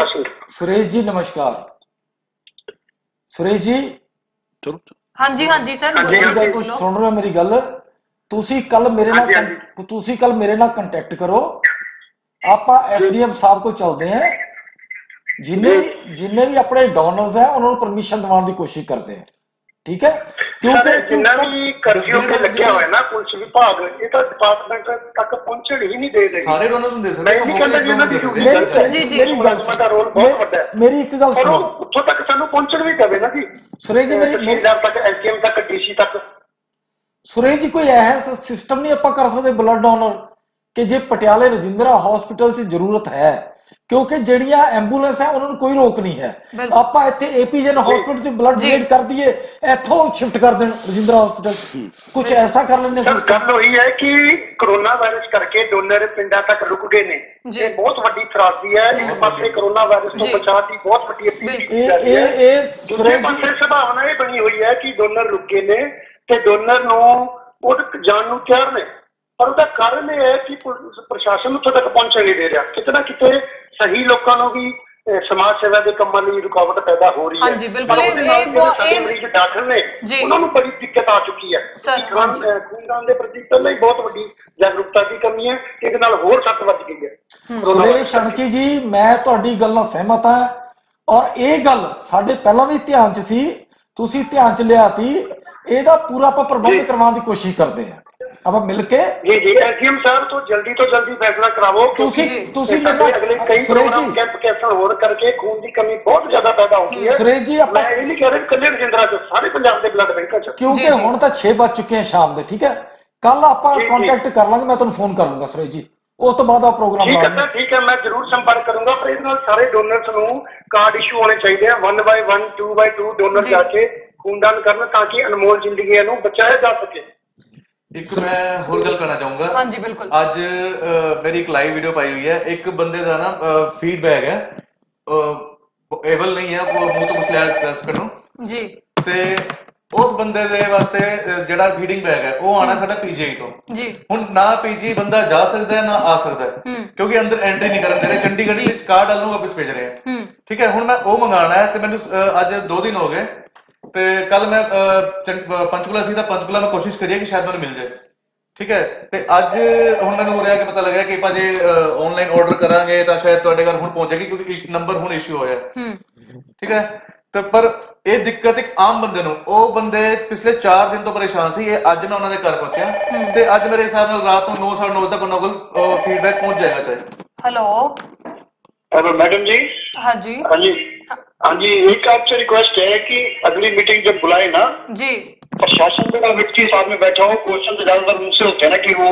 ਸੁਰੇਸ਼ ਜੀ ਨਮਸਕਾਰ। ਸੁਰੇਸ਼ ਜੀ ਚਲੋ ਹਾਂਜੀ ਹਾਂਜੀ ਸਰ, ਤੁਸੀਂ ਸੁਣ ਰਹੇ ਹੋ ਮੇਰੀ ਗੱਲ? ਤੁਸੀਂ ਕੱਲ ਮੇਰੇ ਨਾਲ ਕੰਟੈਕਟ ਕਰੋ। ਆਪਾਂ ਐਸਡੀਐਮ ਸਾਹਿਬ ਕੋਲ ਚੱਲਦੇ ਹਾਂ। ਜਿੰਨੇ ਵੀ ਆਪਣੇ ਡੋਨਰਸ ਹੈ ਉਹਨਾਂ ਨੂੰ ਪਰਮਿਸ਼ਨ ਦਿਵਾਉਣ ਦੀ ਕੋਸ਼ਿਸ਼ ਕਰਦੇ ਹਾਂ, ਠੀਕ ਹੈ? ਕਿਉਂਕਿ ਜਿੰਨਾ ਵੀ ਕਰਫਿਊ ਤੇ ਲੱਗਿਆ ਹੋਇਆ ਨਾ ਪੁਲਿਸ ਵਿਭਾਗ, ਇਹ ਤਾਂ ਡਿਪਾਰਟਮੈਂਟ ਤੱਕ ਪਹੁੰਚਣ ਹੀ ਨਹੀਂ ਦੇ ਰਹੇ। ਸਾਰੇ ਡੋਨਰਸ ਨੂੰ ਦੇ ਸਕਦੇ। ਮੈਂ ਨਹੀਂ ਕਹਿੰਦਾ ਜੀ ਉਹਨਾਂ ਦੀ ਡਿਊਟੀ ਮੇਰੀ ਗੱਲ ਦਾ ਰੋਲ ਬਹੁਤ ਵੱਡਾ ਹੈ। ਮੇਰੀ ਇੱਕ ਗੱਲ ਸੁਣੋ, ਉੱਥੋਂ ਤੱਕ ਸਾਨੂੰ ਪਹੁੰਚਣ ਵੀ ਪਵੇ ਨਾ ਜੀ। ਸੁਰੇਸ਼ ਜੀ, ਮੇਰੀ ਤੱਕ ਐਸਡੀਐਮ ਤੱਕ ਡੀਸੀ ਤੱਕ। ਸੁਰੇਸ਼ ਜੀ, ਕੋਈ ਐਸਾ ਸਿਸਟਮ ਨਹੀਂ ਆਪਾਂ ਕਰ ਸਕਦੇ ਬਲੱਡ ਡੋਨਰ ਕਿ ਜੇ ਪਟਿਆਲੇ ਰਜਿੰਦਰਾ ਹਸਪੀਟਲ 'ਚ ਜ਼ਰੂਰਤ ਹੈ, ਕਿਉਂਕਿ ਜਿਹੜੀਆਂ ਐਂਬੂਲੈਂਸ ਹੈ ਉਹਨਾਂ ਨੂੰ ਕੋਈ ਰੋਕ ਨਹੀਂ ਹੈ। ਆਪਾਂ ਇੱਥੇ ਏਪੀਜਨ ਹਸਪੀਟਲ 'ਚ ਬਲੱਡ ਡੋਨੇਟ ਕਰ ਦਈਏ, ਇੱਥੋਂ ਸ਼ਿਫਟ ਕਰ ਦੇਣ ਰਜਿੰਦਰਾ ਹਸਪੀਟਲ, ਕੁਝ ਐਸਾ ਕਰ ਲੈਣੇ। ਗੱਲ ਹੋਈ ਹੈ ਕਿ ਕਰੋਨਾ ਵਾਇਰਸ ਕਰਕੇ ਡੋਨਰ ਪਿੰਡਾਂ ਤੱਕ ਰੁਕ ਗਏ ਨੇ। ਇਹ ਬਹੁਤ ਵੱਡੀ ਤਰਾਸਦੀ ਹੈ। ਇੱਕ ਪਾਸੇ ਕਰੋਨਾ ਵਾਇਰਸ ਤੋਂ ਬਚਾਅ ਦੀ ਬਹੁਤ ਵੱਡੀ ਅਪੀਲ ਕੀਤੀ ਜਾ ਰਹੀ ਹੈ, ਦੂਜੇ ਪਾਸੇ ਸੰਭਾਵਨਾ ਇਹ ਬਣੀ ਹੋਈ ਹੈ ਕਿ ਡੋਨਰ ਰੁਕੇ ਨੇ ਤੇ ਡੋਨਰ ਨੂੰ ਉਹ ਜਾਣ ਨੂੰ ਤਿਆਰ ਨੇ। ਪਰ ਉਹਦਾ ਕਾਰਨ ਇਹ ਹੈ ਕਿ ਪ੍ਰਸ਼ਾਸਨ ਉੱਥੋਂ ਤੱਕ ਪਹੁੰਚਣ ਨਹੀਂ ਦੇ ਰਿਹਾ। ਕਿਤੇ ਨਾ ਕਿਤੇ ਸਹੀ ਲੋਕਾਂ ਨੂੰ ਵੀ ਸਮਾਜ ਸੇਵਾ ਦੇ ਕੰਮਾਂ ਲਈ ਰੁਕਾਵਟ ਪੈਦਾ ਹੋ ਰਹੀ ਹੈ। ਹਾਂਜੀ ਬਿਲਕੁਲ, ਇਹ ਮਰੀਜ਼ ਦਾਖਲ ਨੇ, ਉਹਨਾਂ ਨੂੰ ਬੜੀ ਦਿੱਕਤ ਆ ਚੁੱਕੀ ਹੈ। ਖੂਨਦਾਨ ਦੇ ਪ੍ਰਤੀ ਪਹਿਲਾਂ ਹੀ ਬਹੁਤ ਵੱਡੀ ਜਾਗਰੂਕਤਾ ਦੀ ਕਮੀ ਹੈ, ਇਹਦੇ ਨਾਲ ਹੋਰ ਸੱਟ ਵੱਜ ਗਈ ਹੈ। ਸੁਰੇਸ਼ ਸ਼ਣਕੀ ਜੀ, ਮੈਂ ਤੁਹਾਡੀ ਗੱਲ ਨਾਲ ਸਹਿਮਤ ਹਾਂ, ਔਰ ਇਹ ਗੱਲ ਸਾਡੇ ਪਹਿਲਾਂ ਵੀ ਧਿਆਨ 'ਚ ਸੀ, ਤੁਸੀਂ ਧਿਆਨ 'ਚ ਲਿਆਤੀ। ਇਹਦਾ ਪੂਰਾ ਆਪਾਂ ਪ੍ਰਬੰਧ ਕਰਵਾਉਣ ਦੀ ਕੋਸ਼ਿਸ਼ ਕਰਦੇ ਹਾਂ ਆਪਾਂ ਮਿਲ ਕੇ। ਜੀ ਐਸਡੀਐਮ ਸਾਹਿਬ ਤੋਂ ਜਲਦੀ ਫੈਸਲਾ ਕਰਾਵੋ। ਤੁਸੀਂ ਅਗਲੇ ਕਈ ਪ੍ਰੋਗਰਾਮ ਕੈਂਪ ਕੈਂਸਲ ਹੋਰ ਕਰਕੇ ਖੂਨ ਦੀ ਕਮੀ ਬਹੁਤ ਜ਼ਿਆਦਾ ਪੈਦਾ ਹੋ ਗਈ ਹੈ। ਸੁਰੇਸ਼ ਜੀ, ਮੈਂ ਇਹ ਨਹੀਂ ਕਹਿ ਰਿਹਾ ਇਕੱਲੇ ਰਜਿੰਦਰਾ 'ਚ, ਸਾਰੇ ਪੰਜਾਬ ਦੇ ਬਲੱਡ ਬੈਂਕਾਂ 'ਚ, ਕਿਉਂਕਿ ਹੁਣ ਤਾਂ 6 ਵੱਜ ਚੁੱਕੇ ਆ ਸ਼ਾਮ ਦੇ, ਠੀਕ ਹੈ? ਕੱਲ ਆਪਾਂ ਕੰਟੈਕਟ ਕਰ ਲਾਂਗੇ, ਮੈਂ ਤੁਹਾਨੂੰ ਫੋਨ ਕਰ ਲੂੰਗਾ ਸੁਰੇਸ਼ ਜੀ, ਉਸ ਤੋਂ ਬਾਅਦ ਆ ਪ੍ਰੋਗਰਾਮ ਲਾਵਾਂਗੇ। ਠੀਕ ਹੈ, ਮੈਂ ਜ਼ਰੂਰ ਸੰਪਰਕ ਕਰੂੰਗਾ। ਪਰ ਇਹਦੇ ਨਾਲ ਸਾਰੇ ਡੋਨਰਸ ਨੂੰ ਕਾਰਡ ਇਸ਼ੂ ਹੋਣੇ ਚਾਹੀਦੇ ਆ, 1 by 1 2 by 2 ਡੋਨਰ ਜਾ ਕੇ ਖੂਨਦਾਨ ਕਰਨ ਤਾਂ ਕਿ ਅਨਮੋਲ ਜ਼ਿੰਦਗੀਆਂ ਨੂੰ ਬਚਾਇਆ ਜਾ ਸਕੇ। ਇੱਕ ਮੈਂ ਹੋਰ ਗੱਲ ਕਰਨਾ ਚਾਹੂੰਗਾ। ਹਾਂਜੀ ਬਿਲਕੁਲ। ਅੱਜ ਮੇਰੀ ਇੱਕ ਲਾਈਵ ਵੀਡੀਓ ਪਾਈ ਹੋਈ ਹੈ। ਇੱਕ ਬੰਦੇ ਦਾ ਨਾ ਫੀਡਬੈਕ ਹੈ, ਏਬਲ ਨਹੀਂ ਹੈ ਉਹ ਮੂੰਹ ਤੋਂ ਕੁਝ ਲੈ ਸਕਣ ਨੂੰ ਜੀ, ਤੇ ਉਸ ਬੰਦੇ ਦੇ ਵਾਸਤੇ ਜਿਹੜਾ ਫੀਡਿੰਗ ਬੈਗ ਹੈ ਉਹ ਆਣਾ ਸਾਡਾ ਪੀਜੀਆਈ ਤੋਂ ਜੀ। ਹੁਣ ਨਾ ਪੀਜੀ ਬੰਦਾ ਜਾ ਸਕਦਾ ਹੈ ਨਾ ਆ ਸਕਦਾ ਹੈ, ਕਿਉਂਕਿ ਅੰਦਰ ਐਂਟਰੀ ਨਹੀਂ ਕਰਨ ਦੇ ਰਹੇ। ਚੰਡੀਗੜ੍ਹ ਵਿੱਚ ਕਾਰਡ ਵਾਲ ਨੂੰ ਵਾਪਸ ਭੇਜ ਰਹੇ ਹੈ, ਠੀਕ ਹੈ? ਹੁਣ ਮੈਂ ਉਹ ਮੰਗਾਉਣਾ ਹੈ ਤੇ ਮੈਨੂੰ ਅੱਜ 2 ਦਿਨ ਹੋ ਗਏ ਤੇ ਕੱਲ ਮੈਂ ਪੰਚਕੂਲਾ ਸੀ ਤਾਂ ਪੰਚਕੂਲਾ ਮੈਂ ਕੋਸ਼ਿਸ਼ ਕਰੀ ਕਿ ਸ਼ਾਇਦ ਮੈਨੂੰ ਮਿਲ ਜਾਏ, ਠੀਕ ਹੈ। ਤੇ ਅੱਜ ਹੁਣ ਮੈਨੂੰ ਹੋ ਰਿਹਾ ਕਿ ਪਤਾ ਲੱਗਿਆ ਕਿ ਭਾਜੀ ਆਨਲਾਈਨ ਆਰਡਰ ਕਰਾਂਗੇ ਤਾਂ ਸ਼ਾਇਦ ਤੁਹਾਡੇ ਘਰ ਹੁਣ ਪਹੁੰਚੇਗੀ, ਕਿਉਂਕਿ ਇਸ ਨੰਬਰ ਹੁਣ ਇਸ਼ੂ ਹੋਇਆ। ਠੀਕ ਹੈ। ਤੇ ਪਰ ਇਹ ਦਿੱਕਤ ਇੱਕ ਆਮ ਬੰਦੇ ਨੂੰ, ਉਹ ਬੰਦੇ ਪਿਛਲੇ 4 ਦਿਨ ਤੋਂ ਪਰੇਸ਼ਾਨ ਸੀ, ਇਹ ਅੱਜ ਮੈਂ ਉਹਨਾਂ ਦੇ ਘਰ ਪਹੁੰਚਿਆ ਤੇ ਅੱਜ ਮੇਰੇ ਹਿਸਾਬ ਨਾਲ ਰਾਤ ਨੂੰ 9:30 ਵਜੇ ਤੱਕ ਉਹਨਾਂ ਕੋਲ ਫੀਡਬੈਕ ਪਹੁੰਚ ਜਾਏਗਾ ਚਾਹੇ। हेलो मैडम जी। हाँ जी। हाँ जी। हाँ जी, एक आपसे रिक्वेस्ट है कि अगली मीटिंग जब बुलाए ना जी, प्रशासन का व्यक्ति साथ में बैठा हो, क्वेश्चन तो ज्यादातर उनसे होते हैं ना कि वो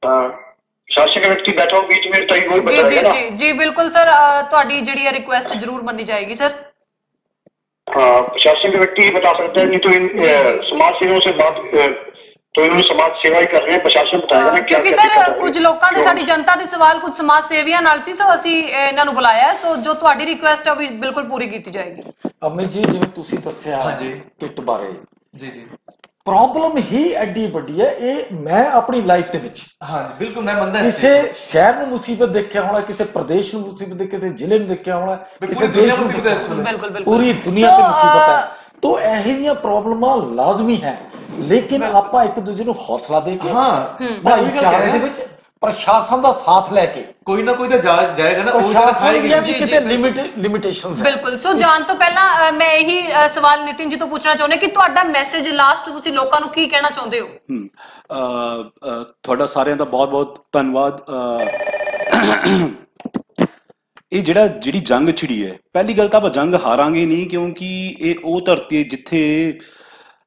प्रशासन का व्यक्ति बैठा हो बीच में, तभी वो बताएगा ना। जी बिल्कुल सर, ਤੁਹਾਡੀ ਜਿਹੜੀ ਹੈ ਰਿਕੁਐਸਟ ਜ਼ਰੂਰ ਮੰਨੀ ਜਾਏਗੀ ਸਰ। हाँ, प्रशासन का व्यक्ति बता सकता है, नहीं तो इन समाज सेवियों से बात, तो इन्होंने समाज सेवा ही कर रहे हैं, प्रशासन बताएगा ना। ਕਿਉਂਕਿ ਸਰ ਕੁਝ ਲੋਕਾਂ ਦੇ, ਸਾਡੀ ਜਨਤਾ ਦੇ ਸਵਾਲ ਕੁਝ ਸਮਾਜ ਸੇਵੀਆਂ ਨਾਲ ਸੀ, ਸੋ ਅਸੀਂ ਇਹਨਾਂ ਨੂੰ ਬੁਲਾਇਆ। ਸੋ ਜੋ ਤੁਹਾਡੀ ਰਿਕੁਐਸਟ ਹੈ ਉਹ ਵੀ ਬਿਲਕੁਲ ਪੂਰੀ ਕੀਤੀ ਜਾਏਗੀ। ਅਮਿਤ ਜੀ, ਜਿਵੇਂ ਤੁਸੀਂ ਦੱਸਿਆ ਹਾਂਜੀ ਕਿੱਟ ਬਾਰੇ, ਜੀ ਜੀ, ਪ੍ਰੋਬਲਮ ਹੀ ਐਡੀ ਵੱਡੀ ਹੈ। ਇਹ ਮੈਂ ਆਪਣੀ ਲਾਈਫ ਦੇ ਵਿੱਚ ਹਾਂਜੀ ਬਿਲਕੁਲ ਮੈਂ ਮੰਨਦਾ, ਕਿਸੇ ਸ਼ਹਿਰ ਨੂੰ ਮੁਸੀਬਤ ਦੇਖਿਆ ਹੋਣਾ, ਕਿਸੇ ਪ੍ਰਦੇਸ਼ ਨੂੰ ਮੁਸੀਬਤ ਦੇਖੀ, ਕਿਸੇ ਜ਼ਿਲ੍ਹੇ ਨੂੰ ਦੇਖਿਆ ਹੋਣਾ, ਕਿਸੇ ਦੇਸ਼ ਨੂੰ ਦੇਖਿਆ ਹੋਣਾ, ਪੂਰੀ ਦੁਨੀਆ ਤੇ ਮੁਸੀਬਤ ਹੈ। तो ਇਹੋ ਜਿਹੀਆਂ ਪ੍ਰੋਬਲਮਾਂ ਲਾਜ਼ਮੀ ਹੈ, ਲੇਕਿਨ ਆਪਾਂ ਇੱਕ ਦੂਜੇ ਨੂੰ ਹੌਸਲਾ ਦੇ ਕੇ ਭਾਈਚਾਰੇ ਦੇ ਵਿੱਚ ਪ੍ਰਸ਼ਾਸਨ ਦਾ ਸਾਥ ਲੈ ਕੇ ਕੋਈ ਨਾ ਕੋਈ ਤਾਂ ਜਾਏਗਾ ਨਾ, ਪ੍ਰਸ਼ਾਸਨ ਦੀਆਂ ਵੀ ਕਿਤੇ ਲਿਮਿਟੇਸ਼ਨਸ ਹੈ। ਬਿਲਕੁਲ। ਸੋ ਜਾਣ ਤੋਂ ਪਹਿਲਾਂ ਮੈਂ ਇਹੀ ਸਵਾਲ ਨਿਤਿਨ ਜੀ ਤੋਂ ਪੁੱਛਣਾ ਚਾਹੁੰਦਾ ਕਿ ਤੁਹਾਡਾ ਮੈਸੇਜ ਲਾਸਟ ਤੁਸੀਂ ਲੋਕਾਂ ਨੂੰ ਕੀ ਕਹਿਣਾ ਚਾਹੁੰਦੇ ਹੋ? ਤੁਹਾਡਾ ਸਾਰਿਆਂ ਦਾ ਬਹੁਤ ਬਹੁਤ ਧੰਨਵਾਦ। ਇਹ ਜਿਹੜੀ ਜੰਗ ਛਿੜੀ ਹੈ, ਪਹਿਲੀ ਗੱਲ ਤਾਂ ਆਪਾਂ ਜੰਗ ਹਾਰਾਂਗੇ ਨਹੀਂ, ਕਿਉਂਕਿ ਇਹ ਉਹ ਧਰਤੀ ਹੈ ਜਿੱਥੇ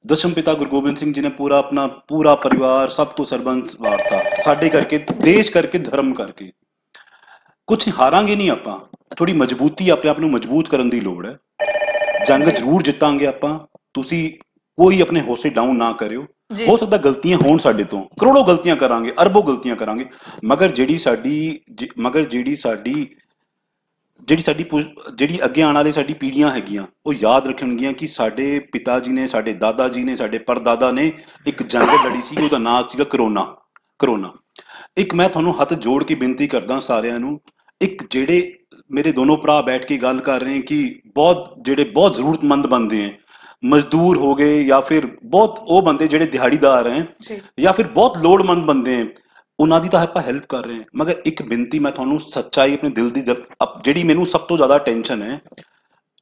ਦਸ਼ਮ ਪਿਤਾ ਗੁਰੂ ਗੋਬਿੰਦ ਸਿੰਘ ਜੀ ਨੇ ਪੂਰਾ ਪਰਿਵਾਰ ਸਭ ਕੁਝ ਸਰਬੰਸ ਵਾਰਤਾ, ਸਾਡੇ ਕਰਕੇ, ਦੇਸ਼ ਕਰਕੇ, ਧਰਮ ਕਰਕੇ। ਕੁਝ ਹਾਰਾਂਗੇ ਨਹੀਂ ਆਪਾਂ, ਥੋੜੀ ਮਜ਼ਬੂਤੀ, ਆਪਣੇ ਆਪ ਨੂੰ ਮਜ਼ਬੂਤ ਕਰਨ ਦੀ ਲੋੜ ਹੈ। ਜੰਗ ਜ਼ਰੂਰ ਜਿੱਤਾਂਗੇ ਆਪਾਂ। ਤੁਸੀਂ ਕੋਈ ਆਪਣੇ ਹੌਸਲੇ ਡਾਊਨ ਨਾ ਕਰਿਓ। ਹੋ ਸਕਦਾ ਗਲਤੀਆਂ ਹੋਣ ਸਾਡੇ ਤੋਂ, ਕਰੋੜੋਂ ਗਲਤੀਆਂ ਕਰਾਂਗੇ, ਅਰਬੋਂ ਗਲਤੀਆਂ ਕਰਾਂਗੇ, ਮਗਰ ਜਿਹੜੀ ਅੱਗੇ ਆਉਣ ਵਾਲੀ ਸਾਡੀ ਪੀੜ੍ਹੀਆਂ ਹੈਗੀਆਂ, ਉਹ ਯਾਦ ਰੱਖਣਗੀਆਂ ਕਿ ਸਾਡੇ ਪਿਤਾ ਜੀ ਨੇ, ਸਾਡੇ ਦਾਦਾ ਜੀ ਨੇ, ਸਾਡੇ ਪਰਦਾਦਾ ਨੇ ਇੱਕ ਜੰਗ ਲੜੀ ਸੀ, ਉਹਦਾ ਨਾਮ ਸੀਗਾ ਕਰੋਨਾ। ਇੱਕ ਮੈਂ ਤੁਹਾਨੂੰ ਹੱਥ ਜੋੜ ਕੇ ਬੇਨਤੀ ਕਰਦਾ ਸਾਰਿਆਂ ਨੂੰ, ਇੱਕ ਜਿਹੜੇ ਮੇਰੇ ਦੋਨੋਂ ਭਰਾ ਬੈਠ ਕੇ ਗੱਲ ਕਰ ਰਹੇ ਕਿ ਜਿਹੜੇ ਬਹੁਤ ਜ਼ਰੂਰਤਮੰਦ ਬੰਦੇ ਹੈ, ਮਜ਼ਦੂਰ ਹੋ ਗਏ ਜਾਂ ਫਿਰ ਬਹੁਤ ਉਹ ਬੰਦੇ ਜਿਹੜੇ ਦਿਹਾੜੀਦਾਰ ਹੈ ਜਾਂ ਫਿਰ ਬਹੁਤ ਲੋੜਮੰਦ ਬੰਦੇ ਹੈ, ਉਹਨਾਂ ਦੀ ਤਾਂ ਆਪਾਂ ਹੈਲਪ ਕਰ ਰਹੇ ਹਾਂ। ਮਗਰ ਇੱਕ ਬੇਨਤੀ ਮੈਂ ਤੁਹਾਨੂੰ ਸੱਚਾਈ ਆਪਣੇ ਦਿਲ ਦੀ, ਜਿਹੜੀ ਮੈਨੂੰ ਸਭ ਤੋਂ ਜ਼ਿਆਦਾ ਟੈਨਸ਼ਨ ਹੈ,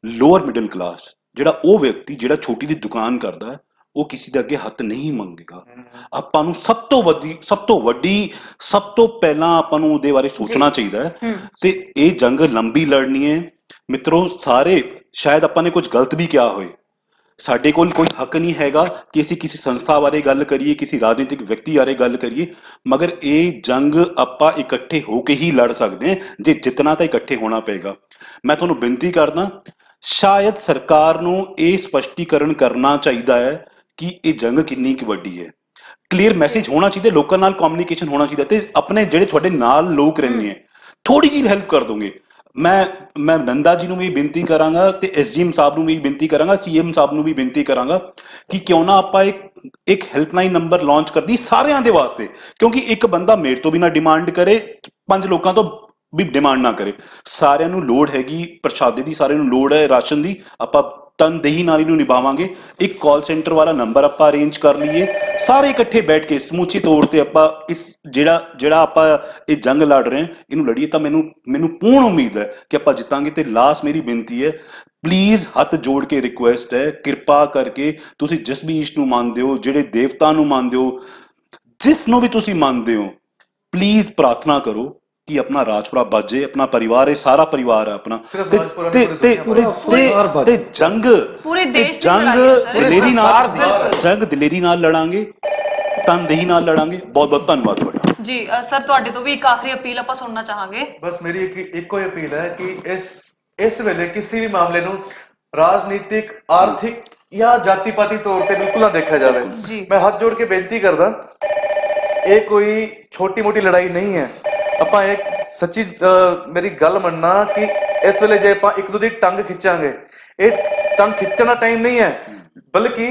ਲੋਅਰ ਮਿਡਲ ਕਲਾਸ, ਜਿਹੜਾ ਉਹ ਵਿਅਕਤੀ ਜਿਹੜਾ ਛੋਟੀ ਦੀ ਦੁਕਾਨ ਕਰਦਾ ਹੈ, ਉਹ ਕਿਸੇ ਦੇ ਅੱਗੇ ਹੱਥ ਨਹੀਂ ਮੰਗੇਗਾ। ਆਪਾਂ ਨੂੰ ਸਭ ਤੋਂ ਪਹਿਲਾਂ ਆਪਾਂ ਨੂੰ ਉਹਦੇ ਬਾਰੇ ਸੋਚਣਾ ਚਾਹੀਦਾ ਹੈ। ਤੇ ਇਹ ਜੰਗ ਲੰਬੀ ਲੜਨੀ ਹੈ ਮਿੱਤਰੋ। ਸਾਰੇ ਸ਼ਾਇਦ ਆਪਾਂ ਨੇ ਕੁਝ ਗਲਤ ਵੀ ਕਿਹਾ ਹੋਏ, ਸਾਡੇ ਕੋਲ ਕੋਈ ਹੱਕ ਨਹੀਂ ਹੈਗਾ ਕਿ ਅਸੀਂ ਕਿਸੇ ਸੰਸਥਾ ਬਾਰੇ ਗੱਲ ਕਰੀਏ, ਕਿਸੇ ਰਾਜਨੀਤਿਕ ਵਿਅਕਤੀ ਬਾਰੇ ਗੱਲ ਕਰੀਏ, ਮਗਰ ਇਹ ਜੰਗ ਆਪਾਂ ਇਕੱਠੇ ਹੋ ਕੇ ਹੀ ਲੜ ਸਕਦੇ ਹਾਂ। ਜੇ ਜਿੱਤਣਾ ਤਾਂ ਇਕੱਠੇ ਹੋਣਾ ਪਏਗਾ। ਮੈਂ ਤੁਹਾਨੂੰ ਬੇਨਤੀ ਕਰਦਾ, ਸ਼ਾਇਦ ਸਰਕਾਰ ਨੂੰ ਇਹ ਸਪਸ਼ਟੀਕਰਨ ਕਰਨਾ ਚਾਹੀਦਾ ਹੈ ਕਿ ਇਹ ਜੰਗ ਕਿੰਨੀ ਕੁ ਵੱਡੀ ਹੈ। ਕਲੀਅਰ ਮੈਸੇਜ ਹੋਣਾ ਚਾਹੀਦਾ, ਲੋਕਾਂ ਨਾਲ ਕਮਿਊਨੀਕੇਸ਼ਨ ਹੋਣਾ ਚਾਹੀਦਾ, ਤੇ ਆਪਣੇ ਜਿਹੜੇ ਤੁਹਾਡੇ ਨਾਲ ਲੋਕ ਰਹਿੰਦੇ ਹੈ, ਥੋੜੀ ਜਿਹੀ ਹੈਲਪ ਕਰ ਦੋਗੇ। ਮੈਂ ਨੰਦਾ ਜੀ ਨੂੰ ਵੀ ਬੇਨਤੀ ਕਰਾਂਗਾ ਤੇ ਐਸਜੀਐਮ ਸਾਹਿਬ ਨੂੰ ਵੀ ਬੇਨਤੀ ਕਰਾਂਗਾ, ਸੀਐਮ ਸਾਹਿਬ ਨੂੰ ਵੀ ਬੇਨਤੀ ਕਰਾਂਗਾ ਕਿ ਕਿਉਂ ਨਾ ਆਪਾਂ ਇੱਕ ਹੈਲਪਲਾਈਨ ਨੰਬਰ ਲਾਂਚ ਕਰਦੀ ਸਾਰਿਆਂ ਦੇ ਵਾਸਤੇ, ਕਿਉਂਕਿ ਇੱਕ ਬੰਦਾ ਮੇਰੇ ਤੋਂ ਵੀ ਨਾ ਡਿਮਾਂਡ ਕਰੇ, 5 ਲੋਕਾਂ ਤੋਂ ਵੀ ਡਿਮਾਂਡ ਨਾ ਕਰੇ। ਸਾਰਿਆਂ ਨੂੰ ਲੋੜ ਹੈਗੀ ਪ੍ਰਸ਼ਾਦੇ ਦੀ, ਸਾਰਿਆਂ ਨੂੰ ਲੋੜ ਹੈ ਰਾਸ਼ਨ ਦੀ। ਆਪਾਂ ਤਨਦੇਹੀ ਨਾਲ ਇਹਨੂੰ ਨਿਭਾਵਾਂਗੇ। ਇੱਕ ਕਾਲ ਸੈਂਟਰ ਵਾਲਾ ਨੰਬਰ ਆਪਾਂ ਅਰੇਂਜ ਕਰ ਲਈਏ, ਸਾਰੇ ਇਕੱਠੇ ਬੈਠ ਕੇ ਸਮੁੱਚੇ ਤੌਰ ਤੇ ਆਪਾਂ ਇਸ ਜਿਹੜਾ ਆਪਾਂ ਇਹ ਜੰਗ ਲੜ ਰਹੇ ਹਾਂ, ਇਹਨੂੰ ਲੜੀਏ। ਤਾਂ ਮੈਨੂੰ ਪੂਰਨ ਉਮੀਦ ਹੈ ਕਿ ਆਪਾਂ ਜਿੱਤਾਂਗੇ। ਤੇ ਲਾਸਟ ਮੇਰੀ ਬੇਨਤੀ ਹੈ, ਪਲੀਜ਼ ਹੱਥ ਜੋੜ ਕੇ ਰਿਕੁਐਸਟ ਹੈ, ਕਿਰਪਾ ਕਰਕੇ ਤੁਸੀਂ ਜਿਸ ਵੀ ਈਸ਼ ਨੂੰ ਮੰਨਦੇ ਹੋ, ਜਿਹੜੇ ਦੇਵਤਾ ਨੂੰ ਮੰਨਦੇ ਹੋ, ਜਿਸ ਨੂੰ ਵੀ ਤੁਸੀਂ ਮੰਨਦੇ ਹੋ, ਪਲੀਜ਼ ਪ੍ਰਾਰਥਨਾ ਕਰੋ ਕਿ ਆਪਣਾ ਰਾਜਪੁਰਾ ਬਚੇ, ਆਪਣਾ ਪਰਿਵਾਰ ਹੈ, ਸਾਰਾ ਪਰਿਵਾਰ ਹੈ ਆਪਣਾ। ਤੇ ਜੰਗ ਦਲੇਰੀ ਨਾਲ ਲੜਾਂਗੇ, ਤਨਦੇਹੀ ਨਾਲ ਲੜਾਂਗੇ। ਬਹੁਤ ਬਹੁਤ ਧੰਨਵਾਦ ਤੁਹਾਡਾ ਜੀ। ਸਰ ਤੁਹਾਡੇ ਤੋਂ ਵੀ ਇੱਕ ਆਖਰੀ ਅਪੀਲ ਆਪਾਂ ਸੁਣਨਾ ਚਾਹਾਂਗੇ। ਬਸ ਮੇਰੀ ਇੱਕੋ ਹੀ ਅਪੀਲ ਹੈ ਕਿ ਇਸ ਵੇਲੇ ਕਿਸੇ ਵੀ ਮਾਮਲੇ ਨੂੰ ਰਾਜਨੀਤਿਕ, ਆਰਥਿਕ ਜਾਂ ਜਾਤੀ ਪਾਤੀ ਤੌਰ ਤੇ ਬਿਲਕੁਲ ਨਾ ਦੇਖਿਆ ਜਾਵੇ। ਮੈਂ ਹੱਥ ਜੋੜ ਕੇ ਬੇਨਤੀ ਕਰਦਾ, ਇਹ ਕੋਈ ਛੋਟੀ ਮੋਟੀ ਲੜਾਈ ਨਹੀਂ ਹੈ। ਆਪਾਂ ਇੱਕ ਸੱਚੀ ਮੇਰੀ ਗੱਲ ਮੰਨਣਾ ਕਿ ਇਸ ਵੇਲੇ ਜੇ ਆਪਾਂ ਇੱਕ ਦੂਜੇ ਦੀ ਟੰਗ ਖਿੱਚਾਂਗੇ, ਇਹ ਟੰਗ ਖਿੱਚਣ ਦਾ ਟਾਈਮ ਨਹੀਂ ਹੈ, ਬਲਕਿ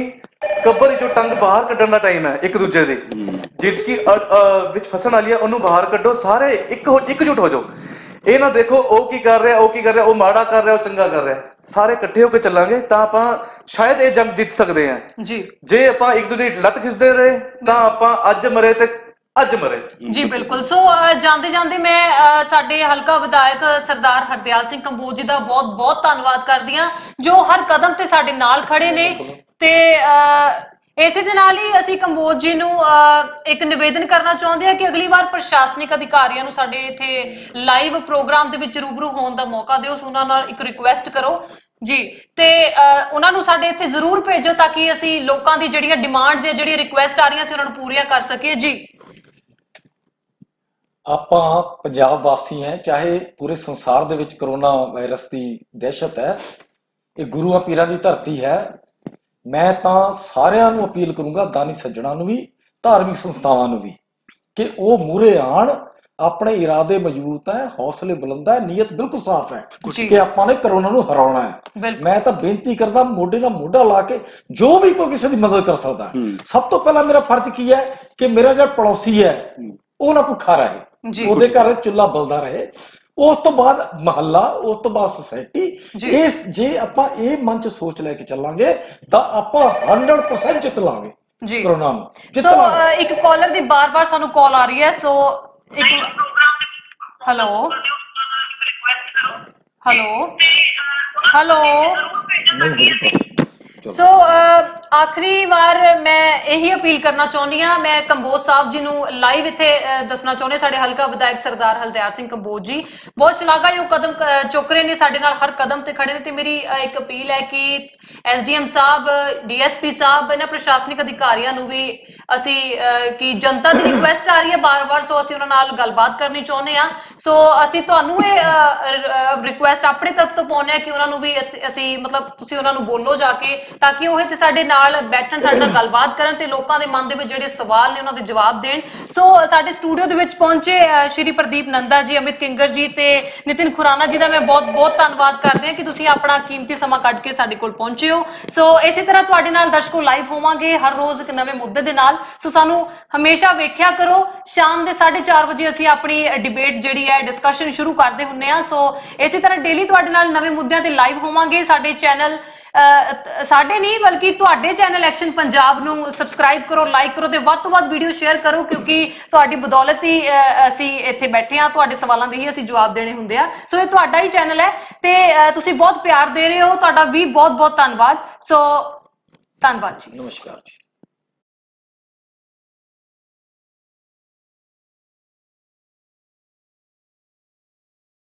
ਕਬਰ ਚੋਂ ਟੰਗ ਬਾਹਰ ਕੱਢਣ ਦਾ ਟਾਈਮ ਹੈ। ਇੱਕ ਦੂਜੇ ਦੀ ਜਿਸ ਕੀ ਵਿੱਚ ਫਸਣ ਵਾਲੀ ਹੈ ਉਹਨੂੰ ਬਾਹਰ ਕੱਢੋ, ਸਾਰੇ ਇੱਕਜੁੱਟ ਹੋ ਜਾਓ। ਇਹ ਨਾ ਦੇਖੋ ਉਹ ਕੀ ਕਰ ਰਿਹਾ, ਉਹ ਕੀ ਕਰ ਰਿਹਾ, ਉਹ ਮਾੜਾ ਕਰ ਰਿਹਾ, ਉਹ ਚੰਗਾ ਕਰ ਰਿਹਾ। ਸਾਰੇ ਇਕੱਠੇ ਹੋ ਕੇ ਚੱਲਾਂਗੇ ਤਾਂ ਆਪਾਂ ਸ਼ਾਇਦ ਇਹ ਜੰਗ ਜਿੱਤ ਸਕਦੇ ਹਾਂ ਜੀ। ਜੇ ਆਪਾਂ ਇੱਕ ਦੂਜੇ ਦੀ ਲੱਤ ਖਿੱਚਦੇ ਰਹੇ ਤਾਂ ਆਪਾਂ ਅੱਜ ਮਰੇ ਤੇ ਅੱਜ ਮਰੇ ਜੀ। ਬਿਲਕੁਲ। ਸੋ ਜਾਂਦੇ ਜਾਂਦੇ ਮੈਂ ਸਾਡੇ ਹਲਕਾ ਵਿਧਾਇਕ ਸਰਦਾਰ ਹਰਦਿਆਲ ਸਿੰਘ ਕੰਬੋਜ ਜੀ ਦਾ ਬਹੁਤ ਬਹੁਤ ਧੰਨਵਾਦ ਕਰਦੀ ਹਾਂ, ਜੋ ਹਰ ਕਦਮ ਤੇ ਸਾਡੇ ਨਾਲ ਖੜੇ ਨੇ। ਤੇ ਇਸੇ ਦੇ ਨਾਲ ਹੀ ਅਸੀਂ ਕੰਬੋਜ ਜੀ ਨੂੰ ਇੱਕ ਨਿਵੇਦਨ ਕਰਨਾ ਚਾਹੁੰਦੇ ਹਾਂ ਕਿ ਅਗਲੀ ਵਾਰ ਪ੍ਰਸ਼ਾਸਨਿਕ ਅਧਿਕਾਰੀਆਂ ਨੂੰ ਸਾਡੇ ਇੱਥੇ ਲਾਈਵ ਪ੍ਰੋਗਰਾਮ ਦੇ ਵਿੱਚ ਰੂਬਰੂ ਹੋਣ ਦਾ ਮੌਕਾ ਦਿਓ। ਉਹਨਾਂ ਨਾਲ ਇੱਕ ਰਿਕੁਐਸਟ ਕਰੋ ਜੀ, ਤੇ ਉਹਨਾਂ ਨੂੰ ਸਾਡੇ ਇੱਥੇ ਜ਼ਰੂਰ ਭੇਜੋ ਤਾਂ ਕਿ ਅਸੀਂ ਲੋਕਾਂ ਦੀ ਜਿਹੜੀਆਂ ਡਿਮਾਂਡਸ ਜਾਂ ਜਿਹੜੀਆਂ ਰਿਕੁਐਸਟ ਆ ਰਹੀਆਂ ਸੀ ਉਹਨਾਂ ਨੂੰ ਪੂਰੀਆਂ ਕਰ ਸਕੀਏ ਜੀ। ਆਪਾਂ ਪੰਜਾਬ ਵਾਸੀ ਹੈ, ਚਾਹੇ ਪੂਰੇ ਸੰਸਾਰ ਦੇ ਵਿੱਚ ਕਰੋਨਾ ਵਾਇਰਸ ਦੀ ਦਹਿਸ਼ਤ ਹੈ, ਇਹ ਗੁਰੂਆਂ ਪੀਰਾਂ ਦੀ ਧਰਤੀ ਹੈ। ਮੈਂ ਤਾਂ ਸਾਰਿਆਂ ਨੂੰ ਅਪੀਲ ਕਰੂੰਗਾ, ਦਾਨੀ ਸੱਜਣਾ ਨੂੰ ਵੀ, ਧਾਰਮਿਕ ਸੰਸਥਾਵਾਂ ਨੂੰ ਵੀ, ਕਿ ਉਹ ਮੂਹਰੇ ਆਣ। ਆਪਣੇ ਇਰਾਦੇ ਮਜ਼ਬੂਤ ਹੈ, ਹੌਸਲੇ ਬੁਲੰਦ ਹੈ, ਨੀਅਤ ਬਿਲਕੁਲ ਸਾਫ਼ ਹੈ ਕਿ ਆਪਾਂ ਨੇ ਕਰੋਨਾ ਨੂੰ ਹਰਾਉਣਾ ਹੈ। ਮੈਂ ਤਾਂ ਬੇਨਤੀ ਕਰਦਾ, ਮੋਢੇ ਨਾਲ ਮੋਢਾ ਲਾ ਕੇ ਜੋ ਵੀ ਕੋਈ ਕਿਸੇ ਦੀ ਮਦਦ ਕਰ ਸਕਦਾ। ਸਭ ਤੋਂ ਪਹਿਲਾਂ ਮੇਰਾ ਫਰਜ਼ ਕੀ ਹੈ ਕਿ ਮੇਰਾ ਜਿਹੜਾ ਪੜੋਸੀ ਹੈ ਉਹ ਨਾ ਭੁੱਖਾ ਰਹੇ, ਉਹਦੇ ਘਰ ਚੁੱਲ੍ਹਾ ਬਲਦਾ ਰਹੇ। ਉਸ ਤੋਂ ਬਾਅਦ ਮਹੱਲਾ, ਉਸ ਤੋਂ ਬਾਅਦ ਸੁਸਾਇਟੀ। ਇਹ ਜੇ ਆਪਾਂ ਇਹ ਮਨ ਚ ਸੋਚ ਲੈ ਕੇ ਚੱਲਾਂਗੇ ਤਾਂ ਆਪਾਂ 100% ਜਿੱਤ ਲਾਂਗੇ ਜੀ ਕਰੋਨਾ ਨੂੰ। ਸੋ ਇੱਕ ਕਾਲਰ ਦੀ ਬਾਰ-ਬਾਰ ਸਾਨੂੰ ਕਾਲ ਆ ਰਹੀ ਹੈ। ਸੋ ਇੱਕ ਹੈਲੋ ਹੈਲੋ ਹੈਲੋ ਸੋ ਆਖਰੀ ਵਾਰ ਮੈਂ ਇਹੀ ਅਪੀਲ ਕਰਨਾ ਚਾਹੁੰਦੀ ਹਾਂ, ਮੈਂ ਕੰਬੋਜ ਸਾਹਿਬ ਜੀ ਨੂੰ ਲਾਈਵ ਇੱਥੇ ਦੱਸਣਾ ਚਾਹੁੰਦੇ, ਸਾਡੇ ਹਲਕਾ ਵਿਧਾਇਕ ਸਰਦਾਰ ਹਰਦਿਆਲ ਸਿੰਘ ਕੰਬੋਜ ਜੀ ਬਹੁਤ ਸ਼ਲਾਘਾਯੋਗ ਕਦਮ ਚੁੱਕ ਰਹੇ ਨੇ, ਸਾਡੇ ਨਾਲ ਹਰ ਕਦਮ ਤੇ ਖੜੇ ਨੇ। ਤੇ ਮੇਰੀ ਇੱਕ ਅਪੀਲ ਹੈ ਕਿ SDM ਸਾਹਿਬ, DSP ਸਾਹਿਬ, ਇਹਨਾਂ ਪ੍ਰਸ਼ਾਸਨਿਕ ਅਧਿਕਾਰੀਆਂ ਨੂੰ ਵੀ ਅਸੀਂ ਕਿ ਜਨਤਾ ਦੀ ਰਿਕੁਐਸਟ ਆ ਰਹੀ ਹੈ ਬਾਰ-ਬਾਰ, ਸੋ ਅਸੀਂ ਉਹਨਾਂ ਨਾਲ ਗੱਲਬਾਤ ਕਰਨੀ ਚਾਹੁੰਦੇ ਹਾਂ। ਸੋ ਅਸੀਂ ਤੁਹਾਨੂੰ ਇਹ ਰਿਕੁਐਸਟ ਆਪਣੇ ਤਰਫ ਤੋਂ ਪਾਉਂਦੇ ਹਾਂ ਕਿ ਉਹਨਾਂ ਨੂੰ ਵੀ ਅਸੀਂ ਮਤਲਬ ਤੁਸੀਂ ਉਹਨਾਂ ਨੂੰ ਬੋਲੋ ਜਾ ਕੇ, ਤਾਂ ਕਿ ਉਹ ਇੱਥੇ ਸਾਡੇ ਨਾਲ ਬੈਠਣ, ਸਾਡੇ ਨਾਲ ਗੱਲਬਾਤ ਕਰਨ ਤੇ ਲੋਕਾਂ ਦੇ ਮਨ ਦੇ ਵਿੱਚ ਜਿਹੜੇ ਸਵਾਲ ਨੇ ਉਹਨਾਂ ਦੇ ਜਵਾਬ ਦੇਣ। ਸੋ ਸਾਡੇ ਸਟੂਡੀਓ ਦੇ ਵਿੱਚ ਪਹੁੰਚੇ ਸ਼੍ਰੀ ਪ੍ਰਦੀਪ ਨੰਦਾ ਜੀ, ਅਮਿਤ ਕਿੰਗਰ ਜੀ ਤੇ ਨਿਤਿਨ ਖੁਰਾਨਾ ਜੀ ਦਾ ਮੈਂ ਬਹੁਤ-ਬਹੁਤ ਧੰਨਵਾਦ ਕਰਦੇ ਹਾਂ ਕਿ ਤੁਸੀਂ ਆਪਣਾ ਕੀਮਤੀ ਸਮਾਂ ਕੱਢ ਕੇ ਸਾਡੇ ਕੋਲ ਪਹੁੰਚੇ ਹੋ। ਸੋ ਇਸੇ ਤਰ੍ਹਾਂ ਤੁਹਾਡੇ ਨਾਲ ਦਰਸ਼ਕੋ ਲਾਈਵ ਹੋਵਾਂਗੇ ਹਰ ਰੋਜ਼ ਇੱਕ ਨਵੇਂ ਮੁੱਦੇ ਦੇ ਨਾਲ। ਸੋ ਸਾਨੂੰ ਹਮੇਸ਼ਾ ਵੇਖਿਆ ਕਰੋ, ਸ਼ਾਮ ਦੇ 4:30 ਵਜੇ ਅਸੀਂ ਆਪਣੀ ਡਿਬੇਟ ਜਿਹੜੀ ਹੈ ਡਿਸਕਸ਼ਨ ਸ਼ੁਰੂ ਕਰਦੇ ਹੁੰਦੇ ਹਾਂ। ਸੋ ਇਸੇ ਤਰ੍ਹਾਂ ਡੇਲੀ ਤੁਹਾਡੇ ਨਾਲ ਨਵੇਂ ਮੁੱਦਿਆਂ ਤੇ ਲਾਈਵ ਹੋਵਾਂਗੇ। ਸਾਡੇ ਚੈਨਲ, ਸਾਡੇ ਨਹੀਂ ਬਲਕਿ ਤੁਹਾਡੇ ਚੈਨਲ ਐਕਸ਼ਨ ਪੰਜਾਬ ਨੂੰ ਸਬਸਕ੍ਰਾਈਬ ਕਰੋ, ਲਾਈਕ ਕਰੋ ਤੇ ਵੱਧ ਤੋਂ ਵੱਧ ਵੀਡੀਓ ਸ਼ੇਅਰ ਕਰੋ, ਕਿਉਂਕਿ ਤੁਹਾਡੀ ਬਦੌਲਤ ਹੀ ਅਸੀਂ ਇੱਥੇ ਬੈਠੇ ਹਾਂ, ਤੁਹਾਡੇ ਸਵਾਲਾਂ ਦੇ ਹੀ ਅਸੀਂ ਜਵਾਬ ਦੇਣੇ ਹੁੰਦੇ ਆ। ਸੋ ਇਹ ਤੁਹਾਡਾ ਹੀ ਚੈਨਲ ਹੈ ਤੇ ਤੁਸੀਂ ਬਹੁਤ ਪਿਆਰ ਦੇ ਰਹੇ ਹੋ, ਤੁਹਾਡਾ ਵੀ ਬਹੁਤ-ਬਹੁਤ ਧੰਨਵਾਦ। ਸੋ ਧੰਨਵਾਦ ਜੀ, ਨਮਸਕਾਰ ਜੀ।